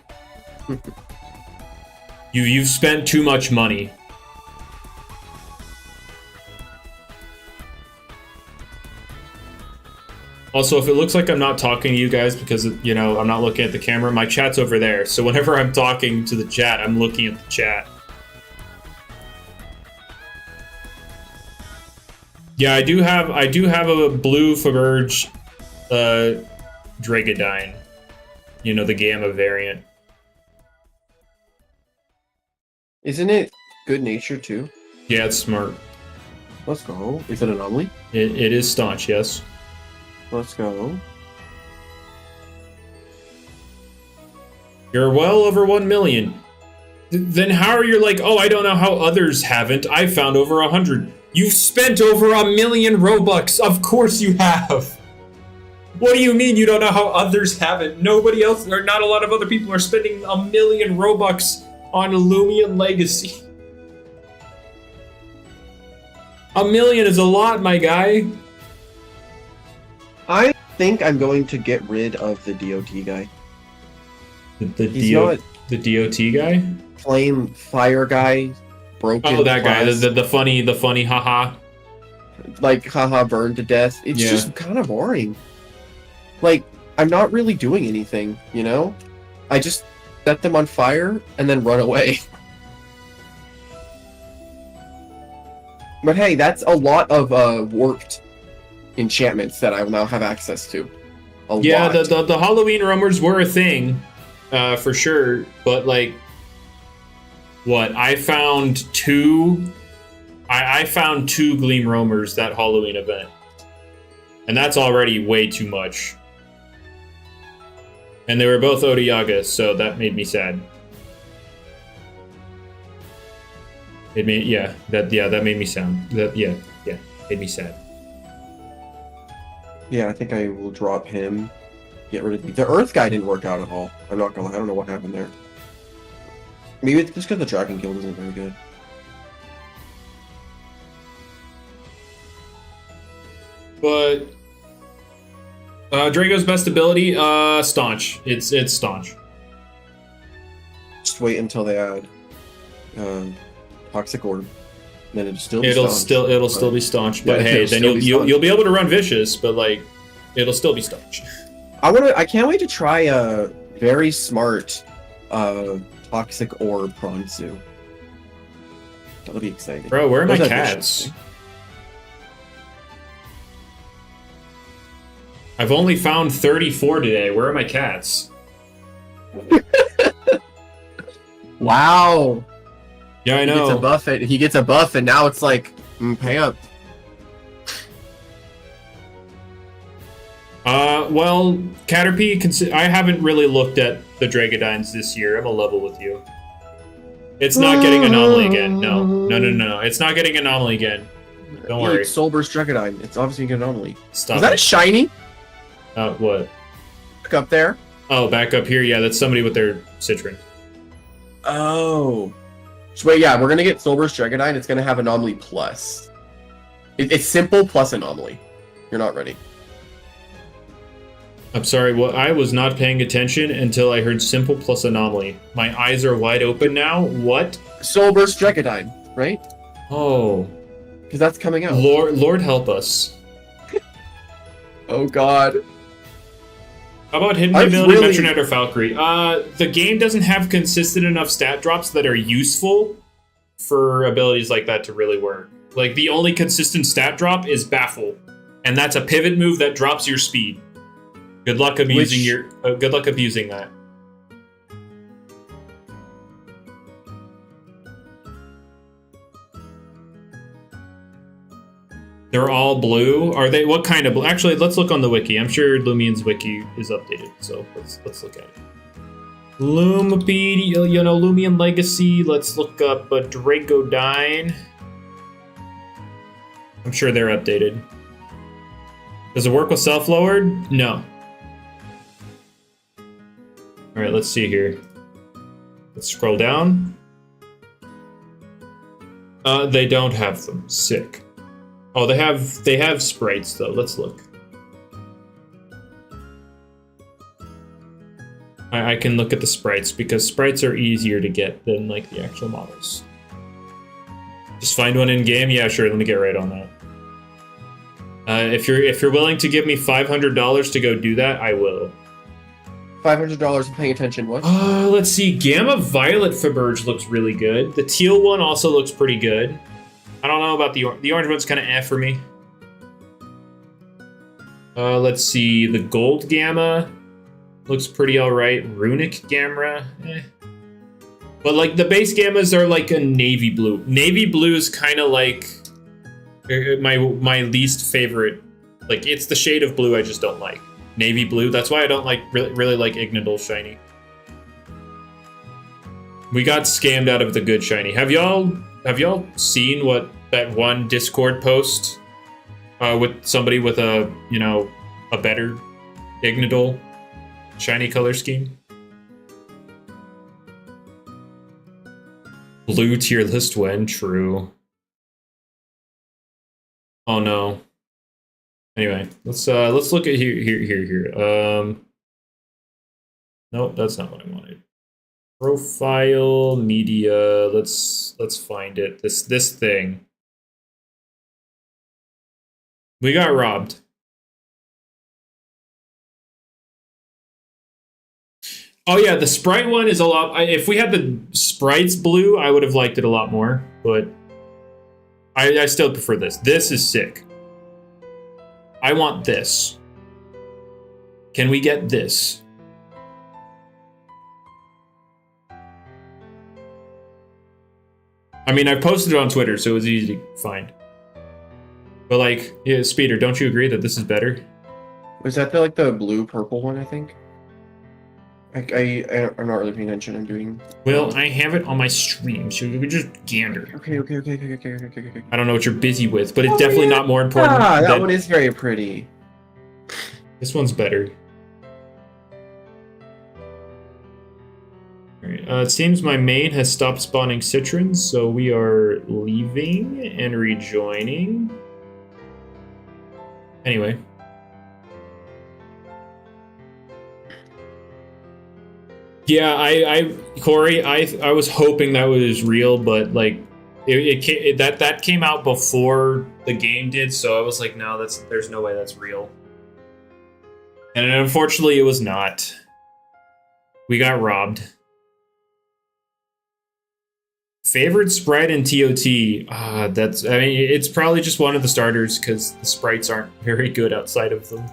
S1: You've spent too much money. Also, if it looks like I'm not talking to you guys because, you know, I'm not looking at the camera, my chat's over there. So whenever I'm talking to the chat, I'm looking at the chat. Yeah, I do have a blue Faberge Dragodyne. You know, the Gamma variant.
S2: Isn't it good nature too?
S1: Yeah, it's smart.
S2: Let's go. Is it anomaly?
S1: It is staunch, yes.
S2: Let's go.
S1: You're well over 1 million. Then how are you like, oh, I don't know how others haven't. I found over 100. You've spent over 1 million Robux. Of course you have. What do you mean you don't know how others haven't? Nobody else, or not a lot of other people are spending 1 million Robux on Lumion Legacy. 1 million is a lot, my guy.
S2: I think I'm going to get rid of the DOT guy.
S1: The DOT guy?
S2: Flame fire guy, broken.
S1: Oh, that
S2: class.
S1: guy, the funny haha.
S2: Like haha, burned to death. It's just kind of boring. Like, I'm not really doing anything, you know? I just set them on fire and then run away. But hey, that's a lot of warped enchantments that I will now have access to.
S1: Yeah, the Halloween roamers were a thing, for sure. But like, what I found two Gleam roamers that Halloween event, and that's already way too much. And they were both Odiyaga, so that made me sad. It made that made me sound made me sad.
S2: Yeah, I think I will drop him. Get rid of the Earth guy didn't work out at all. I'm not gonna lie, I don't know what happened there. Maybe it's just because the Dragon Guild isn't very good.
S1: But Drago's best ability, staunch. It's staunch.
S2: Just wait until they add Toxic Orb. Then it'll still
S1: be staunch. But
S2: yeah,
S1: hey, then you'll be able to run vicious, but like it'll still be staunch.
S2: I can't wait to try a very smart Toxic Orb Pronsu. That'll be exciting.
S1: Bro, where are my cats? I've only found 34 today. Where are my cats?
S2: Wow.
S1: Yeah, I know.
S2: He gets a buff, and now it's like, pay up.
S1: Well, Caterpie, I haven't really looked at the Dragodynes this year. I'm a level with you. It's not getting Anomaly again. No. It's not getting Anomaly again. Don't worry.
S2: It's Soulburst Dragonine. It's obviously an anomaly.
S1: Stop.
S2: Is that a shiny?
S1: What?
S2: Look up there.
S1: Oh, back up here. Yeah, that's somebody with their Citron.
S2: Oh. So wait, yeah, we're gonna get Soulburst Dragonine. It's gonna have Anomaly Plus. It's simple plus Anomaly. You're not ready.
S1: I'm sorry, well, I was not paying attention until I heard simple plus anomaly. My eyes are wide open now. What?
S2: Soulburst Dragonine, right?
S1: Oh.
S2: Because that's coming out.
S1: Lord help us.
S2: Oh god.
S1: How about Hidden Ability, Metronet, or Valkyrie? The game doesn't have consistent enough stat drops that are useful for abilities like that to really work. Like, the only consistent stat drop is Baffle, and that's a pivot move that drops your speed. Good luck abusing good luck abusing that. They're all blue. Are they? What kind of blue? Actually, let's look on the wiki. I'm sure Lumien's wiki is updated, so let's look at it. Lumipedia, Lumien Legacy. Let's look up Dracodyne. I'm sure they're updated. Does it work with self-lowered? No. All right, let's see here. Let's scroll down. They don't have them. Sick. Oh, they have sprites though. Let's look. I can look at the sprites because sprites are easier to get than like the actual models. Just find one in game. Yeah, sure. Let me get right on that. If you're willing to give me $500 to go do that, I will.
S2: $500 for paying attention. What?
S1: Let's see. Gamma Violet Faberge looks really good. The teal one also looks pretty good. I don't know about the orange one's kind of for me. Let's see. The gold Gamma looks pretty alright. Runic Gamma, But like the base Gammas are like a navy blue. Navy blue is kind of like my least favorite. Like it's the shade of blue I just don't like. Navy blue. That's why I don't like really like Ignadol shiny. We got scammed out of the good shiny. Have y'all seen what that one Discord post with somebody with a better Ignadol shiny color scheme? Blue tier list when true. Oh no. Anyway, let's look at here. Nope, that's not what I wanted. Profile media. Let's find it. This thing. We got robbed. Oh yeah, the sprite one is a lot. If we had the sprites blue, I would have liked it a lot more. But I still prefer this. This is sick. I want this. Can we get this? I mean, I posted it on Twitter, so it was easy to find. But like, yeah, Speeder, don't you agree that this is better?
S2: Was that the blue purple one? I think. I'm not really paying attention. I'm doing.
S1: Well, I have it on my stream, so you could just gander.
S2: Okay.
S1: I don't know what you're busy with, but it's definitely not more important.
S2: That one is very pretty.
S1: This one's better. Alright, it seems my main has stopped spawning Citrons, so we are leaving and rejoining. Anyway. Yeah, Corey, I was hoping that was real, but like that came out before the game did, so I was like, no, there's no way that's real. And unfortunately, it was not. We got robbed. Favorite sprite in TOT? It's probably just one of the starters because the sprites aren't very good outside of them.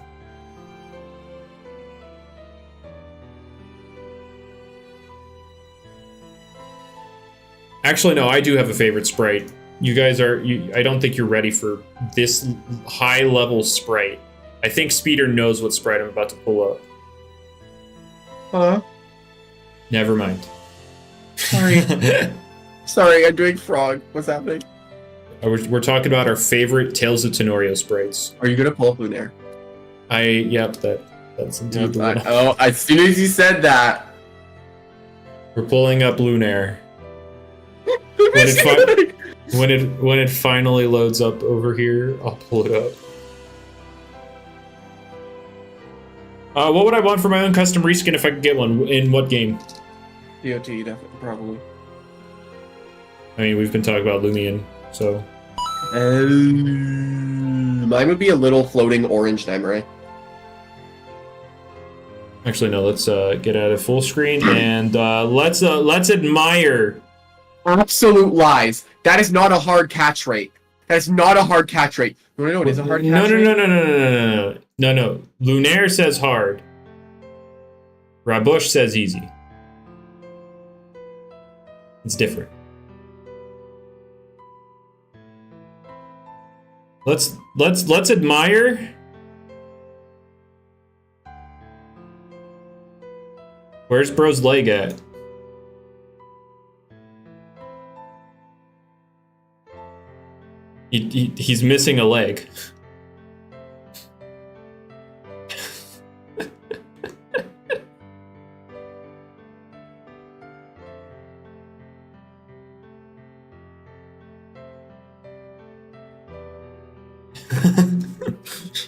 S1: Actually, no, I do have a favorite sprite. You guys I don't think you're ready for this high-level sprite. I think Speeder knows what sprite I'm about to pull up.
S2: Huh?
S1: Never mind.
S2: Sorry. Sorry, I'm doing frog. What's happening?
S1: We're talking about our favorite Tales of Tanorio sprites.
S2: Are you gonna pull up Lunaire?
S1: Yep, that's indeed the one.
S2: Oh, as soon as you said that.
S1: We're pulling up Lunaire. When it finally loads up over here, I'll pull it up. What would I want for my own custom reskin if I could get one? In what game?
S2: DOT, definitely, probably.
S1: I mean, we've been talking about Lumion, so...
S2: Mine would be a little floating orange Nightmare.
S1: Actually, no, let's get out of full screen, and let's admire...
S2: Absolute lies. That is not a hard catch rate. That is not a hard catch rate. You wanna know what is a hard catch rate?
S1: No. Lunaire says hard. Rabush says easy. It's different. Let's admire. Where's bro's leg at? He's missing a leg.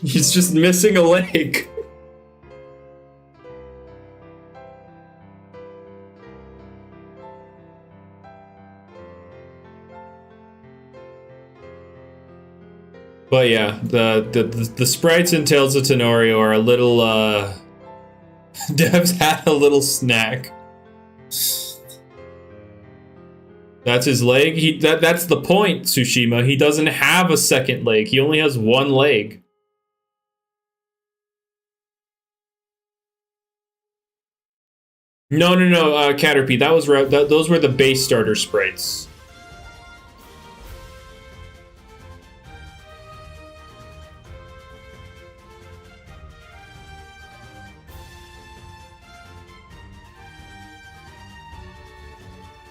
S1: He's just missing a leg. But yeah, the sprites in Tales of Tanorio are a little Dev's had a little snack. That's his leg. That's the point, Tsushima. He doesn't have a second leg. He only has one leg. No, Caterpie. That was those were the base starter sprites.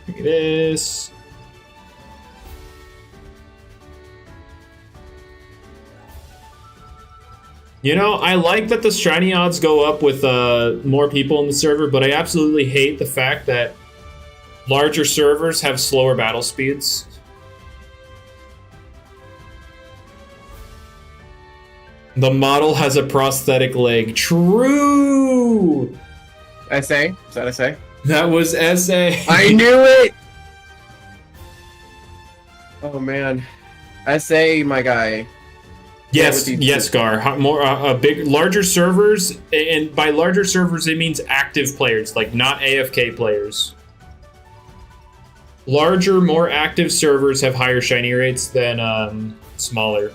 S1: Look at this. You know, I like that the shiny odds go up with more people in the server, but I absolutely hate the fact that larger servers have slower battle speeds. The model has a prosthetic leg. True!
S2: SA? Is that SA?
S1: That was SA.
S2: I knew it! Oh man. SA, my guy.
S1: Yes, Gar. More larger servers, and by larger servers it means active players, like not AFK players. Larger, more active servers have higher shiny rates than smaller,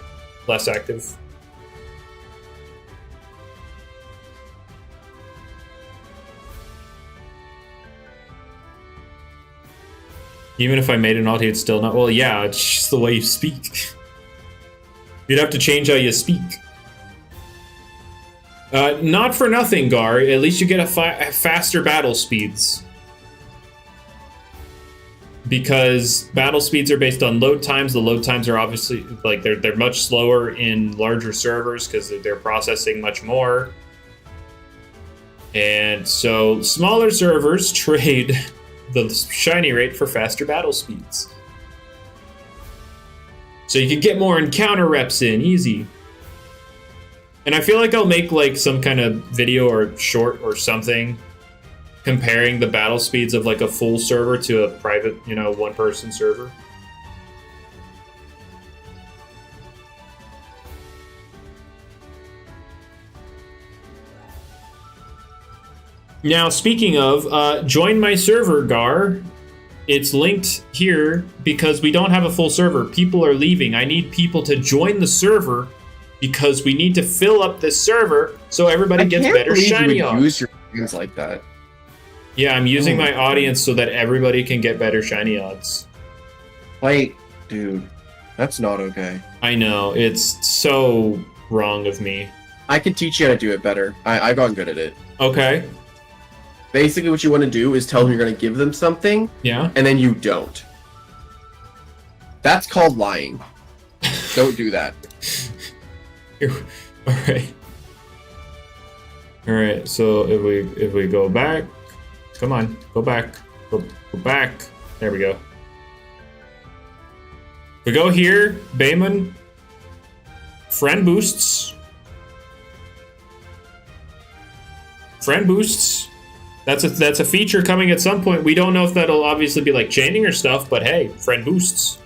S1: less active. Even if I made an audio, it's still not. Well, yeah, it's just the way you speak. You'd have to change how you speak. Not for nothing, Gar. At least you get a faster battle speeds. Because battle speeds are based on load times. The load times are obviously, like, they're much slower in larger servers because they're processing much more. And so smaller servers trade the shiny rate for faster battle speeds. So you can get more encounter reps in, easy. And I feel like I'll make like some kind of video or short or something comparing the battle speeds of like a full server to a private, one-person server. Now, speaking of, join my server, Gar. It's linked here because we don't have a full server. People are leaving. I need people to join the server because we need to fill up this server so everybody gets better shiny odds.
S2: Use your things like that.
S1: Yeah, I'm using my audience so that everybody can get better shiny odds.
S2: Like, dude, that's not okay.
S1: I know, it's so wrong of me.
S2: I can teach you how to do it better. I've gotten good at it.
S1: Okay.
S2: Basically, what you want to do is tell them you're going to give them something,
S1: yeah,
S2: and then you don't. That's called lying. Don't do that.
S1: All right. All right. So if we go back, come on, go back, go back. There we go. We go here, Bayman. Friend boosts. Friend boosts. That's a feature coming at some point. We don't know if that'll obviously be like chaining or stuff, but hey, friend boosts.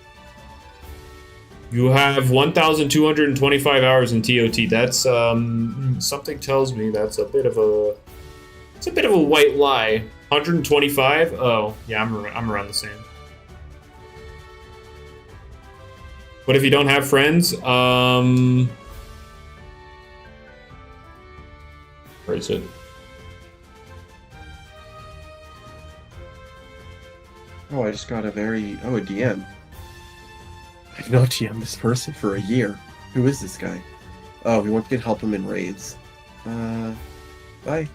S1: You have 1,225 hours in TOT. That's something tells me that's a bit of a white lie. 125? Oh, yeah, I'm around the same. What if you don't have friends? Where is it?
S2: Oh, I just got a DM. I've not DM'd this person for a year. Who is this guy? Oh, we want to help him in raids. Bye.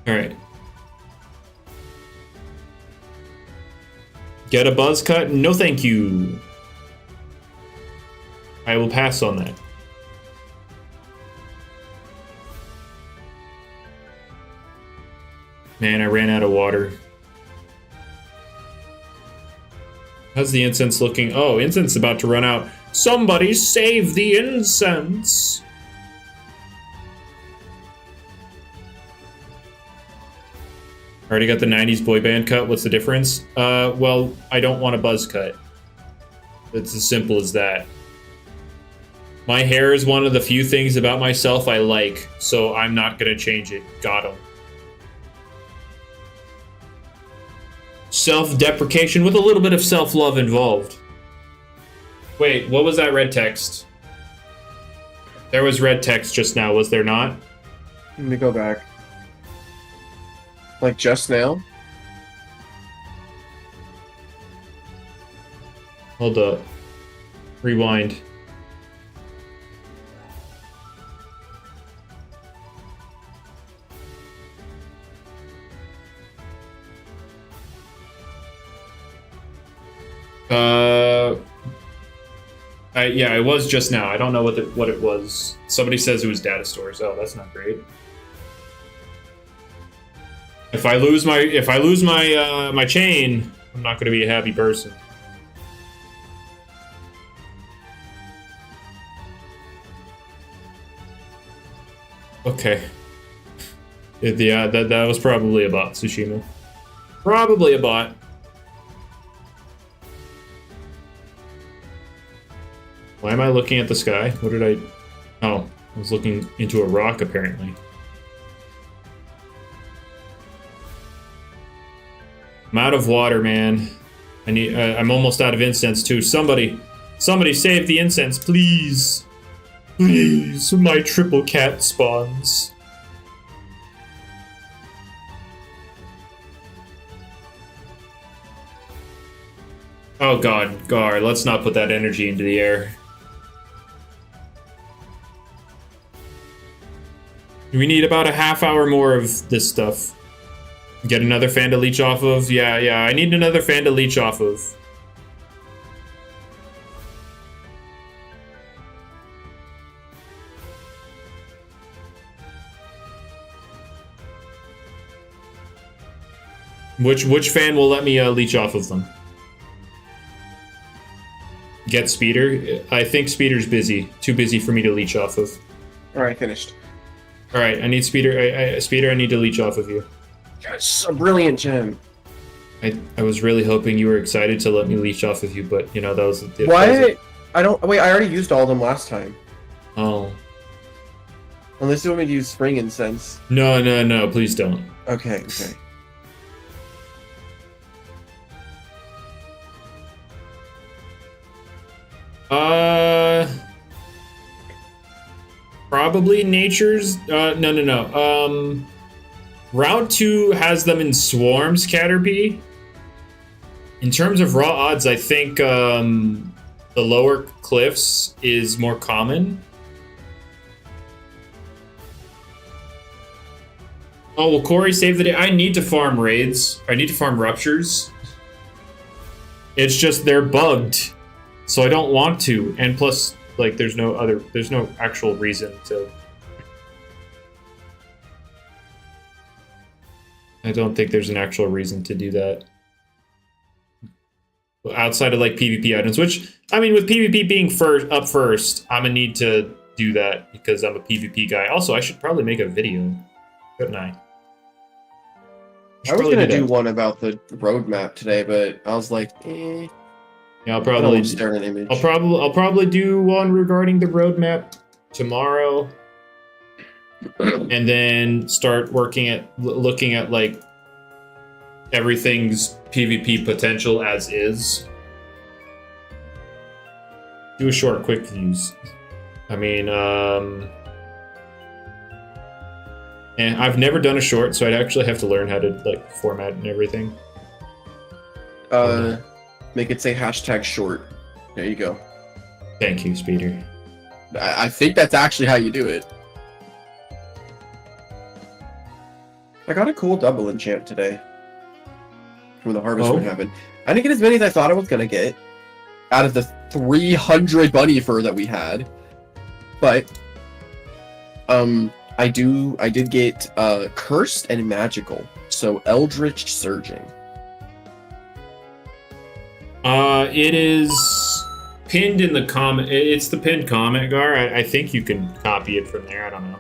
S1: Alright. Get a buzz cut? No thank you. I will pass on that. Man, I ran out of water. How's the incense looking? Oh, incense is about to run out. Somebody save the incense! Already got the 90s boy band cut. What's the difference? Well, I don't want a buzz cut. It's as simple as that. My hair is one of the few things about myself I like, so I'm not gonna change it. Got him. Self-deprecation with a little bit of self-love involved. Wait, what was that red text? There was red text just now, was there not?
S2: Let me go back. Like just now?
S1: Hold up. Rewind. Yeah, it was just now. I don't know what it was. Somebody says it was data stores. Oh, that's not great. If I lose my my chain, I'm not going to be a happy person. Okay. Yeah, that was probably a bot, Tsushima. Probably a bot. Why am I looking at the sky? What did I... Oh, I was looking into a rock, apparently. I'm out of water, man. I'm almost out of incense, too. Somebody save the incense, please. Please, my triple cat spawns. Oh god, Gar, let's not put that energy into the air. We need about a half hour more of this stuff. Get another fan to leech off of? Yeah, I need another fan to leech off of. Which fan will let me leech off of them? Get Speeder? I think Speeder's busy. Too busy for me to leech off of.
S2: Alright, finished.
S1: Alright, I need Speeder. Speeder, I need to leech off of you.
S2: Yes, a brilliant gem.
S1: I was really hoping you were excited to let me leech off of you, but, you know, that was...
S2: What? I don't... Wait, I already used all of them last time.
S1: Oh.
S2: Unless you want me to use Spring Incense.
S1: No, please don't.
S2: Okay.
S1: Probably Nature's... No. Route 2 has them in swarms, Caterpie. In terms of raw odds, I think the lower cliffs is more common. Oh, will Corey save the day? I need to farm raids. I need to farm ruptures. It's just they're bugged, so I don't want to. And plus, like, there's no actual reason to. I don't think there's an actual reason to do that. Outside of like PvP items, which, I mean, with PvP being up first, I'm gonna need to do that because I'm a PvP guy. Also, I should probably make a video, couldn't I?
S2: I was gonna do one about the roadmap today, but I was like, eh.
S1: Yeah, I'll probably
S2: start an image.
S1: I'll probably do one regarding the roadmap tomorrow, and then start looking at like everything's PvP potential as is. Do a short, quick views. I mean, and I've never done a short, so I'd actually have to learn how to like format and everything.
S2: Make it say #short. There you go.
S1: Thank you, Speeder.
S2: I think that's actually how you do it. I got a cool double enchant today from the harvest when it happened. I didn't get as many as I thought I was gonna get out of the 300 bunny fur that we had, but I did get cursed and magical, so eldritch surging.
S1: It is pinned in the comment. It's the pinned comment, Gar. I think you can copy it from there. I don't know.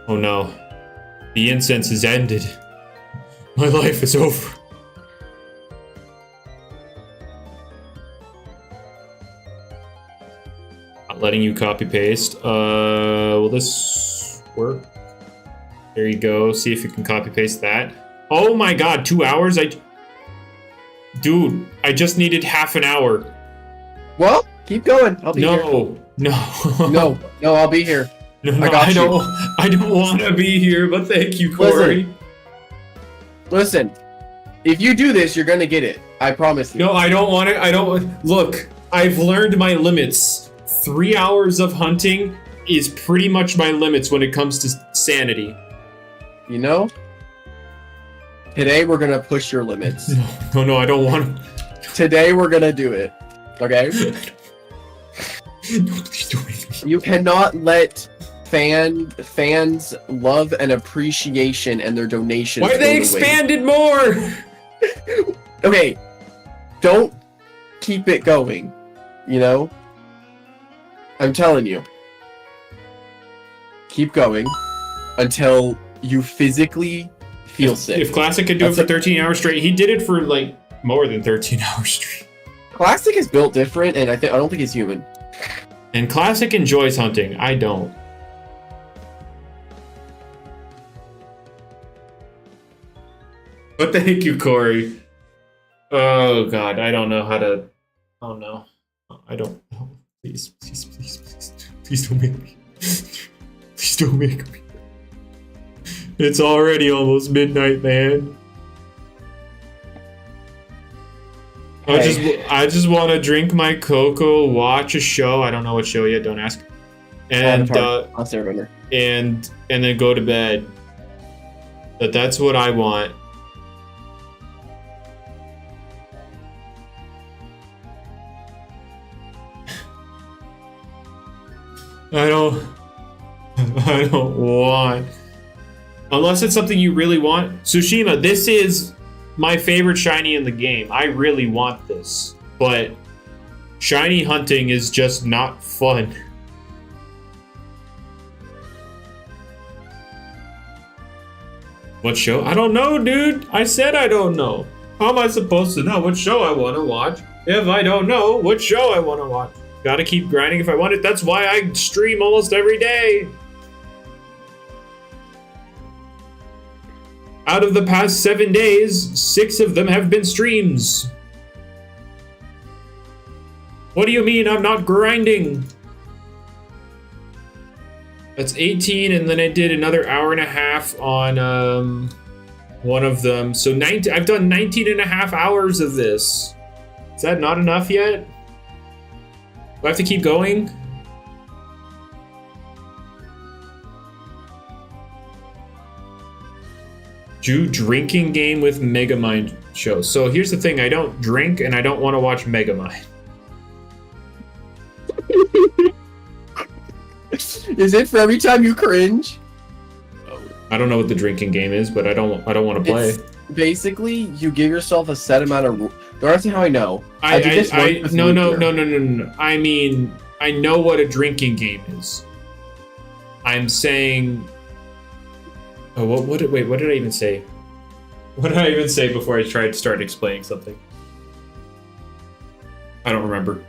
S1: Oh no. The incense is ended. My life is over. Not letting you copy paste. Will this work? There you go. See if you can copy paste that. Oh my god, 2 hours? Dude, I just needed half an hour.
S2: Well, keep going. I'll be here.
S1: No.
S2: No, I'll be here.
S1: No, I don't want to be here, but thank you, Corey.
S2: Listen, if you do this, you're gonna get it. I promise you.
S1: No, I don't want it. Look, I've learned my limits. 3 hours of hunting is pretty much my limits when it comes to sanity.
S2: You know? Today we're gonna push your limits.
S1: No, I don't want to.
S2: Today we're gonna do it. Okay?
S1: No, please don't make me.
S2: You cannot let fans love and appreciation and their donations.
S1: Why they expanded more?
S2: Okay, don't keep it going. You know, I'm telling you, keep going until you physically feel sick.
S1: If Classic could do it for 13 hours straight, he did it for like more than 13 hours straight.
S2: Classic is built different, and I don't think he's human.
S1: And Classic enjoys hunting. I don't. But thank you, Corey. Oh god, I don't know how to. Oh no, I don't. Oh, please don't make me. Please don't make me. It's already almost midnight, man.
S2: Hey.
S1: I just want to drink my cocoa, watch a show. I don't know what show yet. Don't ask. And
S2: I'll say remember.
S1: And then go to bed. But that's what I want. I don't want. Unless it's something you really want. Tsushima, this is my favorite shiny in the game. I really want this. But shiny hunting is just not fun. What show? I don't know, dude. I said I don't know. How am I supposed to know what show I want to watch if I don't know what show I want to watch? Gotta keep grinding if I want it. That's why I stream almost every day. Out of the past 7 days, 6 of them have been streams. What do you mean I'm not grinding? That's 18, and then I did another hour and a half on one of them. So I've done 19 and a half hours of this. Is that not enough yet? Do I have to keep going? Do drinking game with Megamind show. So here's the thing, I don't drink and I don't want to watch Megamind.
S2: Is it for every time you cringe?
S1: I don't know what the drinking game is, but I don't want to play.
S2: It's basically, you give yourself a set amount of. Don't ask me how I know.
S1: No. I mean, I know what a drinking game is. I'm saying. Oh, what did I even say? What did I even say before I tried to start explaining something? I don't remember.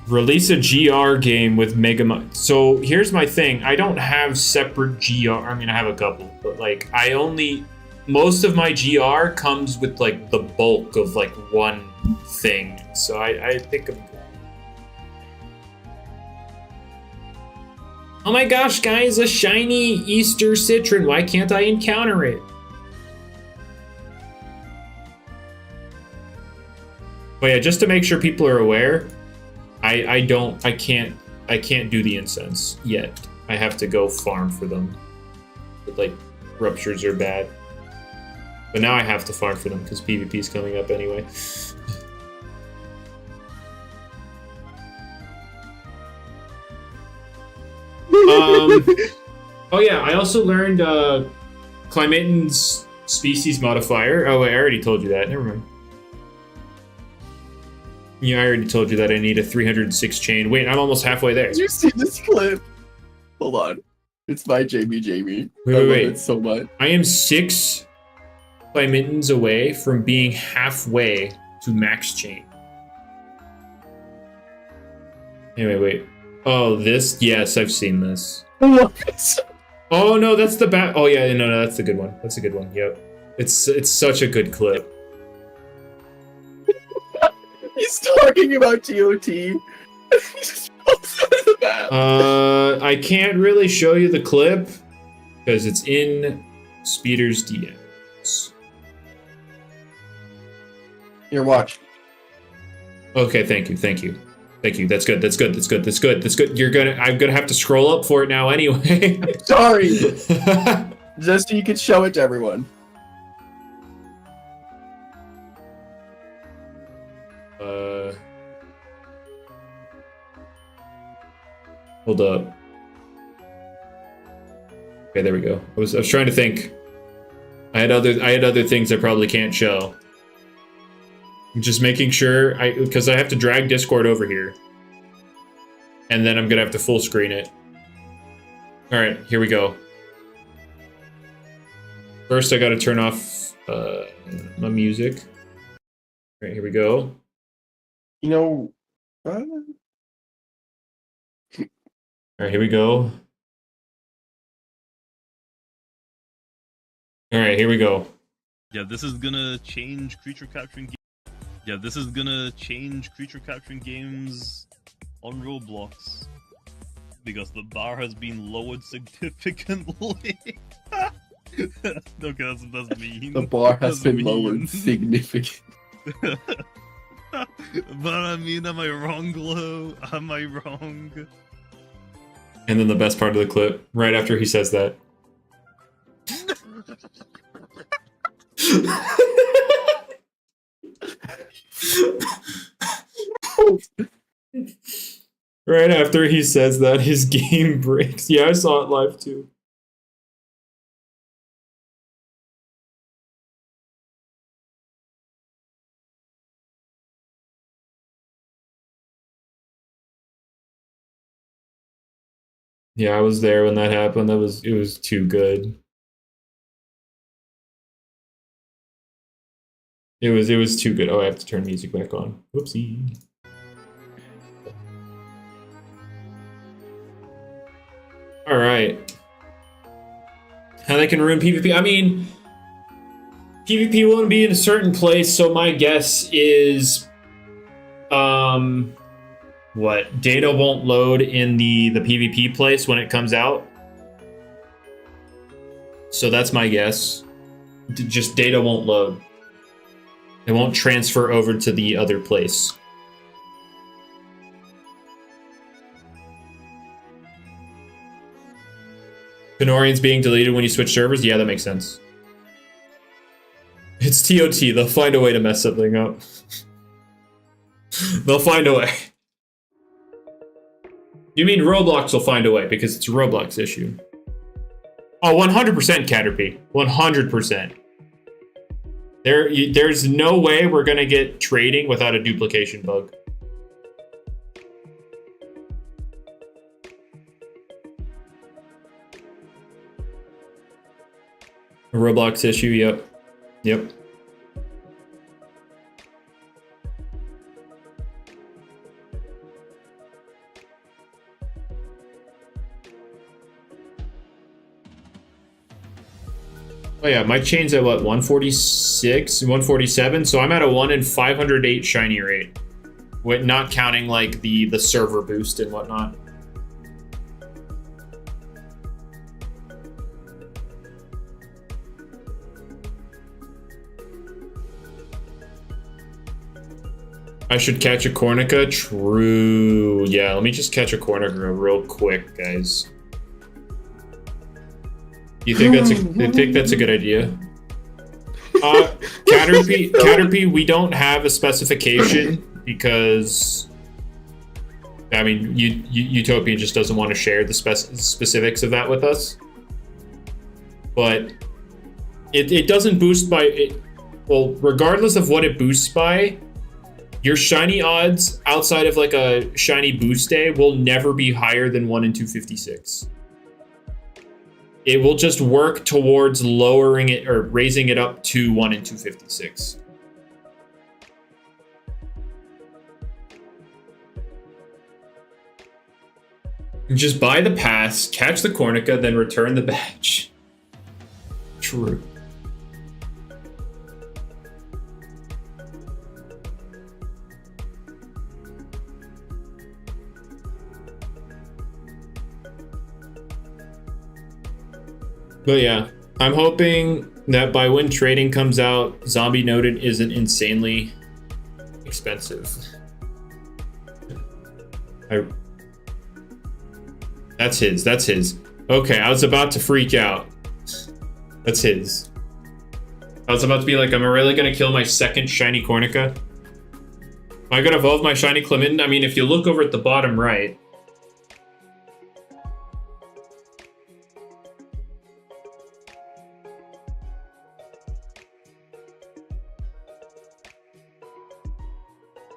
S1: Release a GR game with Megamind. So here's my thing. I don't have separate GR. I mean, I have a couple, but like most of my GR comes with like the bulk of like one thing. So I think I'm good. Oh my gosh, guys, a shiny Easter Citron. Why can't I encounter it? But yeah, just to make sure people are aware, I can't do the incense yet. I have to go farm for them. But, like, ruptures are bad. But now I have to farm for them because PvP is coming up anyway. Oh yeah, I also learned Clymaton's species modifier. Oh wait, I already told you that. Never mind. Yeah, I already told you that I need a 306 chain. Wait, I'm almost halfway there.
S2: Did you see this clip? Hold on. It's by Jamie.
S1: Wait.
S2: I love it so much.
S1: I am 6 Clymatons away from being halfway to max chain. Anyway, wait. Oh, this? Yes, I've seen this. Oh no, that's the bat. Oh yeah, no, that's a good one. That's a good one. Yep. It's such a good clip.
S2: He's talking about TOT.
S1: I can't really show you the clip because it's in Speeder's DMs.
S2: Here, watch.
S1: Okay, thank you. That's good. I'm gonna have to scroll up for it now anyway.
S2: Sorry. Just so you can show it to everyone.
S1: Hold up. Okay, there we go. I was trying to think. I had other things I probably can't show. I'm just making sure because I have to drag Discord over here. And then I'm gonna have to full screen it. Alright, here we go. First I gotta turn off my music. Alright, here we go.
S2: You know,
S1: Alright, here we go. Alright, here we go.
S4: Yeah, this is gonna change creature capturing games on Roblox. Because the bar has been lowered significantly. Okay, that's mean.
S2: the bar has been lowered significantly.
S4: But I mean, am I wrong, Glow? Am I wrong?
S1: And then the best part of the clip, right after he says that. Right after he says that, his game breaks. Yeah, I saw it live too. Yeah, I was there when that happened. It was too good. It was too good. Oh, I have to turn music back on. Whoopsie. All right. How they can ruin PvP? I mean, PvP won't be in a certain place, so my guess is, what? Data won't load in the PvP place when it comes out. So that's my guess. Just data won't load. It won't transfer over to the other place. Tanorians being deleted when you switch servers? Yeah, that makes sense. It's TOT. They'll find a way to mess something up. They'll find a way. You mean Roblox will find a way because it's a Roblox issue? Oh, 100% Caterpie. 100%. There's no way we're gonna get trading without a duplication bug. A Roblox issue, yep. Yep. Oh yeah, my chain's at what, 146, 147? So I'm at a 1 in 508 shiny rate. With not counting like the server boost and whatnot. I should catch a Cornica? True. Yeah, let me just catch a Cornica real quick, guys. You think that's a good idea? Caterpie, we don't have a specification because I mean, Utopian just doesn't want to share the specifics of that with us. But it doesn't boost by well, regardless of what it boosts by, your shiny odds outside of like a shiny boost day will never be higher than 1 in 256. It will just work towards lowering it or raising it up to 1 in 256. Just buy the pass, catch the Cornica, then return the badge. True. But yeah, I'm hoping that by when trading comes out, Zombie Noted isn't insanely expensive. That's his. Okay, I was about to freak out. That's his. I was about to be like, am I really gonna kill my second shiny Cornica? Am I gonna evolve my shiny Clement? I mean, if you look over at the bottom right,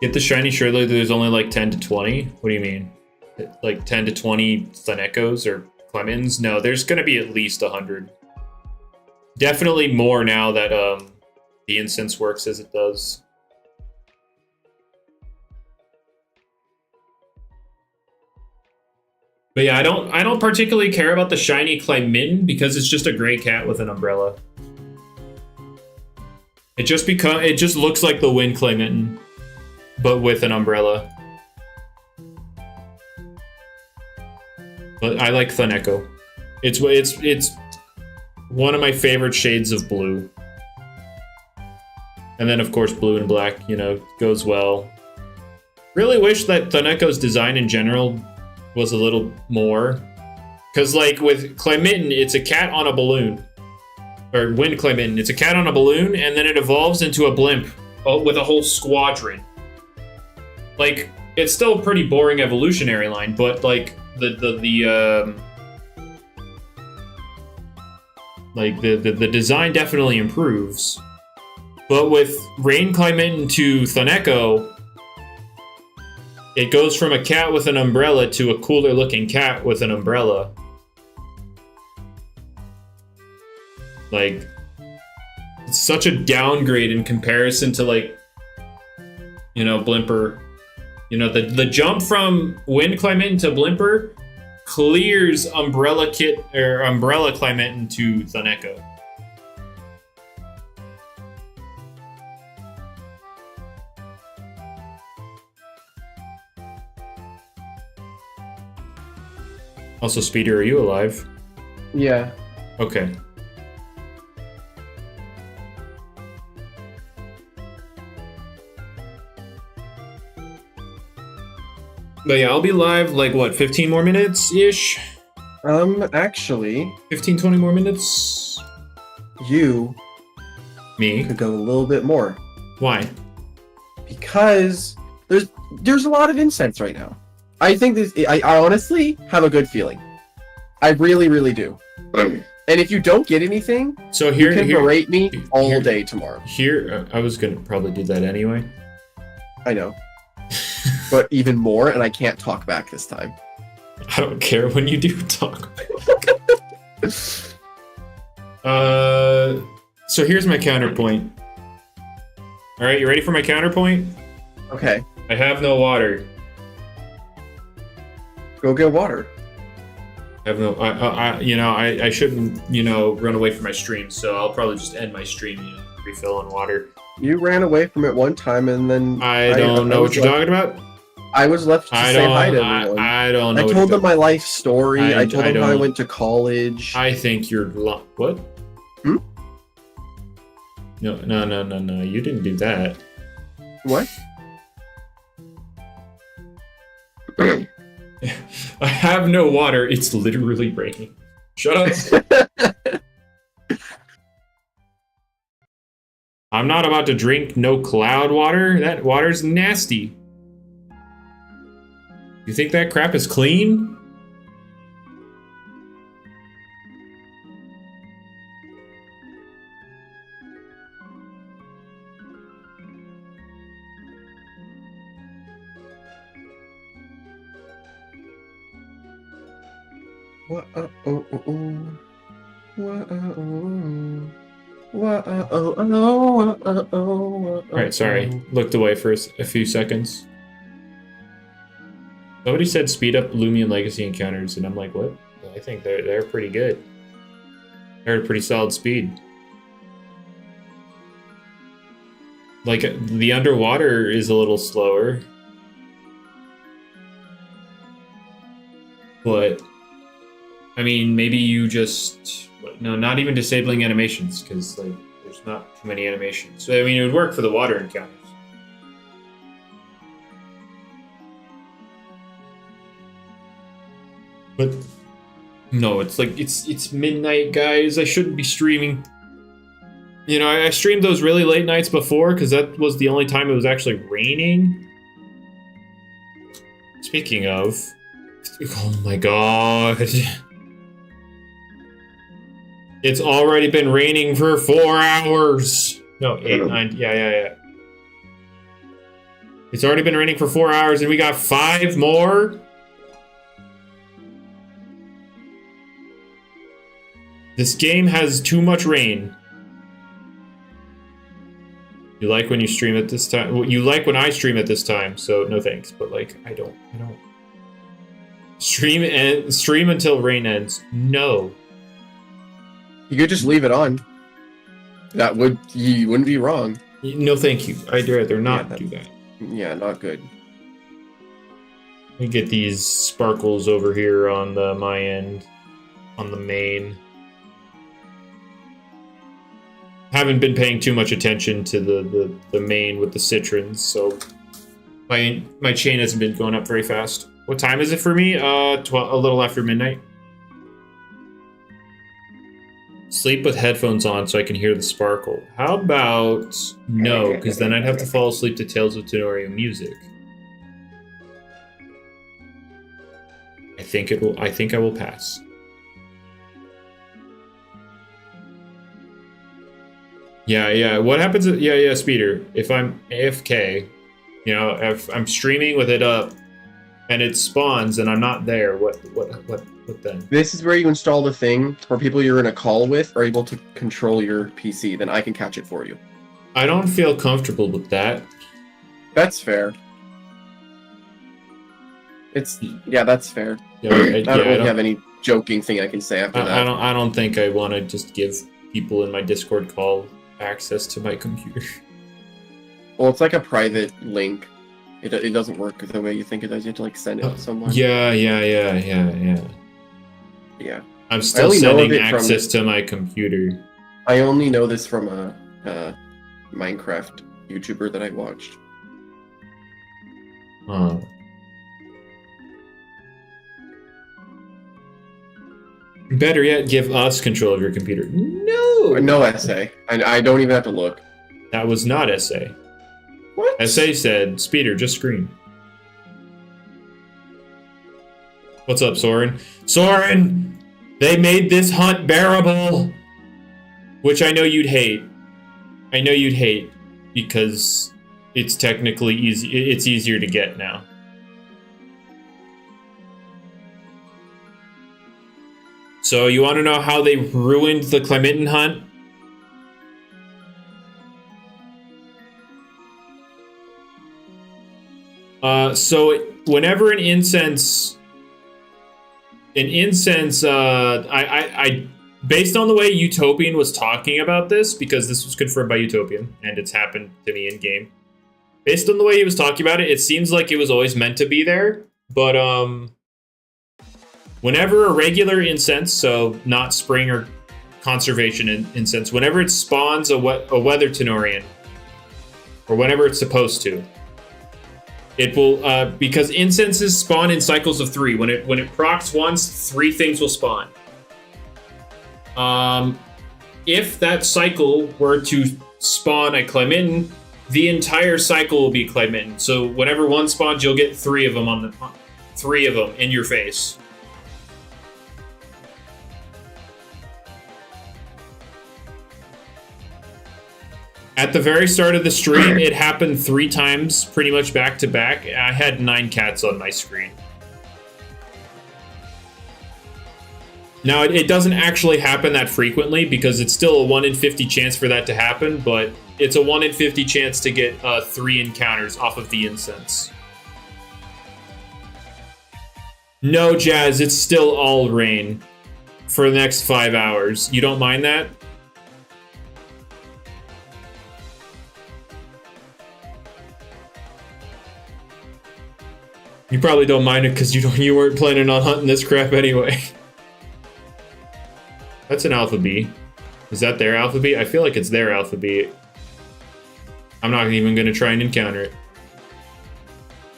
S1: get the shiny, surely there's only like 10 to 20? What do you mean? Like 10 to 20 Thanekos or Clemens? No, there's going to be at least 100. Definitely more now that the Incense works as it does. But yeah, I don't particularly care about the shiny Clemitten because it's just a gray cat with an umbrella. It just looks like the Wind Clemitten, but with an umbrella. But I like Thaneko. It's one of my favorite shades of blue. And then of course blue and black, you know, goes well. Really wish that Thaneko's design in general was a little more. Cause like with Clemitten, it's a cat on a balloon. Or Wind Clemitten, it's a cat on a balloon and then it evolves into a blimp with a whole squadron. Like, it's still a pretty boring evolutionary line, but like the design definitely improves. But with Rain Clementen to Thaneko, it goes from a cat with an umbrella to a cooler looking cat with an umbrella. Like, it's such a downgrade in comparison to like, you know, Blimper. You know, the jump from Wind Clementen to Blimper clears Umbrella Clementen to Thaneko. Also, Speeder, are you alive?
S2: Yeah.
S1: Okay. But yeah, I'll be live like what, 15 more minutes ish?
S2: Actually,
S1: 15, 20 more minutes.
S2: you
S1: Me?
S2: could go a little bit more
S1: Why?
S2: because there's a lot of incense right now. I think this. I honestly have a good feeling. I really, really do. And if you don't get anything,
S1: So
S2: you can berate me all day tomorrow.
S1: Here, I was gonna probably do that anyway.
S2: I know. But even more, and I can't talk back this time.
S1: I don't care when you do talk. So here's my counterpoint. All right, you ready for my counterpoint?
S2: Okay,
S1: I have no water.
S2: go get water.
S1: I have no. I shouldn't run away from my stream. So I'll probably just end my stream and refill on water.
S2: You ran away from it one time, and then
S1: I don't know what you're talking about.
S2: I was left to say hi to everyone.
S1: I don't know.
S2: I told them my life story. I told them how I
S1: don't-
S2: went to college.
S1: I think you're what?
S2: Hmm?
S1: No. You didn't do that.
S2: What?
S1: I have no water. It's literally raining. Shut up. I'm not about to drink no cloud water. That water's nasty. You think that crap is clean? Alright, sorry. Looked away for a few seconds. Somebody said speed up Lumion Legacy encounters, and I'm like, what? I think they're pretty good. They're at a pretty solid speed. Like, the underwater is a little slower. But, I mean, maybe you just... No, not even disabling animations, because, like, there's not too many animations. So, I mean, it would work for the water encounters. But, no, it's like, it's midnight, guys. I shouldn't be streaming. You know, I streamed those really late nights before, because that was the only time it was actually raining. Speaking of... Oh my god. It's already been raining for 4 hours. No, 8, 9. Yeah. It's already been raining for 4 hours and we got 5 more? This game has too much rain. You like when you stream at this time? Well, you like when I stream at this time, so no thanks. But like, I don't. Stream until rain ends. No.
S2: You could just leave it on. You wouldn't be wrong.
S1: No, thank you. I'd rather not do that.
S2: Yeah, not good.
S1: We get these sparkles over here on my end, on the main. Haven't been paying too much attention to the main with the citrons, so my chain hasn't been going up very fast. What time is it for me? A little after midnight. Sleep with headphones on so I can hear the sparkle. How about no? Because then I'd have to fall asleep to Tales of Tanorio music. I think I will pass. Yeah. What happens? Yeah, Speeder. If I'm AFK, if I'm streaming with it up, and it spawns and I'm not there, what then?
S2: This is where you install the thing where people you're in a call with are able to control your PC. Then I can catch it for you.
S1: I don't feel comfortable with that.
S2: That's fair. That's fair.
S1: Yeah,
S2: I don't really have any joking thing I can say after that.
S1: I don't think I want to just give people in my Discord call access to my computer.
S2: Well, it's like a private link. It doesn't work the way you think it does. You have to like send it to someone.
S1: Yeah.
S2: Yeah.
S1: I'm still sending access to my computer.
S2: I only know this from a Minecraft YouTuber that I watched.
S1: Better yet, give us control of your computer. No!
S2: No essay. I don't even have to look.
S1: That was not essay.
S2: What?
S1: Essay said, Speeder, just screen. What's up, Soren? Soren! They made this hunt bearable! Which I know you'd hate. I know you'd hate, because it's technically easy. It's easier to get now. So you want to know how they ruined the Clementen hunt? So whenever an incense, I based on the way Utopian was talking about this, because this was confirmed by Utopian, and it's happened to me in game. Based on the way he was talking about it, it seems like it was always meant to be there, but whenever a regular incense, so not spring or conservation incense, whenever it spawns a weather Tanorian, or whenever it's supposed to, it will, because incenses spawn in cycles of 3. When it procs once, 3 things will spawn. If that cycle were to spawn a Clementen, the entire cycle will be Clementen. So whenever one spawns, you'll get 3 of them in your face. At the very start of the stream, it happened 3 times, pretty much back to back. I had 9 cats on my screen. Now, it doesn't actually happen that frequently, because it's still a 1 in 50 chance for that to happen, but it's a 1 in 50 chance to get 3 encounters off of the incense. No, Jazz, it's still all rain for the next 5 hours. You don't mind that? You probably don't mind it because you weren't planning on hunting this crap anyway. That's an Alpha B. Is that their Alpha B? I feel like it's their Alpha B. I'm not even going to try and encounter it.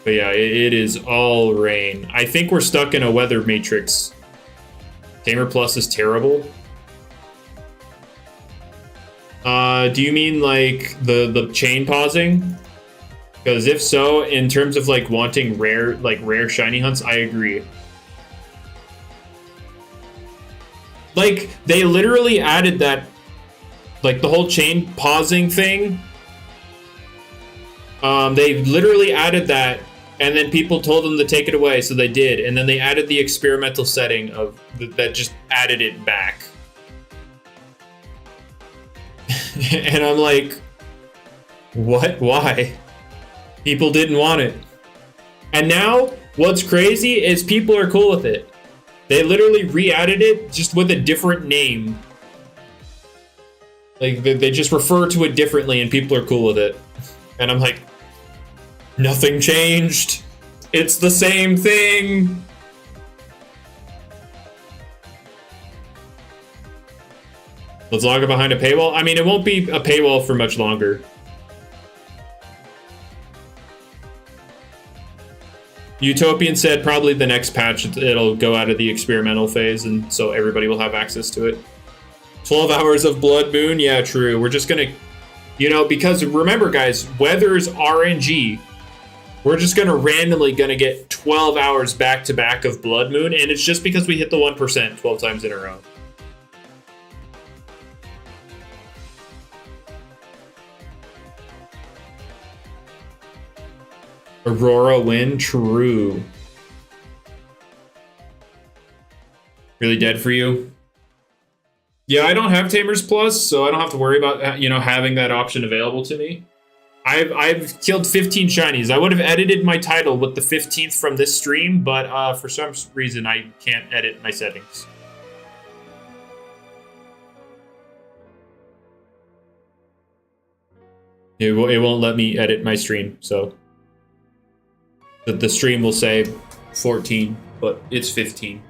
S1: But yeah, it is all rain. I think we're stuck in a weather matrix. Tamer Plus is terrible. Do you mean like the chain pausing? Because if so, in terms of like wanting rare shiny hunts, I agree. Like, they literally added that, like the whole chain pausing thing. They literally added that, and then people told them to take it away, so they did. And then they added the experimental setting of that just added it back. And I'm like, what? Why? People didn't want it. And now, what's crazy is people are cool with it. They literally re-added it just with a different name. Like, they just refer to it differently and people are cool with it. And I'm like, nothing changed. It's the same thing. Let's log it behind a paywall. I mean, it won't be a paywall for much longer. Utopian said probably the next patch it'll go out of the experimental phase, and so everybody will have access to it. 12 hours of Blood Moon? Yeah, true. We're just gonna, because remember guys, weather's RNG. We're just randomly gonna get 12 hours back to back of Blood Moon, and it's just because we hit the 1% 12 times in a row. Aurora win? True. Really dead for you? Yeah, I don't have Tamers Plus, so I don't have to worry about having that option available to me. I've killed 15 shinies. I would have edited my title with the 15th from this stream, but for some reason I can't edit my settings. It won't let me edit my stream, so the stream will say 14, but it's 15.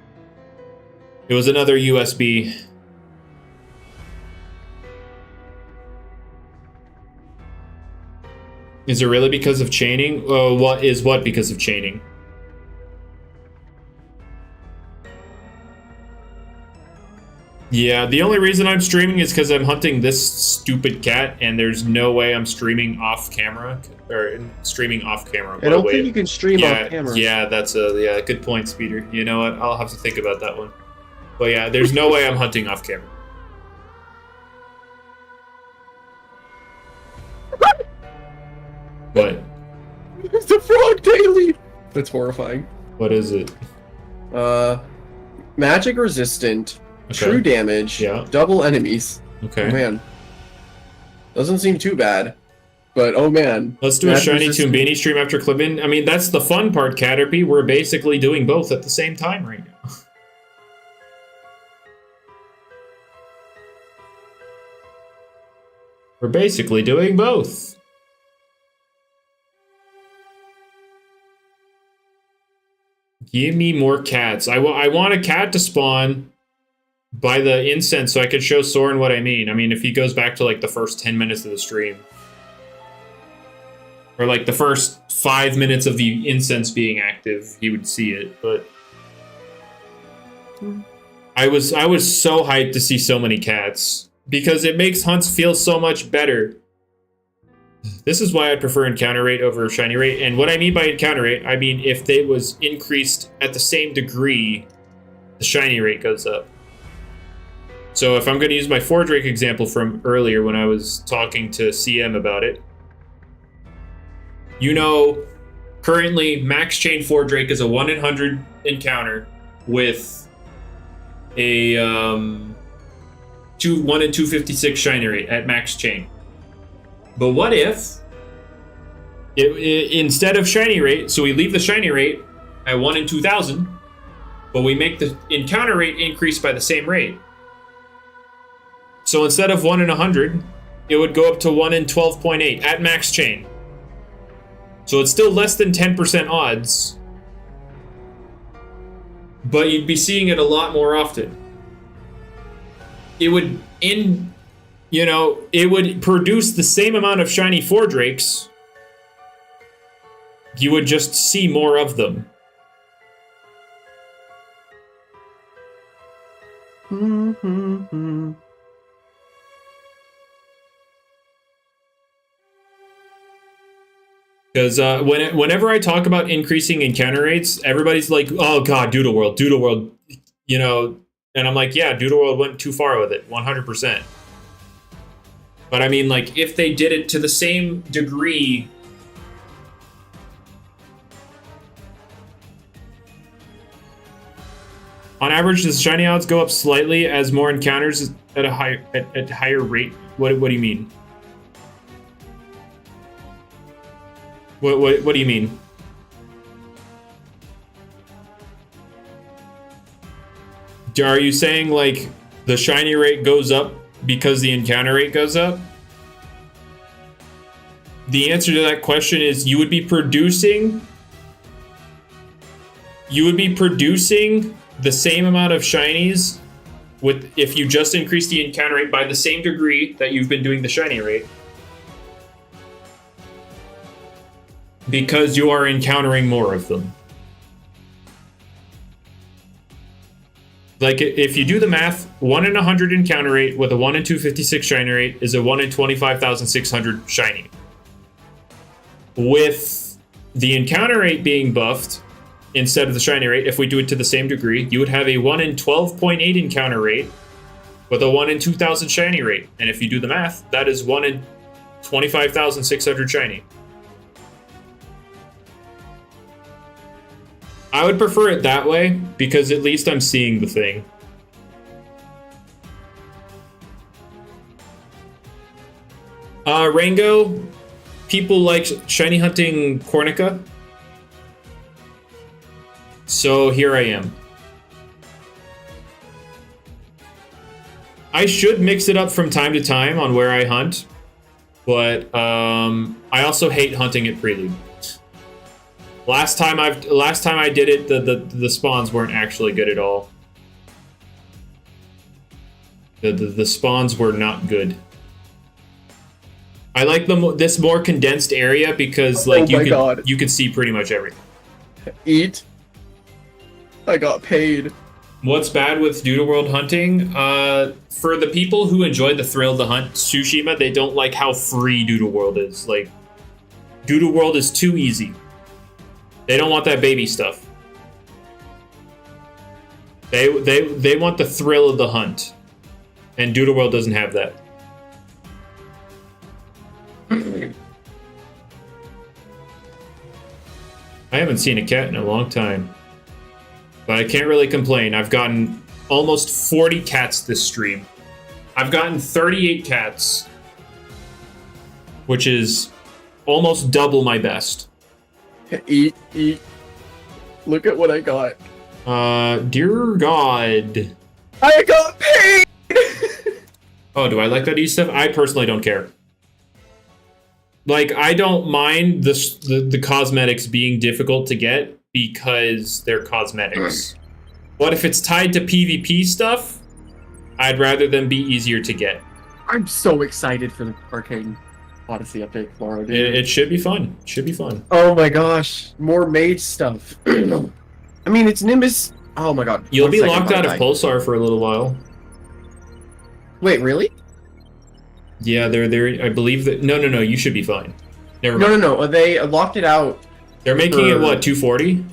S1: It was another USB. Is it really because of chaining? What because of chaining? Yeah, the only reason I'm streaming is because I'm hunting this stupid cat, and there's no way I'm streaming off camera or streaming off camera.
S2: I don't think you can stream off camera.
S1: Yeah, that's a good point, Speeder. You know what? I'll have to think about that one. But yeah, there's no way I'm hunting off camera. What?
S2: It's a frog daily. That's horrifying.
S1: What is it?
S2: Magic resistant,
S1: Okay.
S2: true damage,
S1: Yeah.
S2: double enemies.
S1: Okay.
S2: Oh man, doesn't seem too bad, but oh man.
S1: Let's do a
S2: Magic
S1: Shiny
S2: resistant-
S1: Toonbini stream after Clippin. I mean, that's the fun part, Caterpie. We're basically doing both at the same time right now. We're basically doing both. Give me more cats. I want a cat to spawn by the incense so I can show Soren what I mean. I mean, if he goes back to like the first 10 minutes of the stream. Or like the first 5 minutes of the incense being active, he would see it, but... I was so hyped to see so many cats. Because it makes hunts feel so much better. This is why I prefer encounter rate over shiny rate. And what I mean by encounter rate, I mean if they was increased at the same degree, the shiny rate goes up. So if I'm going to use my Fordrake example from earlier when I was talking to CM about it, you know, currently max chain Fordrake is a 1 in 100 encounter with a 1 in 256 shiny rate at max chain. But what if, instead of shiny rate, so we leave the shiny rate at 1 in 2000, but we make the encounter rate increase by the same rate. So instead of 1 in 100, it would go up to 1 in 12.8 at max chain. So it's still less than 10% odds, but you'd be seeing it a lot more often. It would it would produce the same amount of shiny Fordrakes. You would just see more of them. Because whenever I talk about increasing encounter rates, everybody's like, oh god, Doodle World, you know, and I'm like, yeah, Doodle World went too far with it, 100%. But I mean, like, if they did it to the same degree... On average, does shiny odds go up slightly as more encounters at a higher rate? What do you mean? What do you mean? Are you saying, like, the shiny rate goes up because the encounter rate goes up? The answer to that question is you would be producing the same amount of shinies if you just increase the encounter rate by the same degree that you've been doing the shiny rate. Because you are encountering more of them. Like, if you do the math, 1 in 100 encounter rate with a 1 in 256 shiny rate is a 1 in 25,600 shiny. With the encounter rate being buffed, instead of the shiny rate, if we do it to the same degree, you would have a 1 in 12.8 encounter rate with a 1 in 2,000 shiny rate. And if you do the math, that is 1 in 25,600 shiny. I would prefer it that way, because at least I'm seeing the thing. Rango, people like shiny hunting Cornica. So here I am. I should mix it up from time to time on where I hunt, but I also hate hunting at Prelude. Last time I did it, the spawns weren't actually good at all. The spawns were not good. I like this more condensed area because like you can see pretty much everything.
S2: Eat. I got paid.
S1: What's bad with Doodle World hunting? For the people who enjoy the thrill of the hunt Tsushima, they don't like how free Doodle World is. Like, Doodle World is too easy. They don't want that baby stuff. They want the thrill of the hunt. And Doodle World doesn't have that. I haven't seen a cat in a long time. But I can't really complain. I've gotten almost 40 cats this stream. I've gotten 38 cats. Which is almost double my best.
S2: Eat. Look at what I got.
S1: Dear God.
S2: I got paid!
S1: Oh, do I like that stuff? I personally don't care. Like, I don't mind the cosmetics being difficult to get because they're cosmetics. But if it's tied to PvP stuff, I'd rather them be easier to get.
S3: I'm so excited for the Arcane Odyssey update tomorrow, dude.
S1: It should be fun. It should be fun.
S3: Oh my gosh, more mage stuff. I mean, it's Nimbus. Oh my god.
S1: You'll be locked out of Pulsar for a little while.
S3: Wait, really?
S1: Yeah, they're. I believe that. No. You should be fine. Never mind.
S3: No. They locked it out.
S1: They're making it what, 240?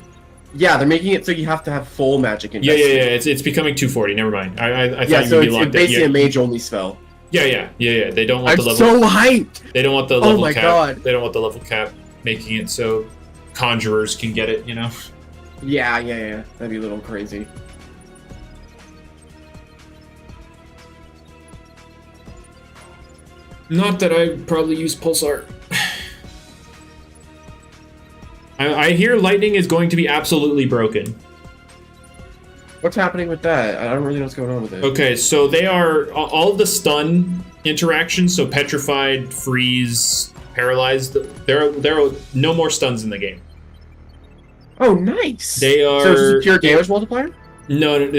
S3: Yeah, they're making it so you have to have full magic invested.
S1: Yeah. It's becoming 240. Never mind. I thought
S3: yeah, so
S1: you'd be locked out.
S3: It's basically a mage only spell.
S1: Yeah. They don't want
S3: I'm
S1: the level.
S3: so hyped.
S1: They don't want the level
S3: my
S1: cap.
S3: God.
S1: They don't want the level cap making it so conjurers can get it. You know.
S3: Yeah. That'd be a little crazy.
S1: Not that I probably use Pulsar. I hear lightning is going to be absolutely broken.
S3: What's happening with that? I don't really know what's going on with it.
S1: Okay, so they are all the stun interactions. So petrified, freeze, paralyzed. There are no more stuns in the game.
S3: Oh, nice.
S1: They are.
S3: So is this a pure damage multiplier?
S1: No,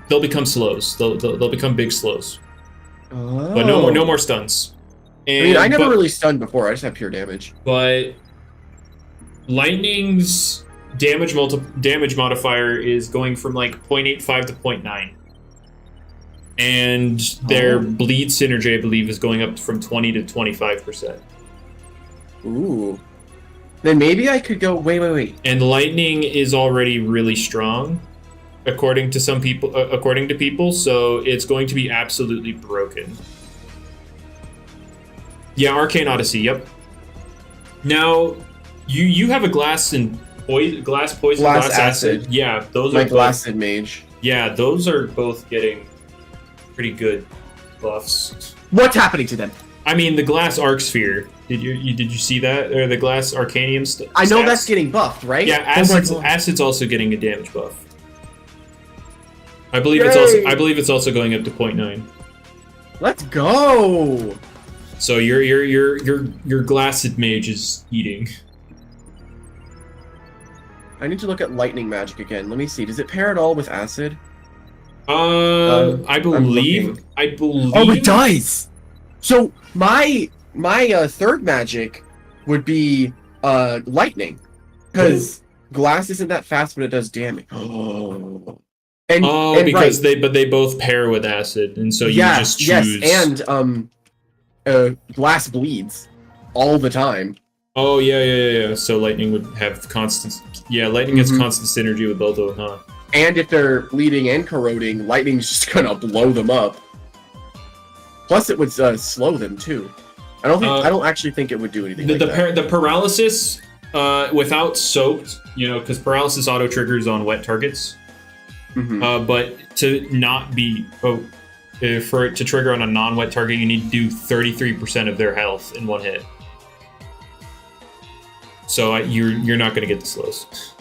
S1: they'll become slows. They'll become big slows.
S3: Oh.
S1: But no more stuns. And,
S3: I mean, I never really stunned before. I just have pure damage.
S1: But lightning's damage modifier is going from like 0.85 to 0.9. And their bleed synergy, I believe, is going up from 20 to 25%.
S2: Ooh.
S3: Then maybe I could go. Wait.
S1: And lightning is already really strong, according to some people. According to people, so it's going to be absolutely broken. Yeah, Arcane Odyssey. Yep. Now, you have a glass poison, glass acid. Yeah, those
S3: My
S1: are
S3: glassed mage.
S1: Yeah, those are both getting pretty good buffs.
S3: What's happening to them?
S1: I mean, the glass arc sphere. Did you see that? Or the glass arcanium stuff?
S3: I know that's getting buffed, right?
S1: Yeah, acid's also getting a damage buff. I believe it's also going up to 0.9.
S3: Let's go.
S1: So your glassed mage is eating.
S3: I need to look at lightning magic again. Let me see. Does it pair at all with acid?
S1: I believe.
S3: Oh, it does. So my third magic would be lightning, because glass isn't that fast, but it does damage.
S1: Because they both pair with acid, and so you just choose.
S3: Yes, and glass bleeds all the time.
S1: Oh yeah. So lightning would have constant. Yeah, lightning has constant synergy with both of them, huh?
S3: And if they're bleeding and corroding, lightning's just gonna blow them up. Plus, it would slow them too. I don't actually think it would do anything.
S1: The paralysis without soaked, because paralysis auto triggers on wet targets. But to not be for it to trigger on a non-wet target, you need to do 33% of their health in one hit. So you're not going to get the slows.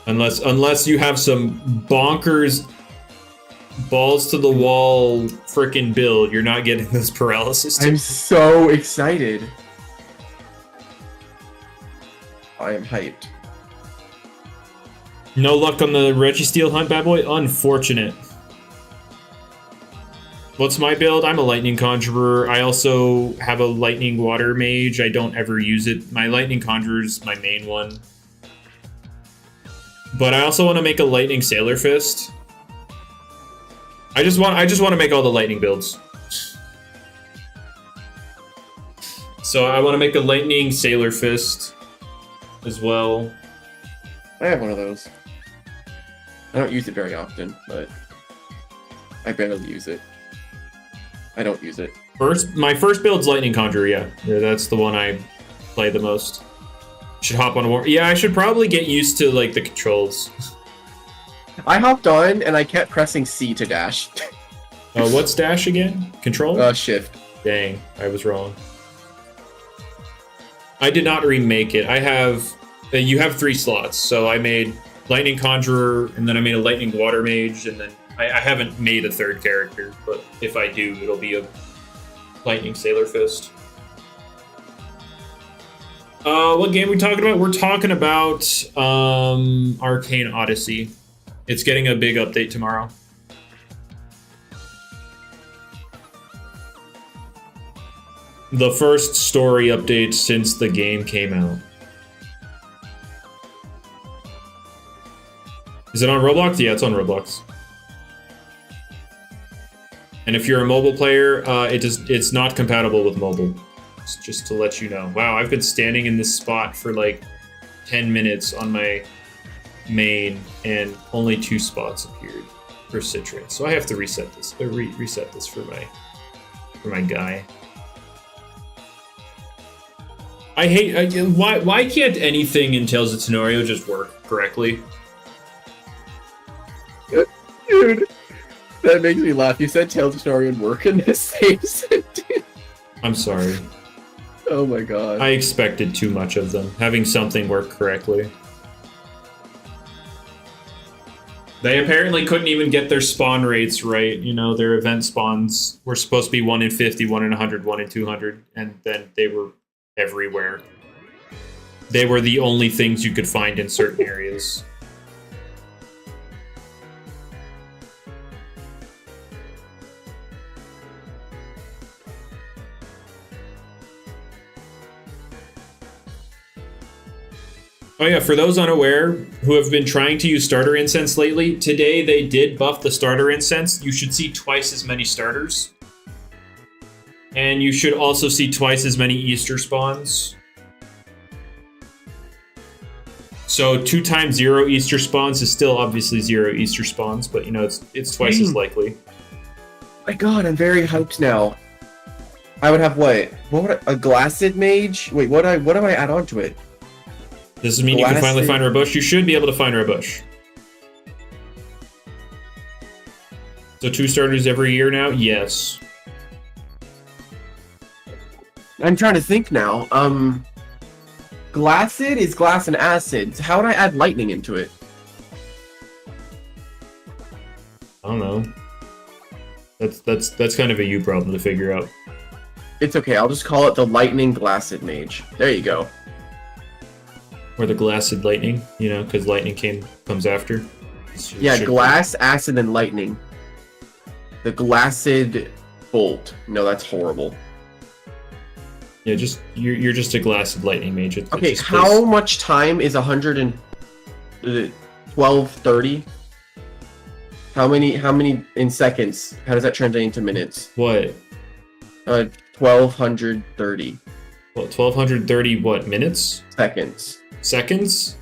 S1: Unless you have some bonkers balls to the wall frickin' build, you're not getting this paralysis.
S3: I'm so excited. I am hyped.
S1: No luck on the Registeel hunt, bad boy? Unfortunate. What's my build? I'm a lightning conjurer. I also have a lightning water mage. I don't ever use it. My lightning conjurer is my main one. But I also want to make a lightning sailor fist. I just want to make all the lightning builds. So I want to make a lightning sailor fist as well.
S2: I have one of those. I don't use it very often, but I barely use it. I don't use it.
S1: My first build's lightning conjurer. Yeah, that's the one I play the most. Should hop on a war. Yeah, I should probably get used to like the controls.
S2: I hopped on and I kept pressing C to dash.
S1: What's dash again? Control?
S2: Shift.
S1: Dang, I was wrong. I did not remake it. I have... you have 3 slots, so I made Lightning Conjurer, and then I made a Lightning Water Mage, and then I haven't made a 3rd character, but if I do, it'll be a Lightning Sailor Fist. What game are we talking about? We're talking about Arcane Odyssey. It's getting a big update tomorrow. The first story update since the game came out. Is it on Roblox? Yeah, it's on Roblox. And if you're a mobile player, it's not compatible with mobile. Just to let you know. Wow, I've been standing in this spot for like 10 minutes on my main, and only 2 spots appeared for Citrus. So I have to reset this. Reset this for my guy. I hate. Why can't anything in Tales of Tanorio just work correctly?
S2: Dude, that makes me laugh. You said Tales of Tanorio and work in the same sentence.
S1: I'm sorry.
S2: Oh my god.
S1: I expected too much of them, having something work correctly. They apparently couldn't even get their spawn rates right. You know, their event spawns were supposed to be 1 in 50, 1 in 100, 1 in 200, and then they were everywhere. They were the only things you could find in certain areas. Oh yeah, for those unaware who have been trying to use starter incense lately, today they did buff the starter incense. You should see twice as many starters. And you should also see twice as many Easter spawns. So 2 times 0 Easter spawns is still obviously 0 Easter spawns, but you know, it's twice as likely.
S2: My god, I'm very hyped now. I would have what? What would a glassed mage? Wait, what do I add on to it?
S1: Does this mean you can finally find Rabush? You should be able to find Rabush. So 2 starters every year now? Yes.
S2: I'm trying to think now. Glassed is glass and acid. So how would I add lightning into it?
S1: I don't know. That's kind of a you problem to figure out.
S2: It's okay, I'll just call it the lightning glassed mage. There you go.
S1: Or the glassed lightning, you know, because lightning comes after.
S2: Yeah, glass, acid, and lightning. The glassed bolt. No, that's horrible.
S1: Yeah, you're just a glassed lightning mage.
S2: Okay, how much time is 12:30? How many in seconds? How does that translate into minutes?
S1: What?
S2: 1230.
S1: Well, 1230 what, minutes?
S2: Seconds.
S1: Seconds?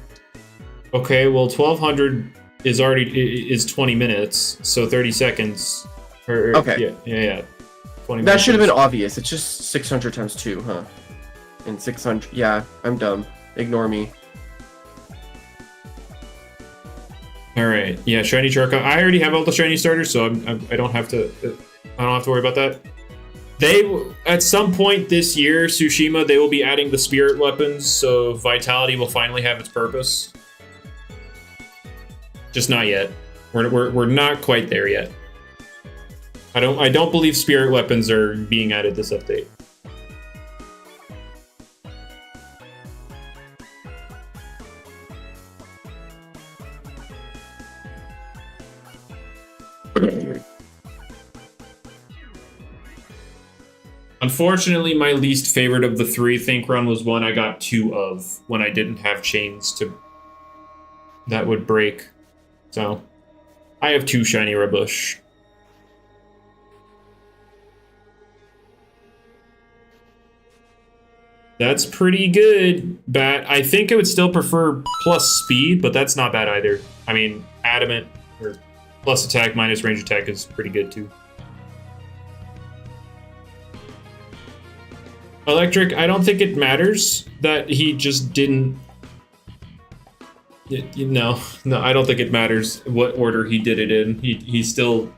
S1: Okay, well 1200 is 20 minutes, so 30 seconds.
S2: Okay.
S1: Yeah. 20
S2: that should have been obvious. It's just 600 times 2, huh? And 600. Yeah, I'm dumb. Ignore me.
S1: All right. Yeah, shiny Charka. I already have all the shiny starters, so I don't have to worry about that. At some point this year, Tsushima, they will be adding the spirit weapons, so Vitality will finally have its purpose. Just not yet. We're not quite there yet. I don't believe spirit weapons are being added this update. Unfortunately, my least favorite of the 3 Think Run was one I got 2 of when I didn't have chains to that would break. So I have 2 shiny Rabush. That's pretty good, Bat. I think I would still prefer plus speed, but that's not bad either. I mean, adamant or plus attack minus range attack is pretty good too. Electric, I don't think it matters that he just didn't. No, I don't think it matters what order he did it in. He still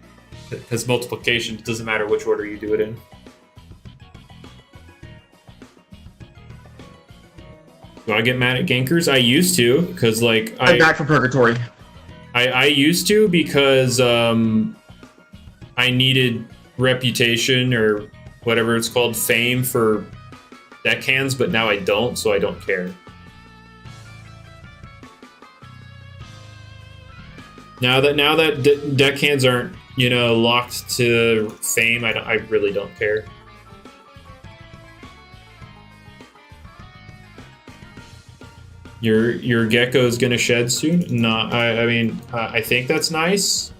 S1: has multiplication. It doesn't matter which order you do it in. Do I get mad at gankers? I used to, because like
S3: I'm back from purgatory.
S1: I used to because I needed reputation or whatever it's called, fame for deckhands, but now I don't, so I don't care. Now that deckhands aren't, you know, locked to fame, I really don't care. Your gecko is gonna shed soon? No, I mean, I think that's nice.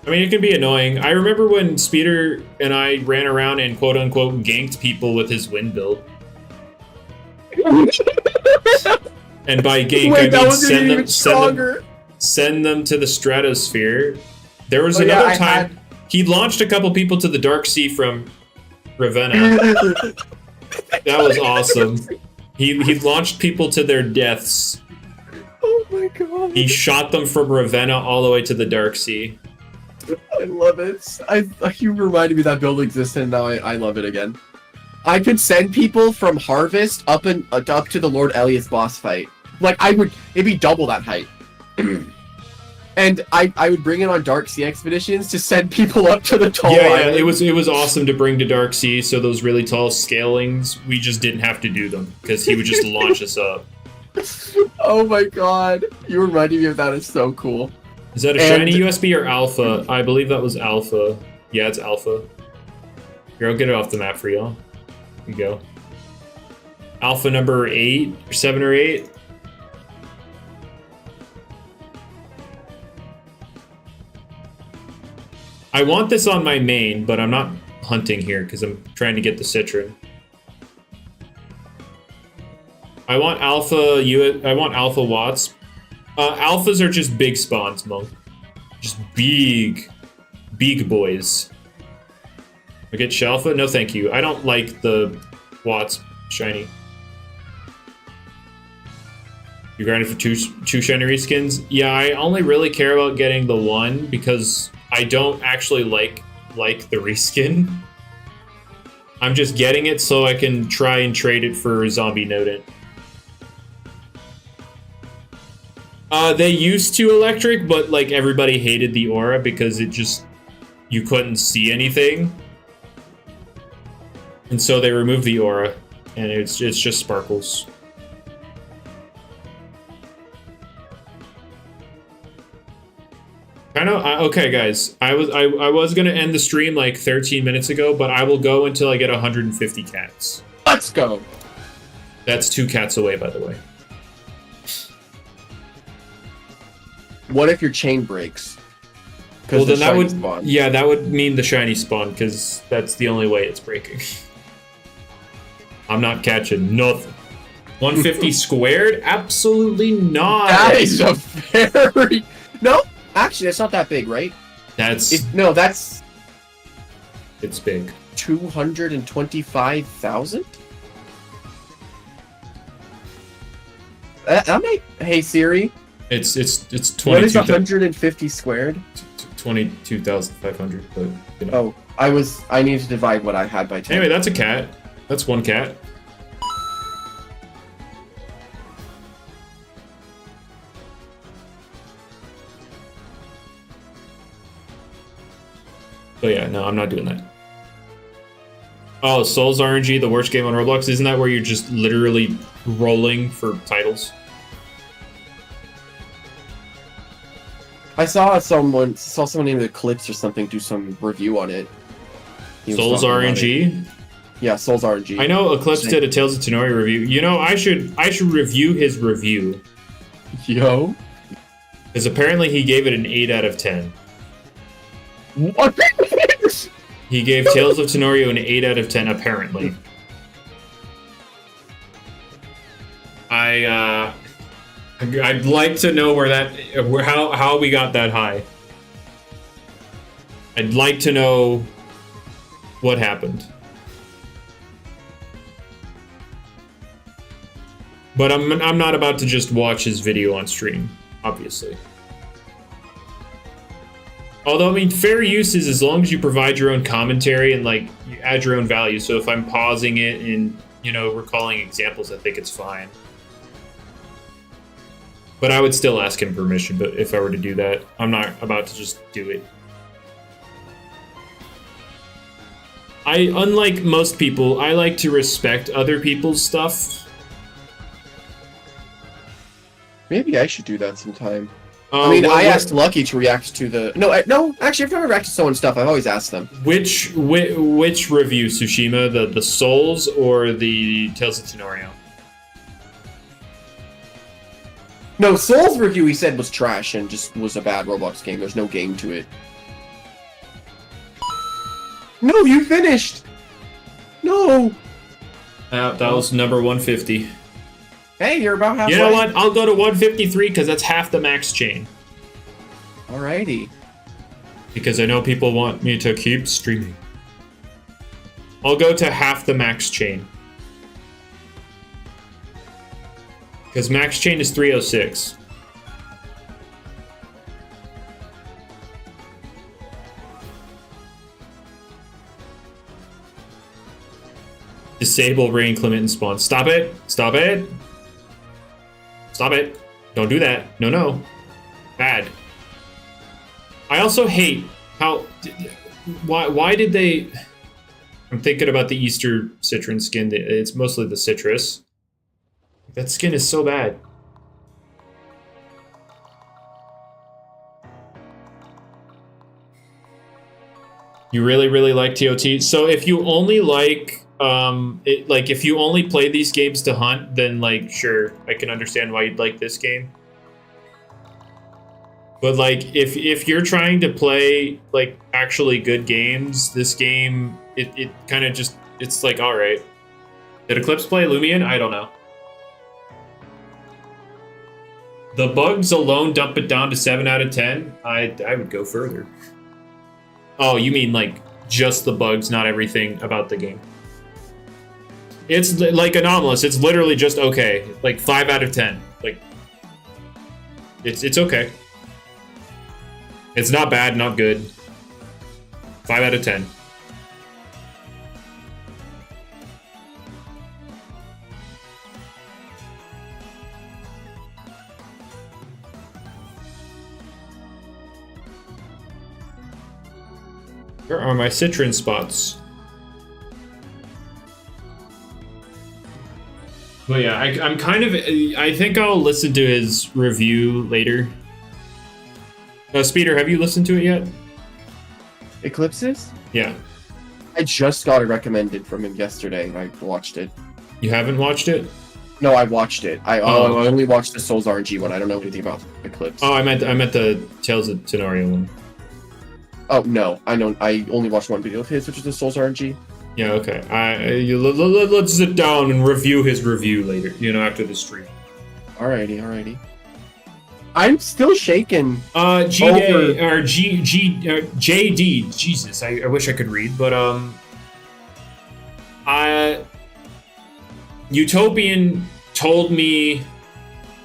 S1: I mean, it can be annoying. I remember when Speeder and I ran around and quote-unquote ganked people with his wind build. And by gank,
S3: Wait,
S1: I mean send them to the stratosphere. There was another time he launched a couple people to the Dark Sea from Ravenna. That was awesome. He launched people to their deaths.
S3: Oh my god.
S1: He shot them from Ravenna all the way to the Dark Sea.
S3: I love it. You reminded me that build existed, and now I love it again. I could send people from Harvest up to the Lord Elias boss fight. Like it'd be double that height. And I would bring it on Dark Sea expeditions to send people up to the tall island.
S1: Yeah, it was awesome to bring to Dark Sea, so those really tall scalings, we just didn't have to do them, because he would just launch us up.
S3: Oh my god. You reminded me of that, it's so cool.
S1: Is that a shiny USB or alpha? I believe that was alpha. Yeah, it's alpha. Here, I'll get it off the map for y'all. Here you go. Alpha number 8, or 7 or 8. I want this on my main, but I'm not hunting here because I'm trying to get the Citron. I want alpha watts. Alphas are just big spawns, Monk. Just big boys. I get Shalfa? No, thank you. I don't like the watts shiny. You grinded for two shiny reskins? Yeah, I only really care about getting the one because I don't actually like the reskin. I'm just getting it so I can try and trade it for Zombie Nodent. They used to electric, but like everybody hated the aura because it just, you couldn't see anything. And so they removed the aura, and it's just sparkles. I know. Okay, guys. I was gonna end the stream like 13 minutes ago, but I will go until I get 150 cats.
S3: Let's go.
S1: That's 2 cats away, by the way.
S3: What if your chain breaks?
S1: Well, then that would
S3: spawn.
S1: Yeah, that would mean the shiny spawn because that's the only way it's breaking. I'm not catching nothing. 150 squared? Absolutely not.
S3: That is a very no. Actually, it's not that big, right?
S1: That's
S3: It's
S1: big.
S3: 225,000. That might. Hey Siri.
S1: It's 22.
S3: What is 150 squared?
S1: 22,500. But you know.
S3: Oh, I need to divide what I had by 10.
S1: Anyway, that's a cat. That's 1 cat. But yeah, no, I'm not doing that. Oh, Souls RNG, the worst game on Roblox. Isn't that where you're just literally rolling for titles?
S3: I saw someone named Eclipse or something do some review on it. He was
S1: Souls
S3: talking about
S1: RNG?
S3: Yeah, Souls RNG.
S1: I know Eclipse did a Tales of Tanorio review. You know, I should review his review.
S3: Yo.
S1: Because apparently he gave it an 8 out of 10.
S3: What?
S1: He gave Tales of Tanorio an 8 out of 10, apparently. I'd like to know how we got that high. I'd like to know what happened. But I'm not about to just watch his video on stream, obviously. Although, I mean, fair use is as long as you provide your own commentary and, like, you add your own value. So if I'm pausing it and, you know, recalling examples, I think it's fine. But I would still ask him permission, but if I were to do that, I'm not about to just do it. Unlike most people, I like to respect other people's stuff.
S3: Maybe I should do that sometime.
S1: I
S3: I asked Lucky to react to the... No, actually, I've never reacted to someone's stuff. I've always asked them.
S1: Which review, Tsushima? The Souls or the Tales of Tanorio?
S3: No, Souls review he said was trash and just was a bad Roblox game. There's no game to it. No, you finished! No!
S1: That was number 150.
S3: Hey, you're about halfway.
S1: You know what? I'll go to 153 because that's half the max chain.
S3: Alrighty.
S1: Because I know people want me to keep streaming. I'll go to half the max chain. Because max chain is 306. Disable rain, Clement, and spawn. Stop it! Stop it! Stop it! Don't do that. No. Bad. I also hate how... Why did they... I'm thinking about the Easter Citron skin. It's mostly the citrus. That skin is so bad. You really like TOT? So if you only like... if you only play these games to hunt, then, like, sure, I can understand why you'd like this game. But, like, if you're trying to play, like, actually good games, this game, it kind of just, it's like, alright. Did Eclipse play Lumion? I don't know. The bugs alone dump it down to 7 out of 10? I would go further. Oh, you mean, like, just the bugs, not everything about the game. It's like anomalous. It's literally just okay. Like 5 out of 10. Like it's okay. It's not bad, not good. 5 out of 10. Where are my citron spots? But yeah, I'm kind of... I think I'll listen to his review later. Speeder, have you listened to it yet?
S3: Eclipses?
S1: Yeah.
S3: I just got it recommended from him yesterday. I watched it.
S1: You haven't watched it?
S3: No, I watched it. I only watched the Souls RNG one. I don't know anything about Eclipse.
S1: Oh, I meant the Tales of Tanorio one.
S3: Oh, no. I only watched one video of his, which is the Souls RNG.
S1: Yeah, okay. Let's sit down and review his review later, after the stream.
S3: Alrighty. I'm still shaking.
S1: JD. Jesus, I wish I could read, but Utopian told me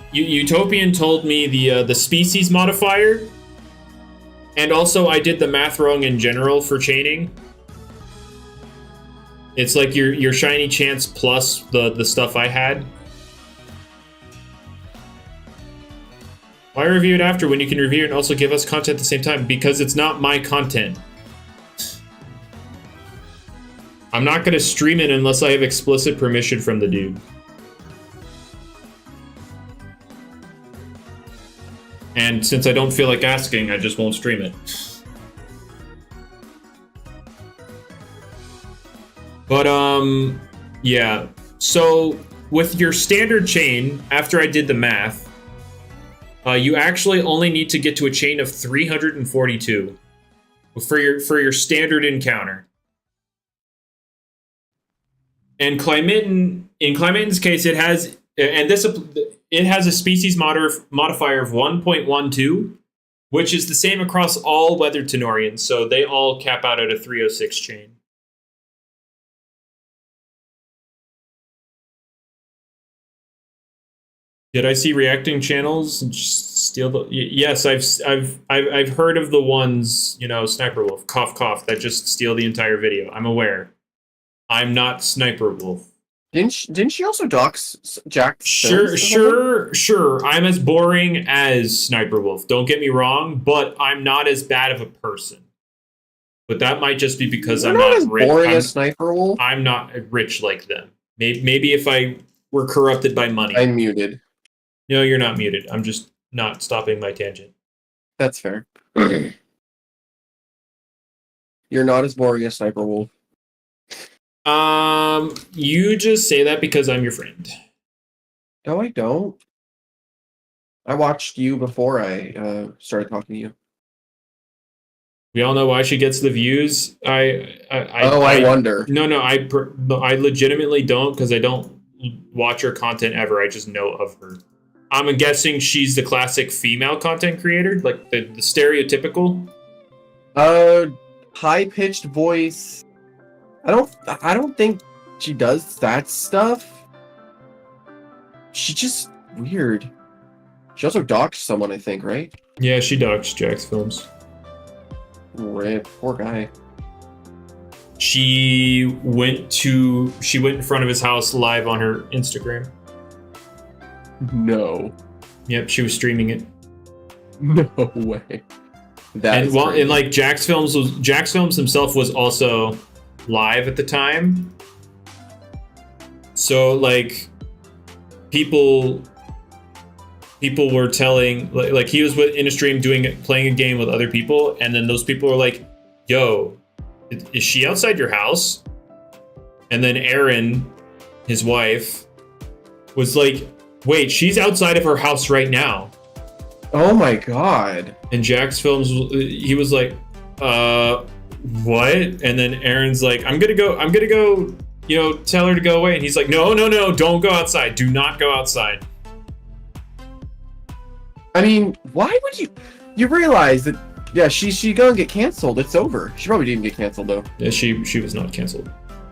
S1: the species modifier, and also I did the math wrong in general for chaining. It's like your shiny chance plus the stuff I had. Why review it after when you can review it and also give us content at the same time? Because it's not my content. I'm not gonna stream it unless I have explicit permission from the dude. And since I don't feel like asking, I just won't stream it. But yeah. So with your standard chain, after I did the math, you actually only need to get to a chain of 342 for your standard encounter. And in Climiten's case, it has a species modifier of 1.12, which is the same across all weathered Tanorians, so they all cap out at a 306 chain. Did I see reacting channels and steal the? Yes, I've heard of the ones, Sniper Wolf, cough cough, that just steal the entire video. I'm aware. I'm not Sniper Wolf.
S3: Didn't she also dox Jack?
S1: Sure. I'm as boring as Sniper Wolf. Don't get me wrong, but I'm not as bad of a person. But that might just be because I'm not
S3: as
S1: rich.
S3: Boring as Sniper Wolf.
S1: I'm not rich like them. Maybe if I were corrupted by money.
S3: I'm muted.
S1: No, you're not muted. I'm just not stopping my tangent.
S3: That's fair. You're not as boring as Sniper Wolf.
S1: You just say that because I'm your friend.
S3: No, I don't. I watched you before I started talking to you.
S1: We all know why she gets the views. I
S3: wonder.
S1: No, I legitimately don't, because I don't watch her content ever. I just know of her. I'm guessing she's the classic female content creator, like the stereotypical.
S3: High-pitched voice. I don't think she does that stuff. She's just weird. She also doxed someone, I think, right?
S1: Yeah, she doxed Jack's films.
S3: Rip, poor guy.
S1: She went in front of his house live on her Instagram.
S3: No.
S1: Yep, she was streaming it.
S3: No way.
S1: And like Jack's films himself was also live at the time. So like people were telling, like he was in a stream playing a game with other people, and then those people were like, yo, is she outside your house? And then Erin, his wife, was like, wait, she's outside of her house right now.
S3: Oh my god.
S1: And Jack's films, he was like, what? And then Erin's like, I'm gonna go, tell her to go away. And he's like, no, don't go outside. Do not go outside.
S3: I mean, why would you realize that, yeah, she gonna get canceled. It's over. She probably didn't get canceled though.
S1: Yeah, she was not canceled.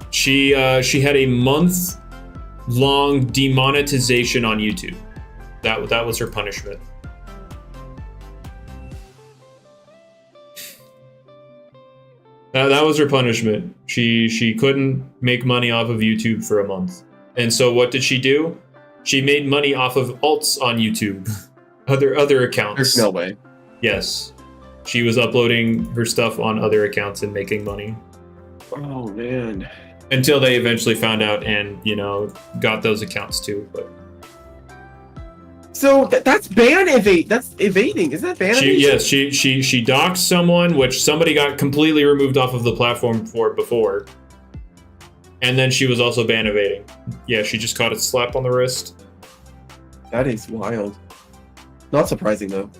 S1: She had a month-long demonetization on YouTube. That was her punishment. That was her punishment. She couldn't make money off of YouTube for a month. And so what did she do? She made money off of alts on YouTube. Other accounts.
S3: There's no way.
S1: Yes. She was uploading her stuff on other accounts and making money.
S3: Oh man.
S1: Until they eventually found out and, got those accounts too. But
S3: so that's that's evading. Isn't that ban evasion?
S1: Yes, she doxed someone, which somebody got completely removed off of the platform for before. And then she was also ban evading. Yeah, she just caught a slap on the wrist.
S3: That is wild. Not surprising though.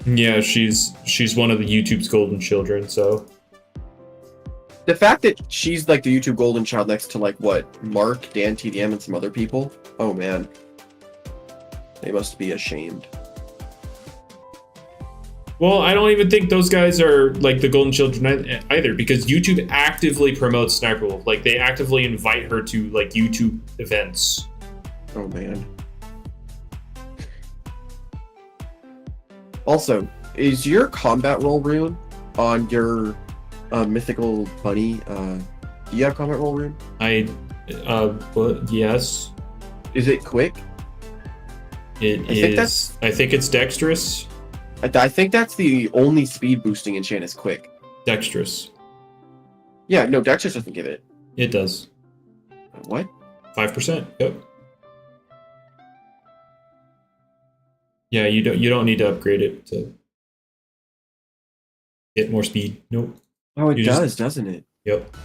S1: Yeah, she's one of the YouTube's golden children, so.
S3: The fact that she's like the YouTube golden child next to like what, Mark, Dan TDM, and some other people. Oh man. They must be ashamed.
S1: Well, I don't even think those guys are like the golden children either, because YouTube actively promotes Sniper Wolf. Like they actively invite her to like YouTube events.
S3: Oh man. Also, is your combat roll rune on your mythical bunny? Do you have combat roll rune?
S1: Yes.
S3: Is it quick?
S1: I think it's dexterous.
S3: I think that's the only speed boosting enchant is quick.
S1: Dexterous.
S3: Yeah, no, dexterous doesn't give it.
S1: It does.
S3: What?
S1: 5%. Yep. Yeah, you don't need to upgrade it to get more speed. Nope.
S3: Oh, it does, doesn't it?
S1: Yep.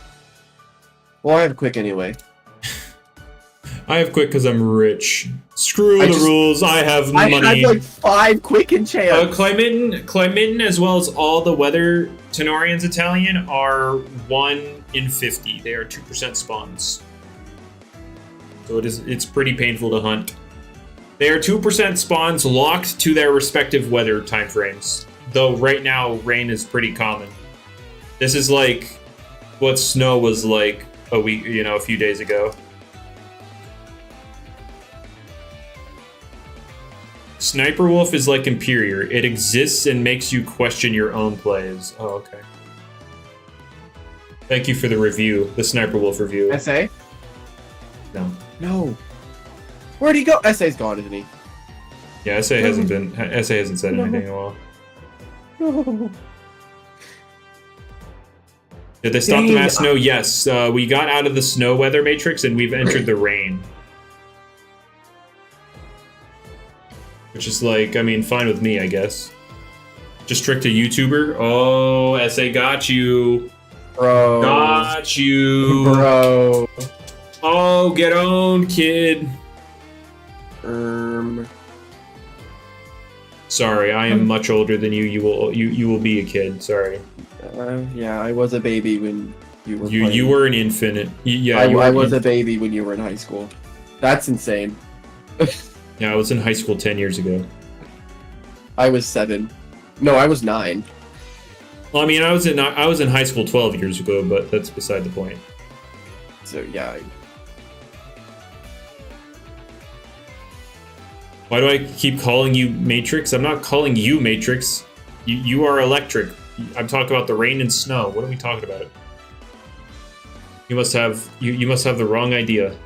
S2: Well, I have quick anyway.
S1: I have quick because I'm rich. Screw the rules. I have money.
S2: I have like 5 quick enchants.
S1: Climitten, as well as all the weather Tanorians Italian are 1 in 50. They are 2% spawns. So it's pretty painful to hunt. They are 2% spawns locked to their respective weather timeframes. Though right now rain is pretty common. This is like what snow was like a few days ago. Sniper Wolf is like Imperior. It exists and makes you question your own plays. Oh, okay. Thank you for the review, the Sniper Wolf review.
S2: SA?
S1: No.
S2: No. Where'd he go? SA's gone, isn't he?
S1: Yeah, SA hasn't said anything in a while.
S2: No.
S1: Did they stop the mass snow? Yes. We got out of the snow weather matrix and we've entered the rain. Which is like, I mean, fine with me, I guess. Just tricked a YouTuber? Oh, SA got you.
S2: Bro.
S1: Got you.
S2: Bro.
S1: Oh, get owned, kid. Sorry, I am much older than you. You will be a kid. Sorry.
S2: Yeah, I was a baby when you were.
S1: You were an infant. Yeah,
S2: I was a baby when you were in high school. That's insane.
S1: Yeah, I was in high school 10 years ago.
S2: I was 7. No, I was 9.
S1: Well, I mean, I was in high school 12 years ago, but that's beside the point.
S2: So yeah.
S1: Why do I keep calling you Matrix? I'm not calling you Matrix. You are electric. I'm talking about the rain and snow. What are we talking about? You must have the wrong idea.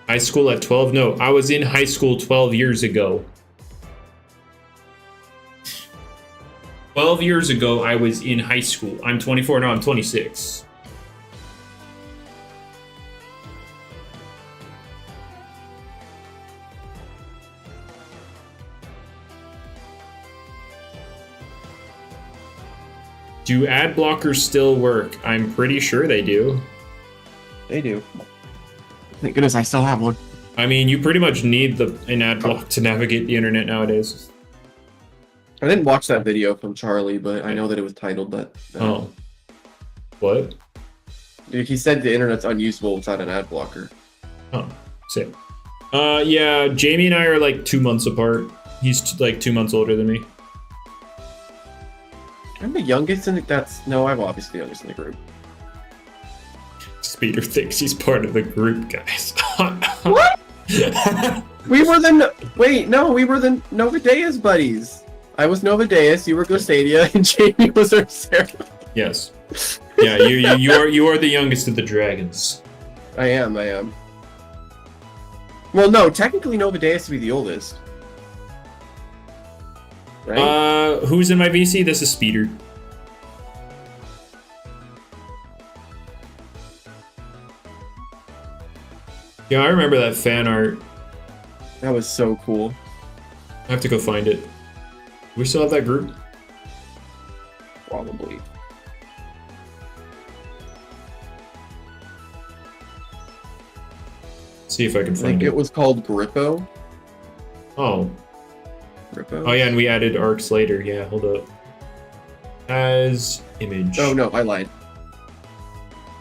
S1: High school at 12? No, I was in high school 12 years ago. 12 years ago, I was in high school. I'm 24 now, I'm 26. Do ad blockers still work? I'm pretty sure they do.
S2: They do. Thank goodness I still have one.
S1: I mean, you pretty much need an ad block to navigate the internet nowadays.
S2: I didn't watch that video from Charlie, but I know that it was titled that.
S1: Oh. What?
S2: Dude, he said the internet's unusable without an ad blocker.
S1: Oh, sick. Yeah, Jamie and I are like 2 months apart. He's like 2 months older than me.
S2: I'm the youngest in no, I'm obviously the youngest in the group.
S1: Speeder thinks he's part of the group, guys.
S2: What? We were the Nova Deus buddies. I was Nova Deus, you were Glissadia, and Jamie was Ursera.
S1: Yes. Yeah, you are the youngest of the dragons.
S2: I am. Well, no, technically Nova Deus would be the oldest. Right?
S1: Who's in my VC? This is Speeder. Yeah, I remember that fan art.
S2: That was so cool.
S1: I have to go find it. We still have that group?
S2: Probably.
S1: See if I can
S2: I
S1: find
S2: think it was called Grippo.
S1: Oh.
S2: Grippo?
S1: Oh yeah, and we added arcs later. Yeah, hold up. As image.
S2: Oh no, I lied.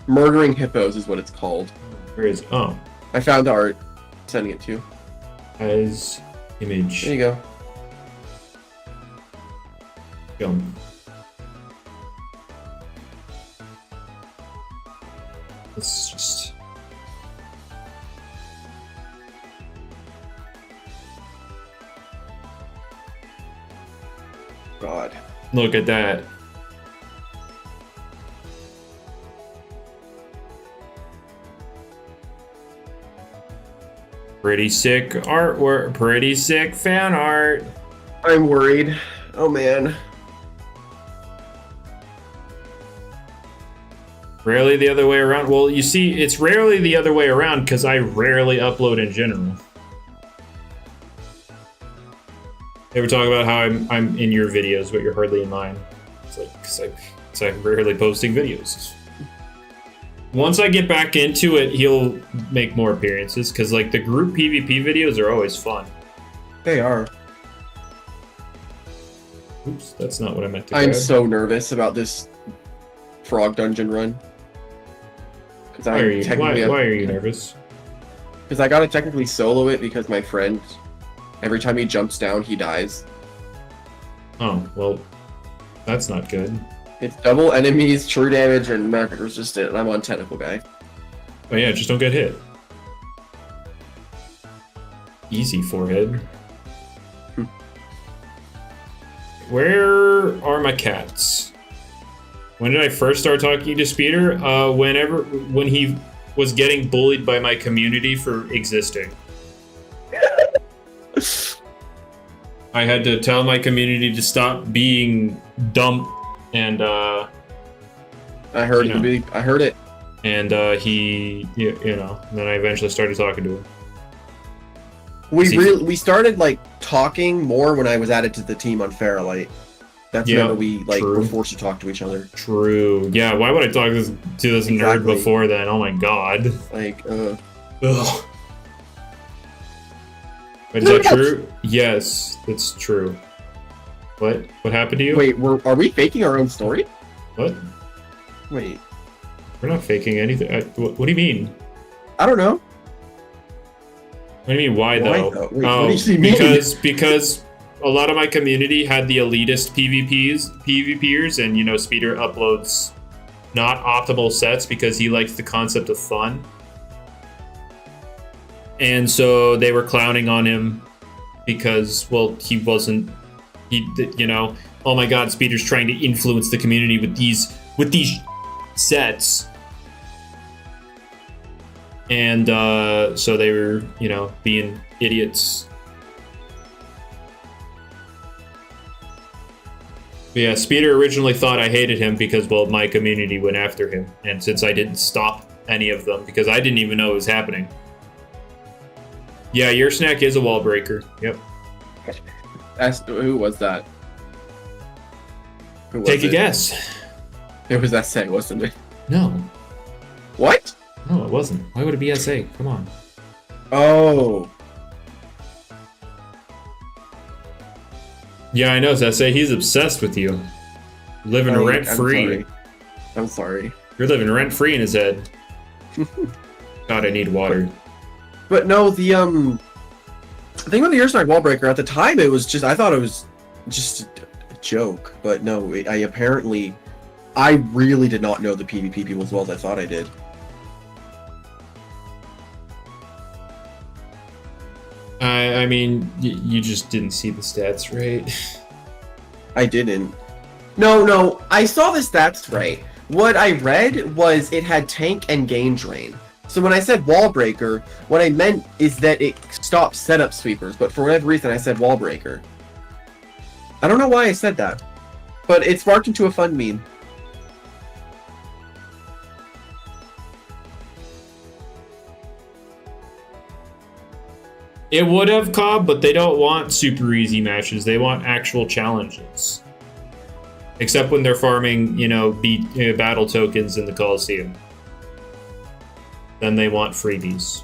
S2: Murdering Hippos is what it's called.
S1: Where is? Oh.
S2: I found the art. Sending it to you.
S1: As image.
S2: There you go.
S1: Film. Let's just.
S2: God.
S1: Look at that. Pretty sick artwork. Pretty sick fan art.
S2: I'm worried. Oh man.
S1: Rarely the other way around. Well, you see, it's rarely the other way around because I rarely upload in general. They were talking about how I'm in your videos, but you're hardly in mine. It's like, because I'm rarely posting videos. Once I get back into it, he'll make more appearances, because like the group PvP videos are always fun.
S2: They are.
S1: Oops, that's not what I meant to
S3: I'm
S1: grab.
S3: so nervous about this frog dungeon run. Because
S1: Why are you nervous?
S3: Because I gotta technically solo it because my friend, every time he jumps down, he dies.
S1: Oh, well, that's not good.
S3: It's double enemies, true damage, and magic resistant, and I'm on tentacle guy.
S1: Oh yeah, just don't get hit. Easy forehead. Where are my cats? When did I first start talking to Speeder? When he was getting bullied by my community for existing. I had to tell my community to stop being dumb, and
S3: I heard it. I heard it.
S1: And he, you know, and then I eventually started talking to him.
S3: We started like talking more when I was added to the team on Fairlight. That's when we like were forced to talk to each other.
S1: True. Yeah. Why would I talk to this nerd before then? Oh my god.
S3: Like,
S1: Ugh. Wait, is that true? Yes, that's true. What? What happened to you?
S3: Wait, are we faking our own story?
S1: What?
S3: Wait.
S1: We're not faking anything. What do you mean?
S3: I don't know.
S1: What do you mean? Why though?
S3: Wait, what do you mean?
S1: Because a lot of my community had the elitist PvPers, and you know, Speeder uploads not optimal sets because he likes the concept of fun. And so they were clowning on him because, well, you know, oh my god, Speeder's trying to influence the community with these sets. And so they were, you know, being idiots. But yeah, Speeder originally thought I hated him because, well, my community went after him. And since I didn't stop any of them, because I didn't even know it was happening. Yeah, your snack is a wall breaker. Yep.
S3: Who was that?
S1: Take a guess.
S3: It was SA, wasn't it?
S1: No.
S3: What?
S1: No, it wasn't. Why would it be SA? Come on.
S3: Oh.
S1: Yeah, I know, SA. He's obsessed with you. Living rent-free.
S3: I'm sorry.
S1: You're living rent-free in his head. God, I need water.
S3: But no, the thing with the Earsnack Wallbreaker, at the time it was just, I thought it was just a joke. But no, I really did not know the PvP people as well as I thought I did.
S1: I mean, you just didn't see the stats right.
S3: I didn't. No, I saw the stats right. What I read was it had tank and gain drain. So when I said wall breaker, what I meant is that it stops setup sweepers, but for whatever reason I said wall breaker. I don't know why I said that, but it sparked into a fun meme.
S1: It would have, Cobb, but they don't want super easy matches. They want actual challenges. Except when they're farming, you know, battle tokens in the Coliseum. Then they want freebies.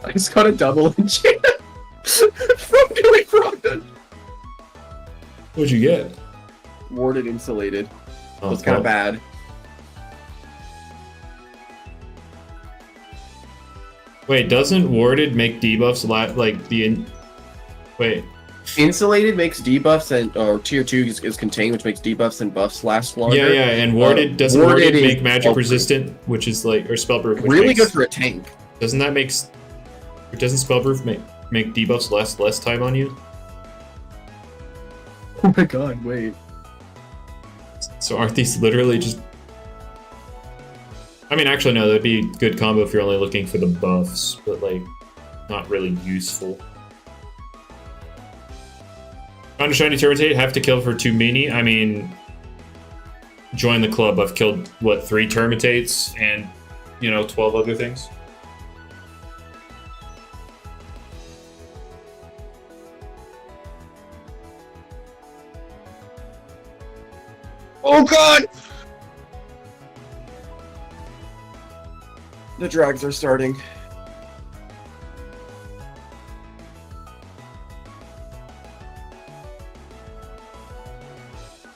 S3: I just got a double enchant from doing Frogden.
S1: What'd you get?
S3: Warded insulated.
S1: Oh,
S3: That's kind of bad.
S1: Wait, doesn't warded make debuffs Wait.
S3: Insulated makes debuffs or tier 2 is contained, which makes debuffs and buffs last longer.
S1: Yeah, and warded doesn't warded make magic resistant, which is like, or spellproof.
S3: Really good for a tank.
S1: Doesn't spellproof make debuffs less time on you?
S3: Oh my god, wait.
S1: So aren't these literally just... I mean, actually, no, that'd be a good combo if you're only looking for the buffs, but, like, not really useful. Found a shiny Termitate, have to kill for 2 mini. I mean, join the club. I've killed, what, 3 Termitates and, you know, 12 other things.
S2: Oh god! The drags are starting.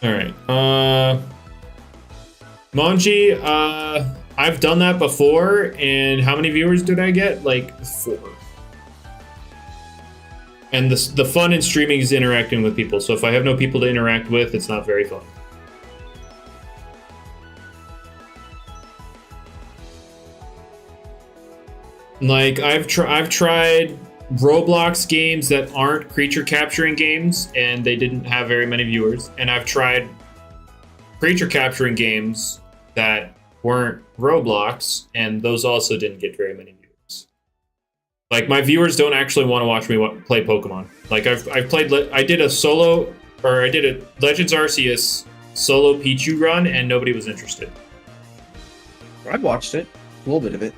S1: All right. Monji, I've done that before, and how many viewers did I get? Like 4. And the fun in streaming is interacting with people. So if I have no people to interact with, it's not very fun. Like I've tried Roblox games that aren't creature capturing games, and they didn't have very many viewers. And I've tried creature capturing games that weren't Roblox, and those also didn't get very many viewers. Like my viewers don't actually want to watch me play Pokemon. Like I did a Legends Arceus solo Pichu run, and nobody was interested.
S2: I watched it, a little bit of it.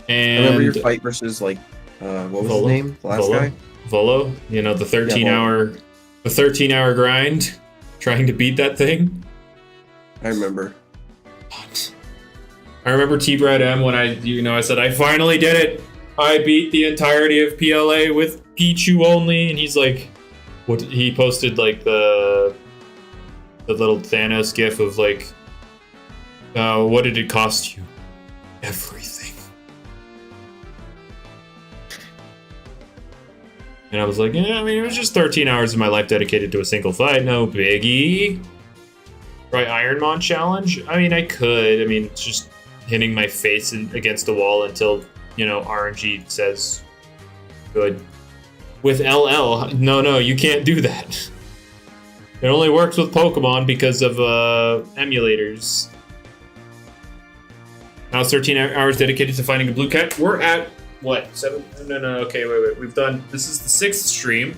S1: And
S2: I remember your fight versus like, what was his name? The last guy?
S1: Volo. You know, the 13-hour grind, trying to beat that thing.
S2: I remember.
S1: I remember T-Brad M when I said I finally did it. I beat the entirety of PLA with Pichu only, and he's like, what? He posted like the little Thanos gif of like, what did it cost you? Everything. And I was like, yeah, I mean, it was just 13 hours of my life dedicated to a single fight. No biggie. Right, Ironmon challenge? I mean, I could. I mean, it's just hitting my face against the wall until, RNG says good. With LL, no, you can't do that. It only works with Pokemon because of emulators. Now it's 13 hours dedicated to finding a blue cat. We're at... What? 7? No. Okay, wait. We've done. This is the 6th stream.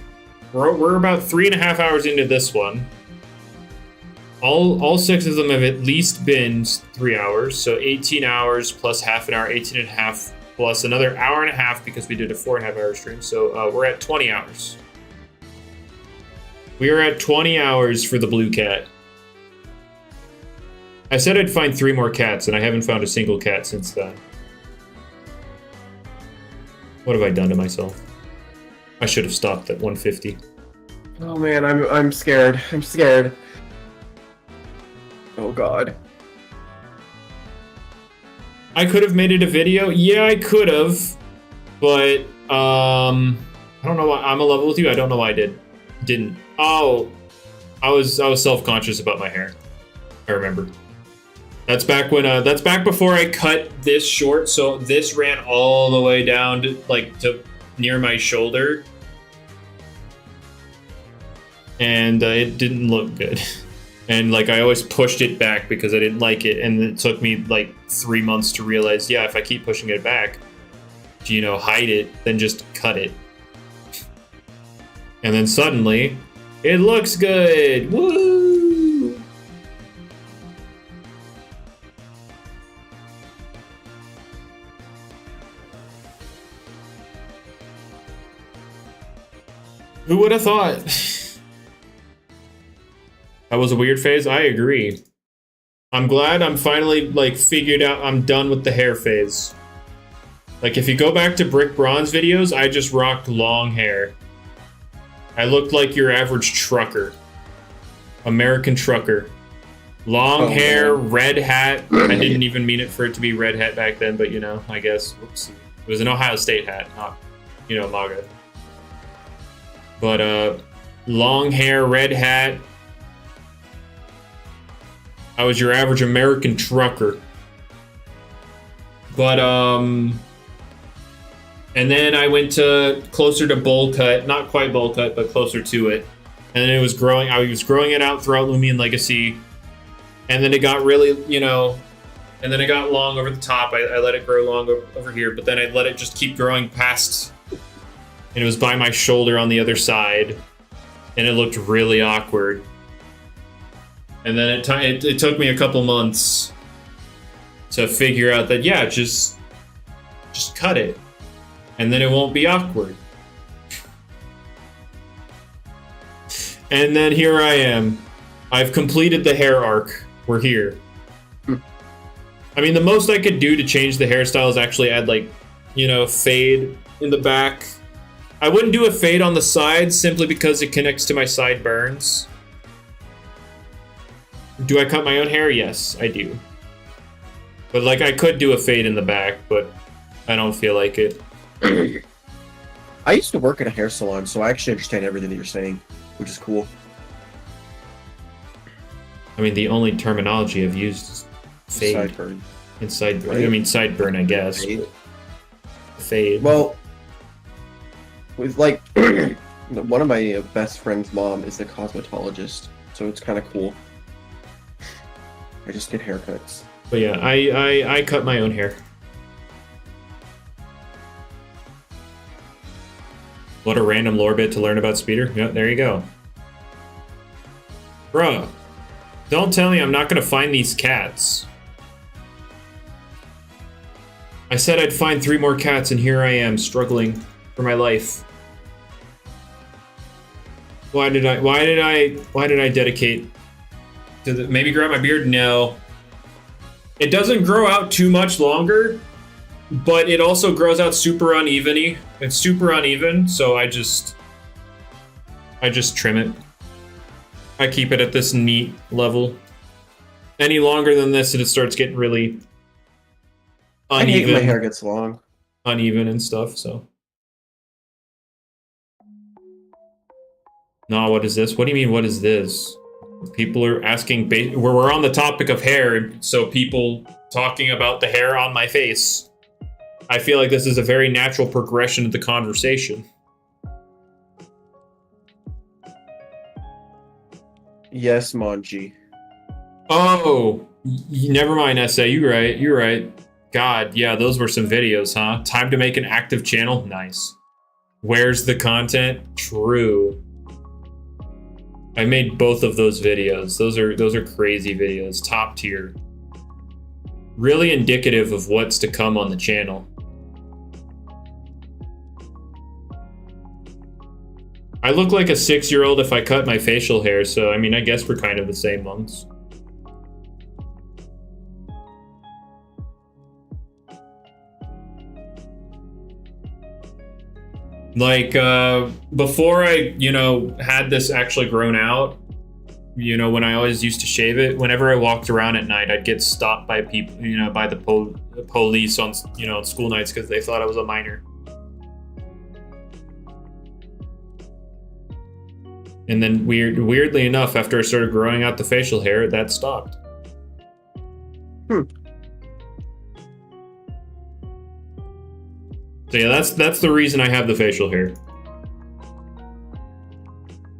S1: We're about 3.5 hours into this one. All 6 of them have at least been 3 hours. So 18 hours plus half an hour, 18 and a half plus another hour and a half because we did a 4.5-hour stream. So we're at 20 hours. We are at 20 hours for the blue cat. I said I'd find 3 more cats, and I haven't found a single cat since then. What have I done to myself? I should have stopped at 150.
S2: Oh man, I'm scared. I'm scared. Oh god.
S1: I could have made it a video. Yeah, I could have, but I don't know why I'm a level with you. I don't know why I didn't. Oh, I was self-conscious about my hair. I remember. That's back when that's back before I cut this short, so this ran all the way down to near my shoulder. And it didn't look good. And I always pushed it back because I didn't like it, and it took me 3 months to realize, yeah, if I keep pushing it back to, hide it, then just cut it. And then suddenly, it looks good! Woo! Who would have thought? That was a weird phase. I agree. I'm glad I'm finally figured out I'm done with the hair phase. If you go back to Brick Bronze videos, I just rocked long hair. I looked like your average trucker. American trucker. Long hair, man. Red hat. I didn't even mean it for it to be red hat back then, but I guess. Whoopsie. It was an Ohio State hat, not, MAGA. But long hair, red hat. I was your average American trucker. But and then I went to closer to bowl cut, not quite bowl cut, but closer to it. And then it was growing. I was growing it out throughout Lumion Legacy, and then it got really, and then it got long over the top. I let it grow long over here, but then I let it just keep growing past. And it was by my shoulder on the other side, and it looked really awkward. And then it took me a couple months to figure out that, yeah, just cut it, and then it won't be awkward. And then here I am, I've completed the hair arc. We're here. I mean, the most I could do to change the hairstyle is actually add, like, you know, fade in the back. I wouldn't do a fade on the sides simply because it connects to my sideburns. Do I cut my own hair? Yes, I do. But, like, I could do a fade in the back, but I don't feel like it.
S2: I used to work at a hair salon, so I actually understand everything that you're saying, which is cool.
S1: I mean, the only terminology I've used is fade.
S2: Sideburn.
S1: And sideburn.
S2: Right?
S1: I mean, sideburn, I guess.
S2: Fade.
S1: Fade.
S2: Well, with like one of my best friend's mom is a cosmetologist, so it's kind of cool. I just get haircuts.
S1: But yeah, I cut my own hair. What a random lore bit to learn about Speeder. Yeah, there you go. Bruh, don't tell me I'm not gonna find these cats. I said I'd find 3 more cats, and here I am, struggling for my life. Why did I dedicate to the, maybe grow out my beard? No. It doesn't grow out too much longer, but it also grows out super unevenly. It's super uneven, so I just trim it. I keep it at this neat level. Any longer than this, and it starts getting really
S2: I hate
S1: uneven.
S2: when my hair gets long.
S1: Uneven and stuff, so. No, what is this? What do you mean, what is this? People are asking, we're on the topic of hair, so people talking about the hair on my face. I feel like this is a very natural progression of the conversation.
S2: Yes, Manji.
S1: Oh, never mind, SA. You're right. God, yeah, those were some videos, huh? Time to make an active channel? Nice. Where's the content? True. I made both of those videos. Those are crazy videos. Top tier. Really indicative of what's to come on the channel. I look like a 6-year-old if I cut my facial hair, so I mean, I guess we're kind of the same ones. Like, before I, had this actually grown out, when I always used to shave it, whenever I walked around at night, I'd get stopped by people, by the police on, on school nights because they thought I was a minor. And then weirdly enough, after I started growing out the facial hair, that stopped. So yeah, that's the reason I have the facial hair.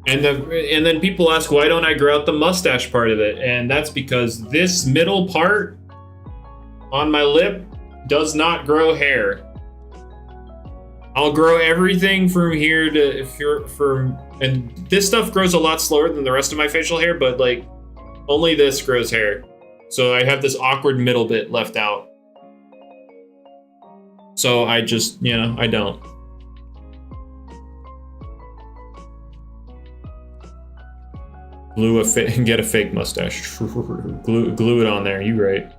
S1: And then people ask, why don't I grow out the mustache part of it? And that's because this middle part on my lip does not grow hair. I'll grow everything from here to and this stuff grows a lot slower than the rest of my facial hair, but like only this grows hair. So I have this awkward middle bit left out. So I just, I don't. Get a fake mustache. glue it on there, you right.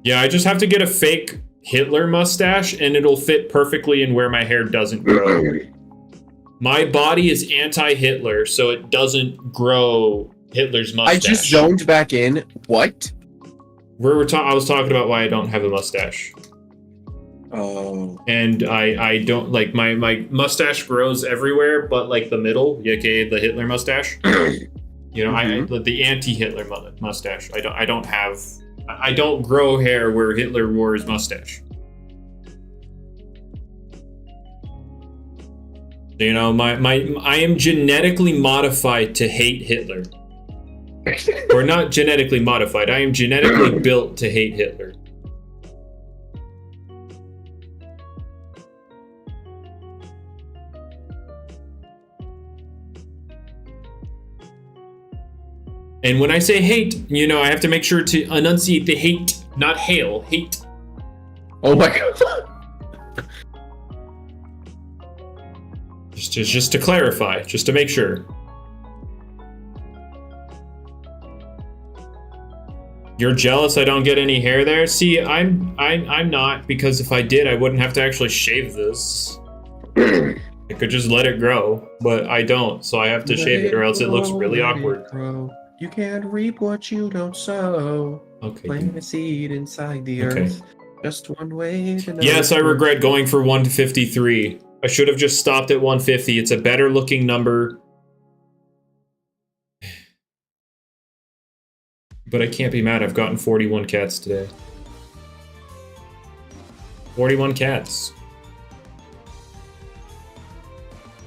S1: Yeah, I just have to get a fake Hitler mustache and it'll fit perfectly in where my hair doesn't grow. My body is anti-Hitler, so it doesn't grow Hitler's mustache.
S2: I just zoned back in. What?
S1: I was talking about why I don't have a mustache.
S2: Oh.
S1: And I don't like my mustache grows everywhere, but like the middle, aka the Hitler mustache. The anti-Hitler mustache. I don't grow hair where Hitler wore his mustache. I am genetically modified to hate Hitler. Or not genetically modified. I am genetically built to hate Hitler. And when I say hate, I have to make sure to enunciate the hate, not hail. Hate.
S2: Oh my god.
S1: Just to clarify, just to make sure. You're jealous I don't get any hair there? See, I'm not, because if I did, I wouldn't have to actually shave this. I could just let it grow, but I don't, so I have to shave it or else it looks really awkward.
S2: You can't reap what you don't sow.
S1: Okay.
S2: Plant a seed inside the
S1: Okay.
S2: earth. Just one way to know.
S1: Yes, I regret going for 153. I should have just stopped at 150. It's a better looking number. But I can't be mad. I've gotten 41 cats today. 41 cats.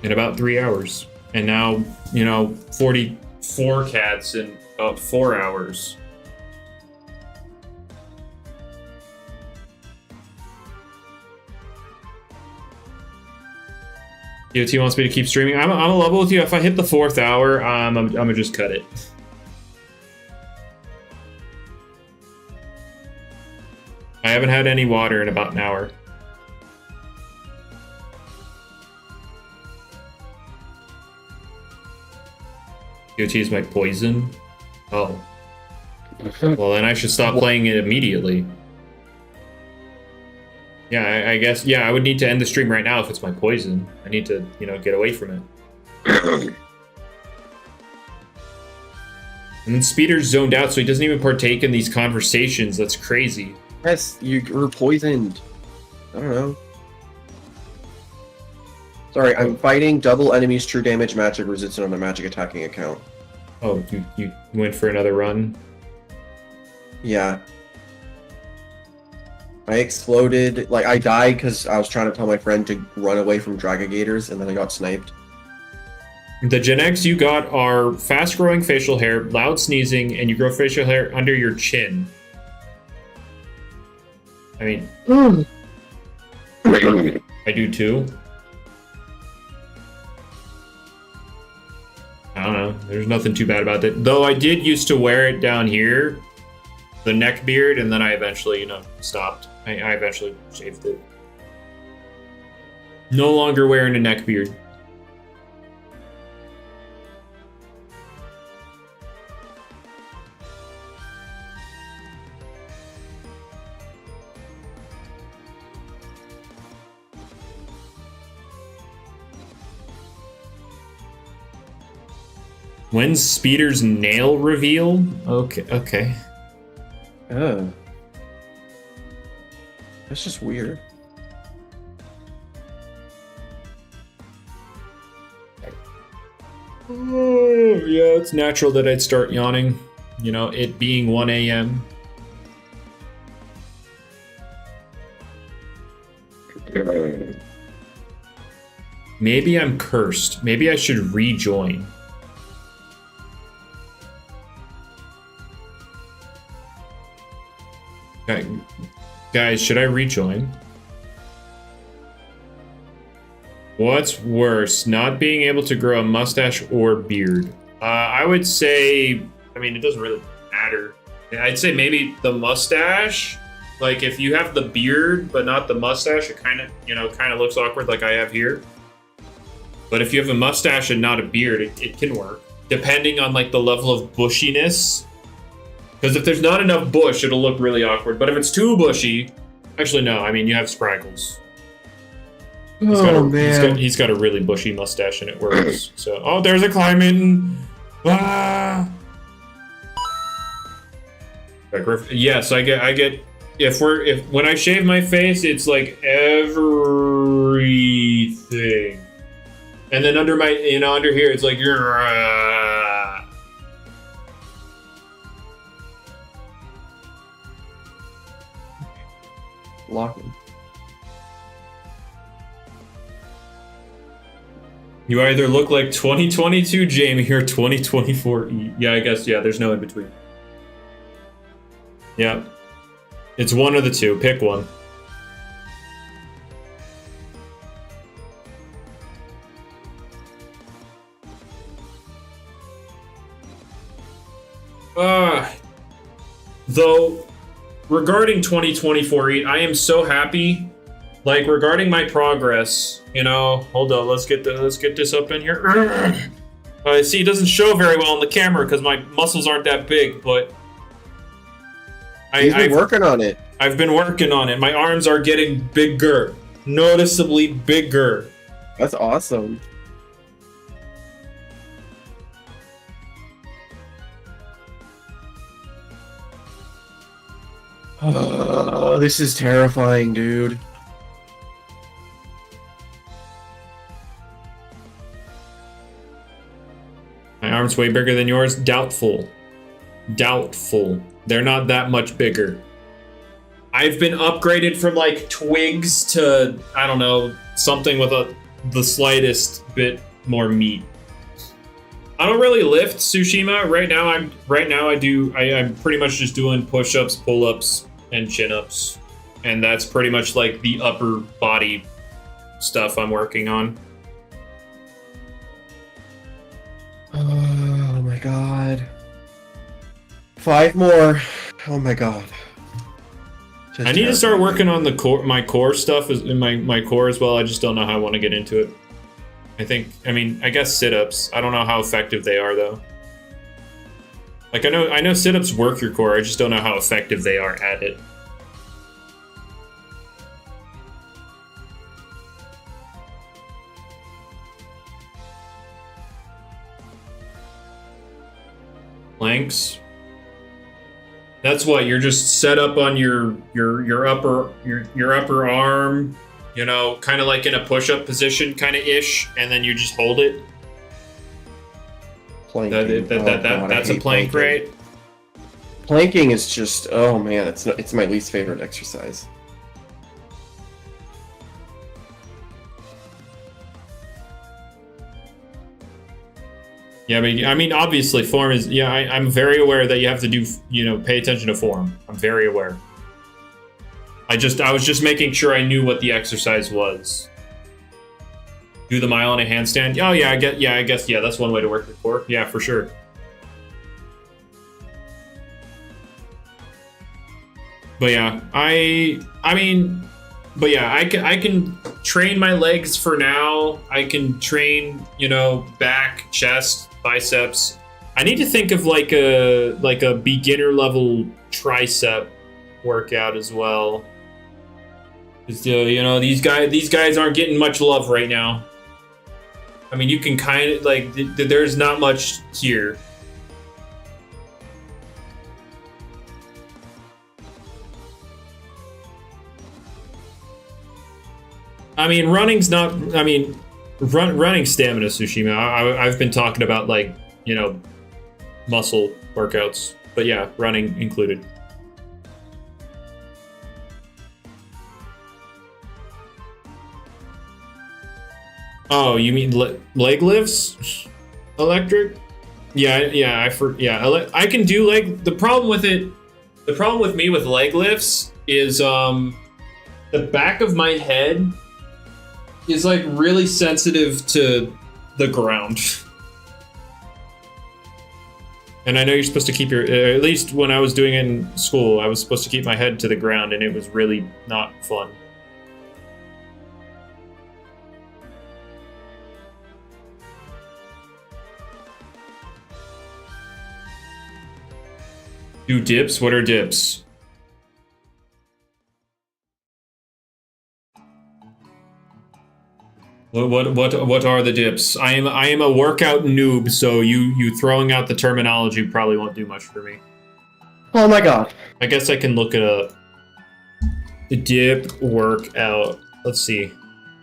S1: In about 3 hours. And now, 44 cats in about 4 hours. DOT wants me to keep streaming. I'm a level with you. If I hit the 4th hour, I'm gonna just cut it. I haven't had any water in about an hour. DOT is my poison? Oh. Well, then I should stop playing it immediately. Yeah, I guess, yeah, I would need to end the stream right now if it's my poison. I need to, get away from it. And then Speeder's zoned out, so he doesn't even partake in these conversations. That's crazy.
S2: Yes, you were poisoned. I don't know. Sorry, I'm fighting double enemies true damage magic resistant on a magic attacking account.
S1: Oh, you went for another run?
S2: Yeah. I exploded, I died because I was trying to tell my friend to run away from Dragagators, and then I got sniped.
S1: The Gen X you got are fast-growing facial hair, loud sneezing, and you grow facial hair under your chin. I mean... I do too. I don't know. There's nothing too bad about it. Though I did used to wear it down here, the neck beard, and then I eventually, stopped. I eventually shaved it. No longer wearing a neck beard. When's Speeder's nail reveal? Okay.
S2: Oh. That's just weird.
S1: Oh, yeah, it's natural that I'd start yawning. It being 1 a.m. Maybe I'm cursed. Maybe I should rejoin. Guys, should I rejoin? What's worse, not being able to grow a mustache or beard? I would say, it doesn't really matter. I'd say maybe the mustache. Like, if you have the beard but not the mustache, it kind of looks awkward like I have here. But if you have a mustache and not a beard, it can work. Depending on, the level of bushiness. Because if there's not enough bush, it'll look really awkward. But if it's too bushy... Actually, no. You have Spraggles. He's got a really bushy mustache and it works. So, oh, there's a climate. Ah! Yes, I get. When I shave my face, it's like everything. And then under my, under here, it's like
S2: Locking.
S1: You either look like 2022 Jamie or 2024 E. Yeah, I guess, there's no in between. Yeah. It's one of the two. Pick one. Though, regarding 2024 E, I am so happy. Regarding my progress, hold on, let's get this up in here. See, it doesn't show very well on the camera because my muscles aren't that big, but
S2: He's been working on it.
S1: I've been working on it. My arms are getting bigger. Noticeably bigger.
S2: That's awesome. Oh, this is terrifying, dude.
S1: My arm's way bigger than yours? Doubtful. Doubtful. They're not that much bigger. I've been upgraded from like twigs to, I don't know, something with the slightest bit more meat. I don't really lift, Tsushima. Right now I'm pretty much just doing push-ups, pull-ups, and chin-ups. And that's pretty much like the upper body stuff I'm working on.
S2: Oh my god. 5 more. Oh my god.
S1: I need to start working on the core, my core stuff, in my core as well. I just don't know how I want to get into it. I guess sit-ups. I don't know how effective they are though. Like I know sit-ups work your core. I just don't know how effective they are at it. Planks. That's what you're just set up on your upper arm, you know, kind of like in a push-up position, kind of ish, and then you just hold it.
S2: Planking.
S1: That's a plank, right?
S2: Planking is just, oh man, it's my least favorite exercise.
S1: Yeah, but I mean, obviously, form is. Yeah, I'm very aware that you have to do. You know, pay attention to form. I'm very aware. I was just making sure I knew what the exercise was. Do the mile on a handstand. Oh yeah, I guess that's one way to work the core. Yeah, for sure. But yeah, I can train my legs for now. I can train, you know, back, chest, biceps. I need to think of like a beginner level tricep workout as well. Because you know, these guys aren't getting much love right now. I mean, you can kind of like there's not much here. I mean, running's not. I mean, running stamina, Tsushima. I've been talking about like, you know, muscle workouts, but yeah, running included. Oh, you mean leg lifts? Electric? Yeah. I can do leg. The problem with me with leg lifts is the back of my head is like really sensitive to the ground. And I know you're supposed to keep your, at least when I was doing it in school, I was supposed to keep my head to the ground, and it was really not fun. Do dips? What are dips? What are the dips? I am a workout noob, so you throwing out the terminology probably won't do much for me.
S2: Oh my god.
S1: I guess I can look it up. The dip workout. Let's see.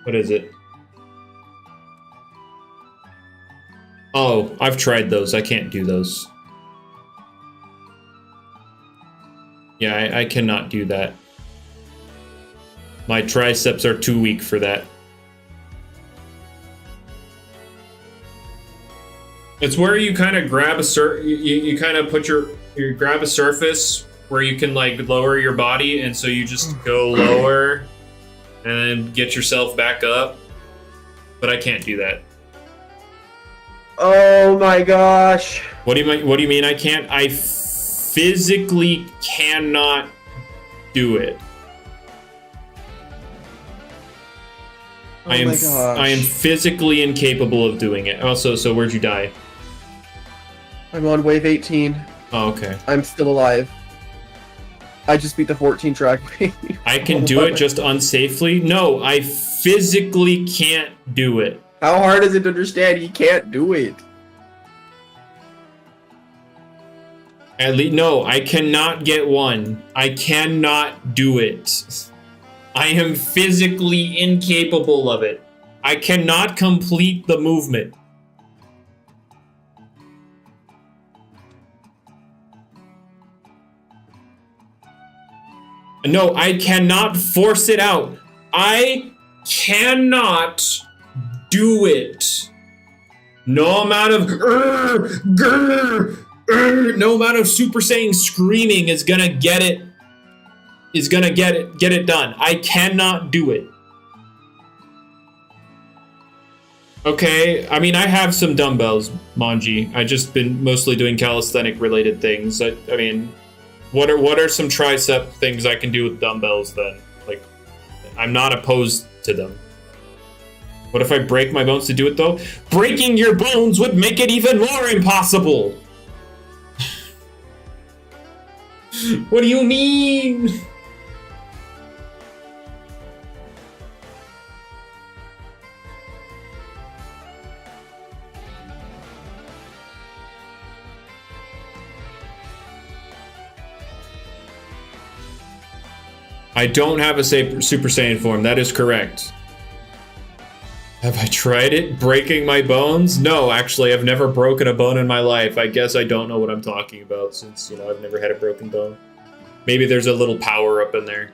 S1: What is it? Oh, I've tried those. I can't do those. Yeah, I cannot do that. My triceps are too weak for that. It's where you kind of grab you kind of put you grab a surface where you can like lower your body, and so you just go lower and then get yourself back up. But I can't do that.
S2: Oh my gosh.
S1: What do you mean I can't? I physically cannot do it.
S2: Oh my gosh.
S1: I am physically incapable of doing it. Also, so where'd you die?
S2: I'm on wave 18.
S1: Oh, okay.
S2: I'm still alive.
S3: I just beat the 14 track.
S1: I can do it just unsafely? No, I physically can't do it.
S3: How hard is it to understand? You can't do it.
S1: At least, no, I cannot get one. I cannot do it. I am physically incapable of it. I cannot complete the movement. No, I cannot force it out. I cannot do it. No amount of no amount of Super Saiyan screaming is gonna get it. Is gonna get it done. I cannot do it. Okay, I mean, I have some dumbbells, Manji. I just been mostly doing calisthenic related things. I mean, what are some tricep things I can do with dumbbells then? Like, I'm not opposed to them. What if I break my bones to do it though? Breaking your bones would make it even more impossible. What do you mean? I don't have a Super Saiyan form. That is correct. Have I tried it? Breaking my bones? No, actually, I've never broken a bone in my life. I guess I don't know what I'm talking about since, you know, I've never had a broken bone. Maybe there's a little power up in there.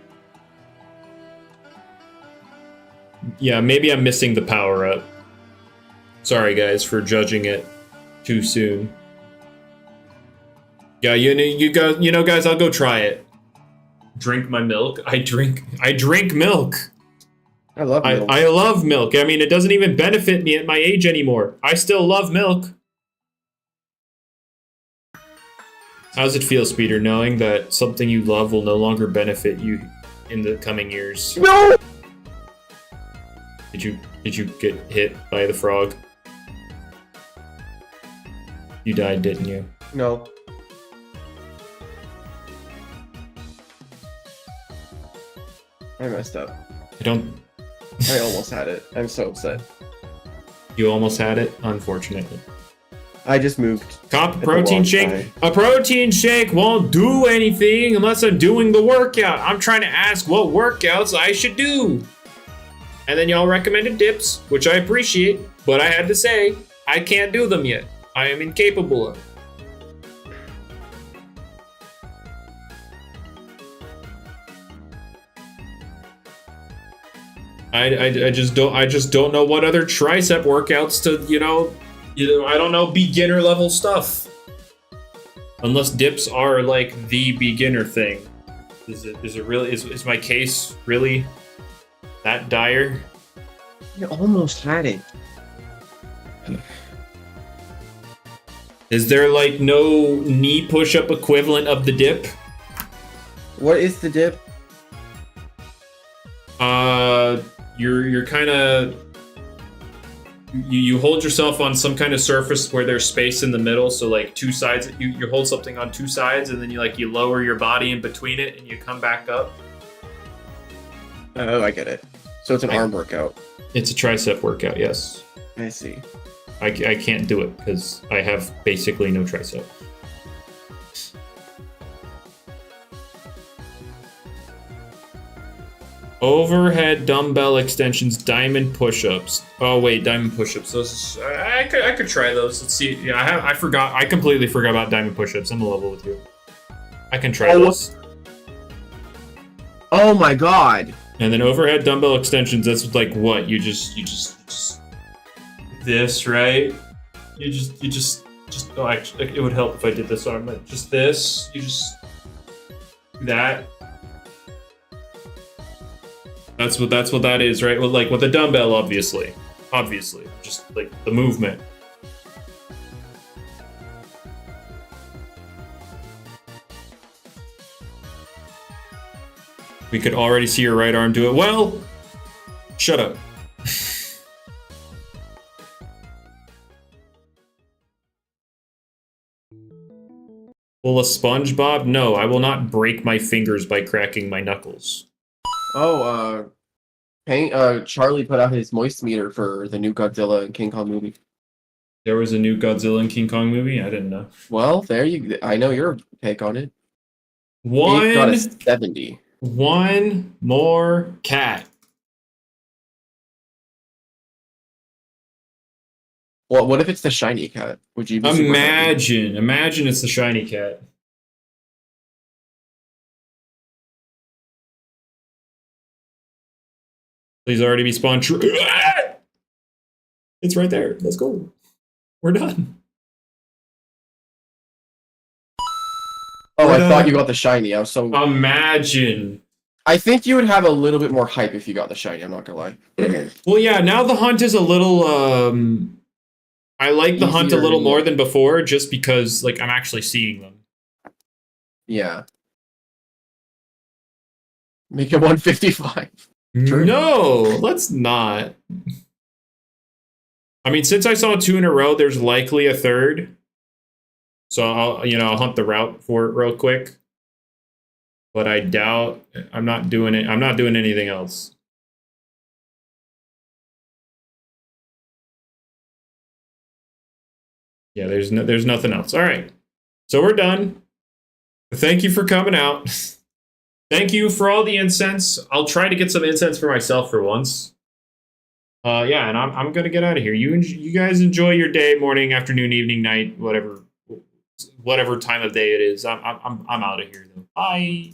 S1: Yeah, maybe I'm missing the power up. Sorry, guys, for judging it too soon. Yeah, you know, guys, I'll go try it. Drink my milk. I drink milk.
S3: I love milk.
S1: I love milk. I mean, it doesn't even benefit me at my age anymore. I still love milk. How does it feel, Speeder, knowing that something you love will no longer benefit you in the coming years?
S3: No!
S1: Did you get hit by the frog? You died, didn't you?
S3: No. I messed up. I almost had it. I'm so upset.
S1: You almost had it? Unfortunately.
S3: I just moved.
S1: Cop protein shake? A protein shake won't do anything unless I'm doing the workout. I'm trying to ask what workouts I should do. And then y'all recommended dips, which I appreciate, but I had to say, I can't do them yet. I am incapable of it. I just don't know what other tricep workouts to, you know, I don't know, beginner level stuff. Unless dips are like the beginner thing. Is it really, is my case really that dire?
S3: You almost had it.
S1: Is there like no knee push-up equivalent of the dip?
S3: What is the dip?
S1: You're kind of you hold yourself on some kind of surface where there's space in the middle, so like two sides, you hold something on two sides, and then you lower your body in between it and you come back up.
S3: Oh, I get it. So it's an arm workout.
S1: It's a tricep workout, yes.
S3: I see.
S1: I can't do it because I have basically no tricep. Overhead dumbbell extensions, diamond push-ups. Oh wait, diamond push-ups. Those I could try those. Let's see. Yeah, I forgot. I completely forgot about diamond push-ups. I'm a level with you. I can try those.
S3: Oh my god.
S1: And then overhead dumbbell extensions. That's like what you just this, right? You just. Oh, actually, it would help if I did this arm. Like just this. You just do that. That's what that is, right? Well, like with a dumbbell, obviously, just like the movement. We could already see your right arm do it. Well, shut up. Pull a SpongeBob? No, I will not break my fingers by cracking my knuckles.
S3: Oh, Charlie put out his moist meter for the new Godzilla and King Kong movie.
S1: There was a new Godzilla and King Kong movie? I didn't know.
S3: Well, I know your take on it. It got a 70.
S1: One more cat.
S3: Well, what if it's the shiny cat? Would you be super happy?
S1: Imagine it's the shiny cat. Please already be spawned. It's right there. Let's go. We're done.
S3: Oh, I thought you got the shiny. I was so...
S1: Imagine.
S3: I think you would have a little bit more hype if you got the shiny, I'm not gonna lie.
S1: Well, yeah, now the hunt is a little, I like the hunt a little more than before, just because, like, I'm actually seeing them.
S3: Yeah. Make it 155. True.
S1: No, let's not. I mean, since I saw 2 in a row, there's likely a third. So I'll hunt the route for it real quick. But I doubt I'm not doing it. I'm not doing anything else. Yeah, there's nothing else. All right. So we're done. Thank you for coming out. Thank you for all the incense. I'll try to get some incense for myself for once. Yeah, and I'm gonna get out of here. You guys enjoy your day, morning, afternoon, evening, night, whatever time of day it is. I'm out of here though. Bye.